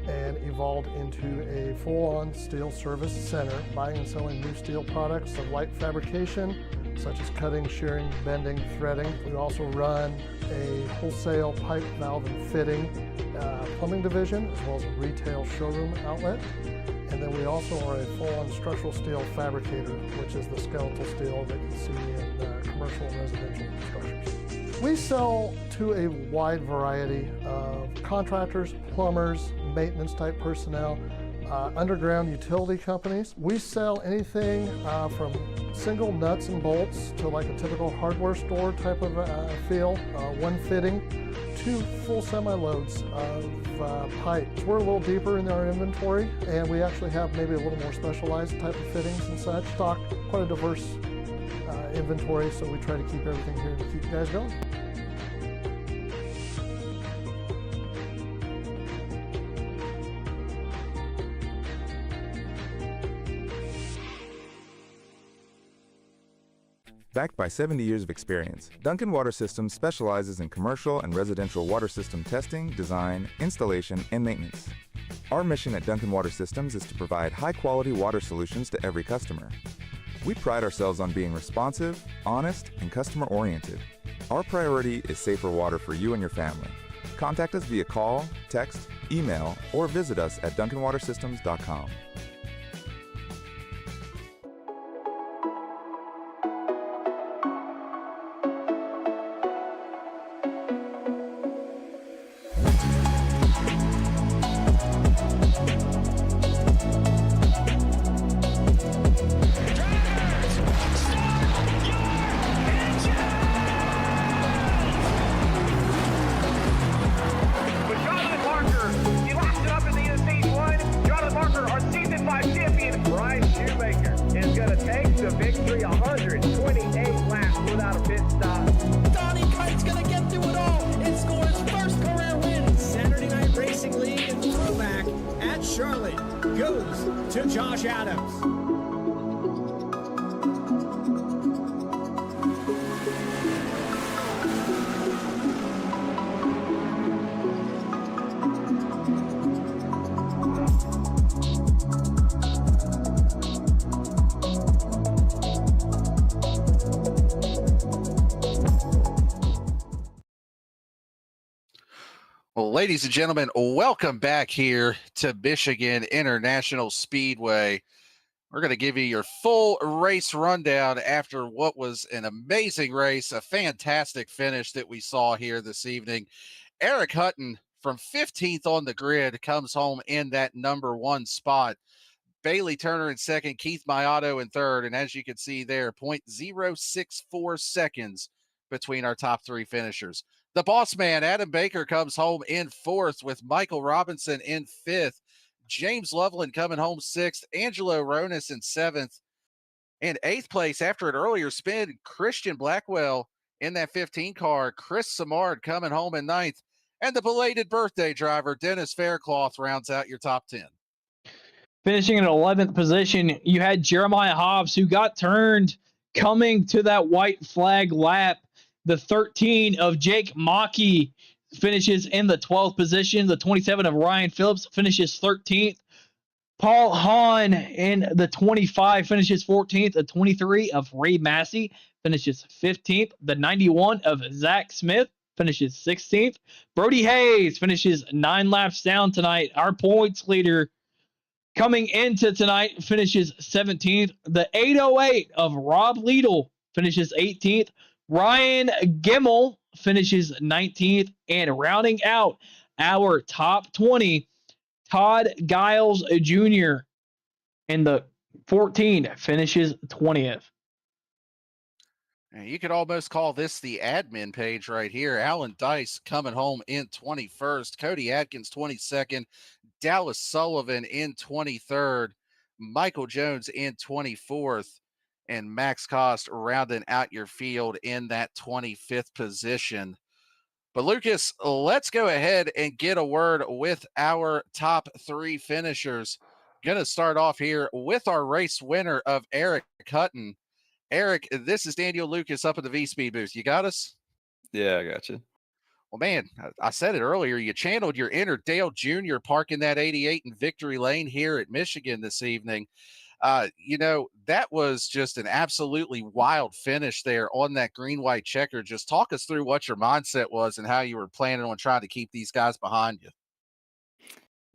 and evolved into a full-on steel service center, buying and selling new steel products of light fabrication, such as cutting, shearing, bending, threading. We also run a wholesale pipe, valve, and fitting plumbing division, as well as a retail showroom outlet. And then we also are a full-on structural steel fabricator, which is the skeletal steel that you see in commercial and residential structures. We sell to a wide variety of contractors, plumbers, maintenance type personnel, underground utility companies. We sell anything from single nuts and bolts to like a typical hardware store type of feel, one fitting, to full semi-loads of pipes. We're a little deeper in our inventory, and we actually have maybe a little more specialized type of fittings and such. Stock quite a diverse inventory, so we try to keep everything here to keep you guys going. Backed by 70 years of experience, Duncan Water Systems specializes in commercial and residential water system testing, design, installation, and maintenance. Our mission at Duncan Water Systems is to provide high-quality water solutions to every customer. We pride ourselves on being responsive, honest, and customer-oriented. Our priority is safer water for you and your family. Contact us via call, text, email, or visit us at duncanwatersystems.com. Marker Well, ladies and gentlemen, welcome back here to Michigan International Speedway. We're going to give you your full race rundown after what was an amazing race, a fantastic finish that we saw here this evening. Eric Hutton from 15th on the grid comes home in that number one spot. Bailey Turner in second, Keith Mayato in third. And as you can see there, 0.064 seconds between our top three finishers. The boss man, Adam Baker, comes home in fourth with Michael Robinson in fifth. James Loveland coming home sixth. Angelo Ronis in seventh. And eighth place after an earlier spin, Christian Blackwell in that 15 car. Chris Samard coming home in ninth. And the belated birthday driver, Dennis Faircloth, rounds out your top 10. Finishing in 11th position, you had Jeremiah Hobbs, who got turned coming to that white flag lap. The 13 of Jake Maki finishes in the 12th position. The 27 of Ryan Phillips finishes 13th. Paul Hahn in the 25 finishes 14th. The 23 of Ray Massey finishes 15th. The 91 of Zach Smith finishes 16th. Brody Hayes finishes 9 laps down tonight. Our points leader coming into tonight finishes 17th. The 808 of Rob Liedl finishes 18th. Ryan Gimmel finishes 19th. And rounding out our top 20, Todd Giles Jr. in the 14 finishes 20th. You could almost call this the admin page right here. Alan Dice coming home in 21st. Cody Atkins 22nd. Dallas Sullivan in 23rd. Michael Jones in 24th. And Max Cost rounding out your field in that 25th position. But Lucas, let's go ahead and get a word with our top three finishers. Going to start off here with our race winner of Eric Hutton. Eric, this is Daniel Lucas up at the VSPEED booth. You got us? Yeah, I got you. Well, man, I said it earlier. You channeled your inner Dale Jr. parking that 88 in Victory Lane here at Michigan this evening. That was just an absolutely wild finish there on that green-white checker. Just talk us through what your mindset was and how you were planning on trying to keep these guys behind you.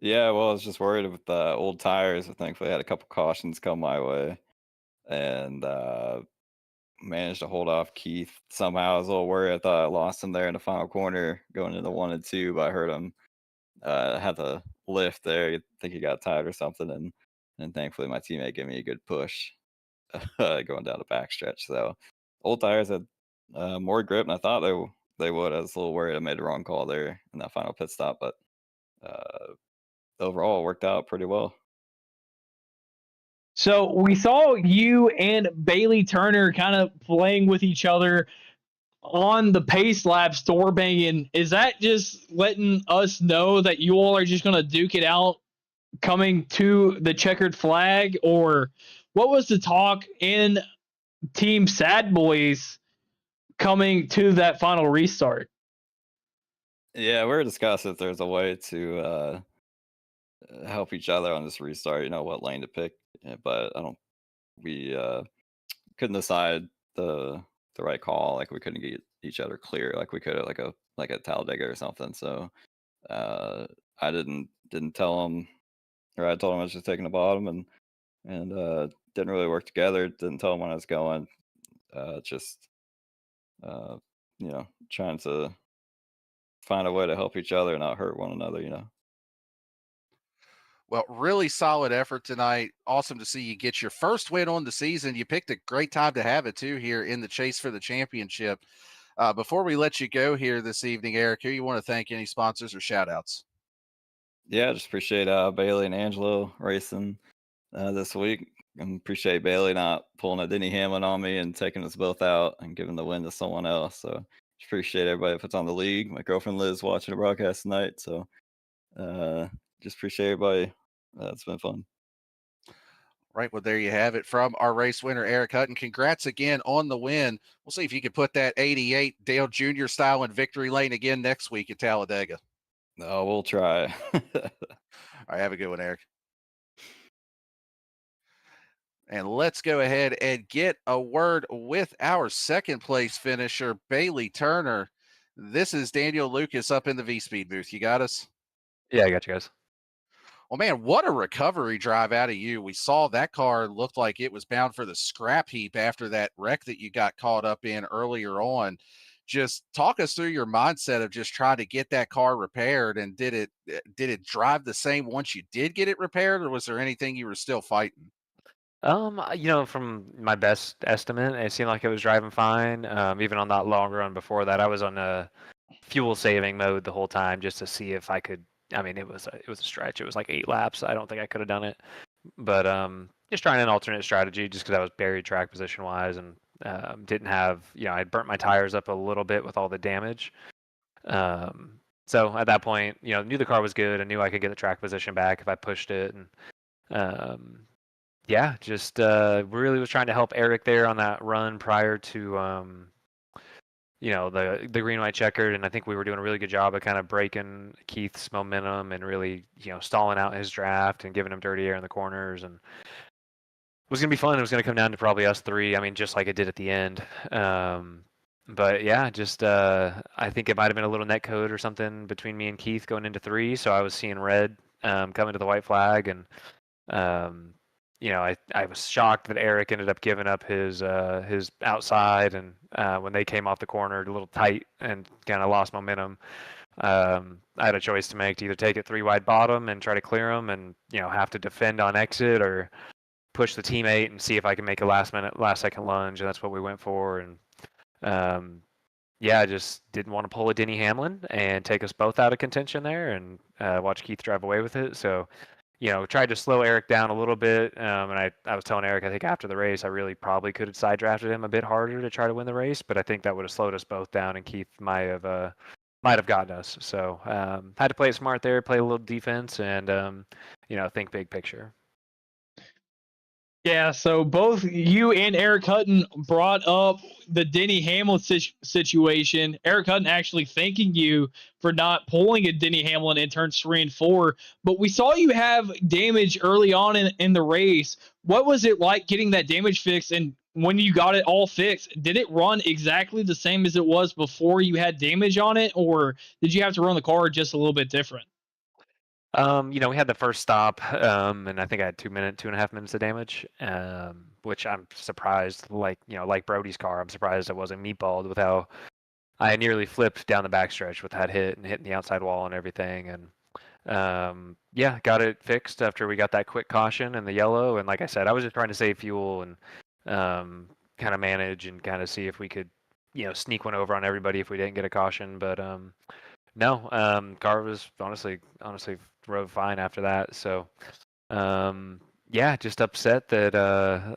Yeah, well, I was just worried with the old tires. I thankfully had a couple cautions come my way and managed to hold off Keith. Somehow I was a little worried. I thought I lost him there in the final corner going into 1 and 2, but I heard him had the lift there. I think he got tired or something, and thankfully my teammate gave me a good push going down the backstretch. So old tires had more grip than I thought they would. I was a little worried I made the wrong call there in that final pit stop, but overall it worked out pretty well. So we saw you and Bailey Turner kind of playing with each other on the pace laps, door banging. Is that just letting us know that you all are just going to duke it out coming to the checkered flag? Or what was the talk in Team Sad Boys coming to that final restart? Yeah, we were discussing if there's a way to help each other on this restart, what lane to pick. But we couldn't decide the right call. Like we couldn't get each other clear like we could at like a Talladega or something. So I didn't tell him, or I told him I was just taking the bottom and didn't really work together. Didn't tell him when I was going. Trying to find a way to help each other and not hurt one another. Well, really solid effort tonight. Awesome to see you get your first win on the season. You picked a great time to have it, too, here in the chase for the championship. Before we let you go here this evening, Eric, who you want to thank, any sponsors or shout-outs? Yeah, just appreciate Bailey and Angelo racing this week. And appreciate Bailey not pulling a Denny Hamlin on me and taking us both out and giving the win to someone else. So just appreciate everybody that puts on the league. My girlfriend Liz watching the broadcast tonight. So just appreciate everybody. It's been fun. Right, well, there you have it from our race winner, Eric Hutton. Congrats again on the win. We'll see if you can put that 88 Dale Jr. style in Victory Lane again next week at Talladega. No, we'll try. All right, have a good one, Eric. And let's go ahead and get a word with our second place finisher, Bailey Turner. This is Daniel Lucas up in the VSPEED booth. You got us? Yeah, I got you guys. Well, man, what a recovery drive out of you. We saw that car looked like it was bound for the scrap heap after that wreck that you got caught up in earlier on. Just talk us through your mindset of just trying to get that car repaired, and did it drive the same once you did get it repaired, or was there anything you were still fighting? From my best estimate, it seemed like it was driving fine. Even on that long run before that, I was on a fuel saving mode the whole time just to see if I could. I mean, it was a stretch. It was like 8 laps. I don't think I could have done it, but just trying an alternate strategy just because I was buried track position wise and didn't have. I burnt my tires up a little bit with all the damage. So at that point, knew the car was good. I knew I could get the track position back if I pushed it, and yeah, just really was trying to help Eric there on that run prior to the green white checkered, and I think we were doing a really good job of kind of breaking Keith's momentum and really stalling out his draft and giving him dirty air in the corners, and it was gonna be fun. It was gonna come down to probably us three. I mean, just like it did at the end. But yeah, just I think it might have been a little net code or something between me and Keith going into 3, so I was seeing red coming to the white flag, and I was shocked that Eric ended up giving up his outside, and when they came off the corner a little tight and kind of lost momentum. I had a choice to make to either take it 3 wide bottom and try to clear them and have to defend on exit, or push the teammate and see if I can make a last second lunge, and that's what we went for. And I just didn't want to pull a Denny Hamlin and take us both out of contention there, and watch Keith drive away with it. So tried to slow Eric down a little bit, and I was telling Eric, I think after the race, I really probably could have side drafted him a bit harder to try to win the race, but I think that would have slowed us both down, and Keith might have gotten us. So had to play it smart there, play a little defense, and think big picture. Yeah, so both you and Eric Hutton brought up the Denny Hamlin situation. Eric Hutton actually thanking you for not pulling a Denny Hamlin in turns 3 and 4. But we saw you have damage early on in the race. What was it like getting that damage fixed? And when you got it all fixed, did it run exactly the same as it was before you had damage on it? Or did you have to run the car just a little bit different? We had the first stop, and I think I had 2.5 minutes of damage, which I'm surprised, like Brody's car, I'm surprised I wasn't meatballed with how I nearly flipped down the backstretch with that hit and hitting the outside wall and everything. And got it fixed after we got that quick caution and the yellow. And like I said, I was just trying to save fuel and kind of manage and kind of see if we could, sneak one over on everybody if we didn't get a caution. But no, car was honestly rode fine after that. So, just upset that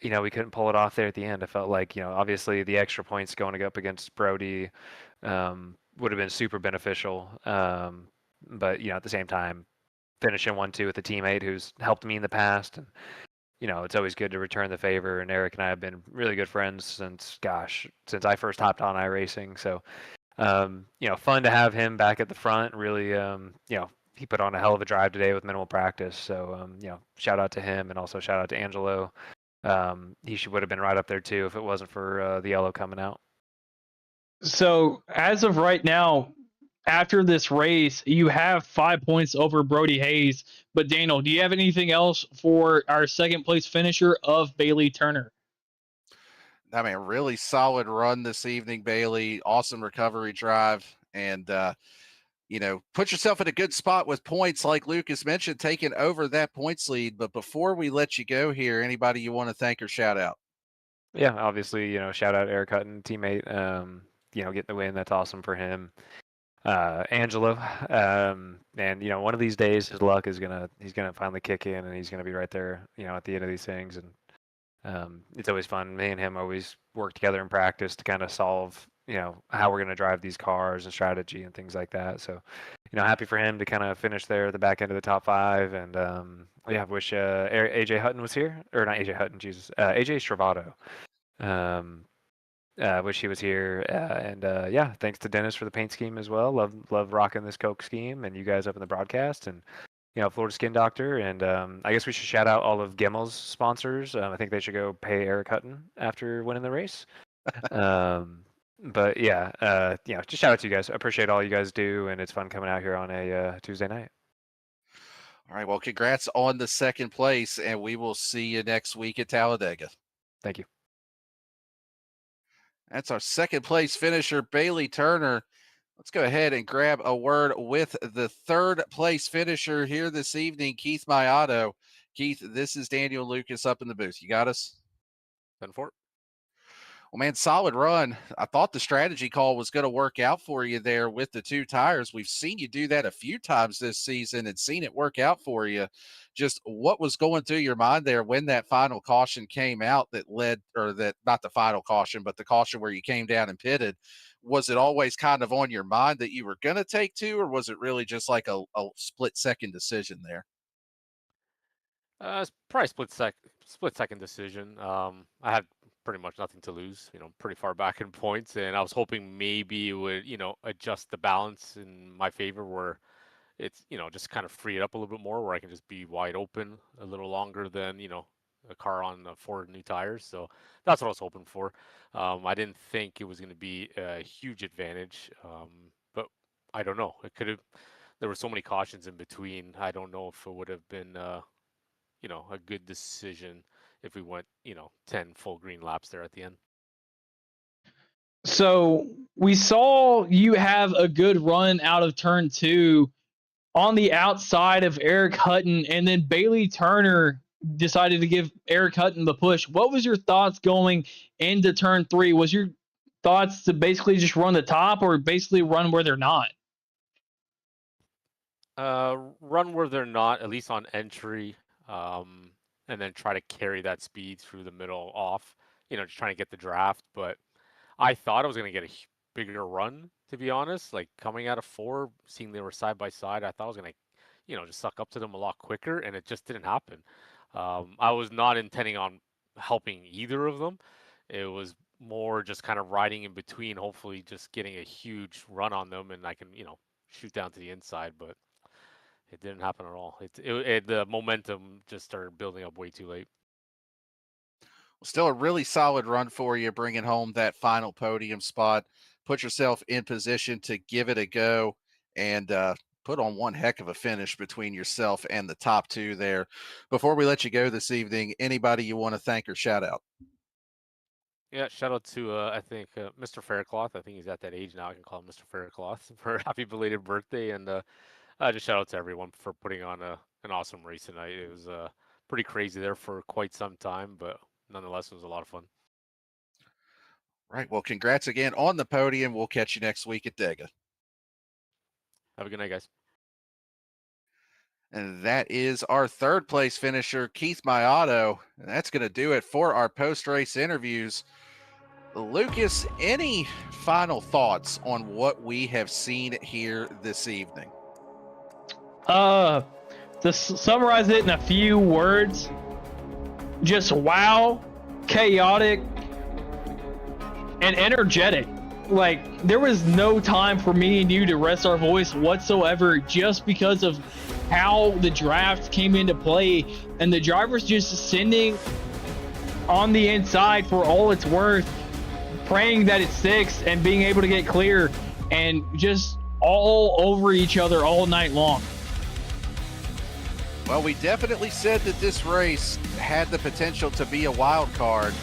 we couldn't pull it off there at the end. I felt like obviously the extra points going up against Brody would have been super beneficial. But at the same time, finishing 1-2 with a teammate who's helped me in the past, and it's always good to return the favor. And Eric and I have been really good friends since I first hopped on iRacing. So. Fun to have him back at the front. Really, he put on a hell of a drive today with minimal practice. So, shout out to him, and also shout out to Angelo. He would have been right up there too if it wasn't for the yellow coming out. So as of right now, after this race, you have 5 points over Brody Hayes. But Daniel, do you have anything else for our second place finisher of Bailey Turner? I mean, really solid run this evening, Bailey. Awesome recovery drive. And, put yourself in a good spot with points, like Lucas mentioned, taking over that points lead. But before we let you go here, anybody you want to thank or shout out? Yeah, obviously, shout out Eric Hutton, teammate, getting the win. That's awesome for him. Angelo, and one of these days his luck is he's gonna finally kick in, and he's gonna be right there, at the end of these things. And it's always fun. Me and him always work together in practice to kind of solve, how we're going to drive these cars and strategy and things like that. So, happy for him to kind of finish there at the back end of the top 5. And wish AJ Hutton was here, or not AJ Hutton, Jesus, AJ Stravato. Wish he was here. And thanks to Dennis for the paint scheme as well. Love rocking this Coke scheme, and you guys up in the broadcast, and Florida Skin Doctor. And I guess we should shout out all of Gimmel's sponsors. I think they should go pay Eric Hutton after winning the race. But yeah, just shout out to you guys. I appreciate all you guys do, and it's fun coming out here on a Tuesday night. All right. Well, congrats on the second place, and we will see you next week at Talladega. Thank you. That's our second place finisher, Bailey Turner. Let's go ahead and grab a word with the third place finisher here this evening, Keith Mayato. Keith, this is Daniel Lucas up in the booth. You got us? 10-4. Well, man, solid run. I thought the strategy call was going to work out for you there with the two tires. We've seen you do that a few times this season and seen it work out for you. Just what was going through your mind there when that final caution came out that led, or that not the final caution, but the caution where you came down and pitted? Was it always kind of on your mind that you were going to take two, or was it really just like a split-second decision there? It's probably split second decision. I had pretty much nothing to lose, pretty far back in points, and I was hoping maybe it would, adjust the balance in my favor where it's, just kind of free it up a little bit more where I can just be wide open a little longer than, a car on 4 new tires. So that's what I was hoping for. I didn't think it was going to be a huge advantage, but I don't know. It could have. There were so many cautions in between. I don't know if it would have been, a good decision if we went, 10 full green laps there at the end. So we saw you have a good run out of turn 2 on the outside of Eric Hutton, and then Bailey Turner decided to give Eric Hutton the push. What was your thoughts going into turn 3? Was your thoughts to basically just run the top or basically run where they're not? Run where they're not, at least on entry, and then try to carry that speed through the middle off, just trying to get the draft. But I thought I was going to get a bigger run, to be honest. Like coming out of 4, seeing they were side by side, I thought I was going to, just suck up to them a lot quicker, and it just didn't happen. I was not intending on helping either of them. It was more just kind of riding in between, hopefully just getting a huge run on them, and I can, shoot down to the inside. But it didn't happen at all. The momentum just started building up way too late. Well, still a really solid run for you, bringing home that final podium spot. Put yourself in position to give it a go and put on one heck of a finish between yourself and the top 2 there. Before we let you go this evening, anybody you want to thank or shout out? Yeah, shout out to I think Mr. Faircloth. I think he's at that age now. I can call him Mr. Faircloth for happy belated birthday, and just shout out to everyone for putting on an awesome race tonight. It was pretty crazy there for quite some time, but nonetheless, it was a lot of fun. Right. Well, congrats again on the podium. We'll catch you next week at Dega. Have a good night, guys. And that is our third place finisher, Keith Mayato. And that's going to do it for our post-race interviews. Lucas, any final thoughts on what we have seen here this evening? To summarize it in a few words, just wow, chaotic, and energetic. Like, there was no time for me and you to rest our voice whatsoever just because of how the draft came into play and the drivers just sending on the inside for all it's worth, praying that it sticks and being able to get clear, and just all over each other all night long. Well, we definitely said that this race had the potential to be a wild card,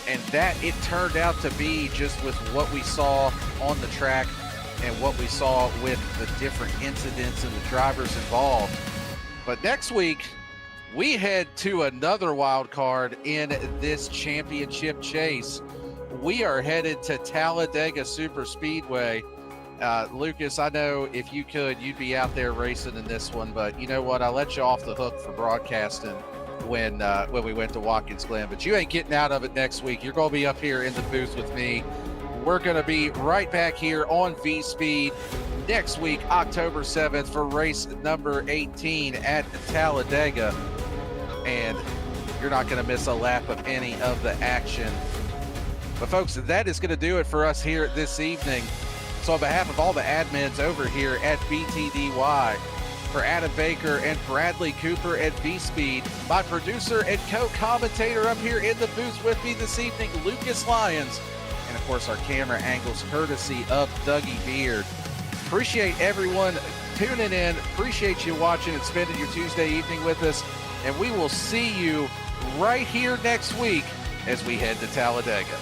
and that it turned out to be just with what we saw on the track and what we saw with the different incidents and the drivers involved. But next week, we head to another wild card in this championship chase. We are headed to Talladega Super Speedway. Lucas, I know if you could, you'd be out there racing in this one, but you know what? I let you off the hook for broadcasting when we went to Watkins Glen, but you ain't getting out of it next week. You're going to be up here in the booth with me. We're going to be right back here on VSPEED next week, October 7th, for race number 18 at Talladega, and you're not going to miss a lap of any of the action. But folks, that is going to do it for us here this evening. So on behalf of all the admins over here at BTDY, for Adam Baker and Bradley Cooper at VSPEED, my producer and co-commentator up here in the booth with me this evening, Lucas Lyons, and And, of course, our camera angles courtesy of Dougie Beard. Appreciate everyone tuning in. Appreciate you watching and spending your Tuesday evening with us. And we will see you right here next week as we head to Talladega.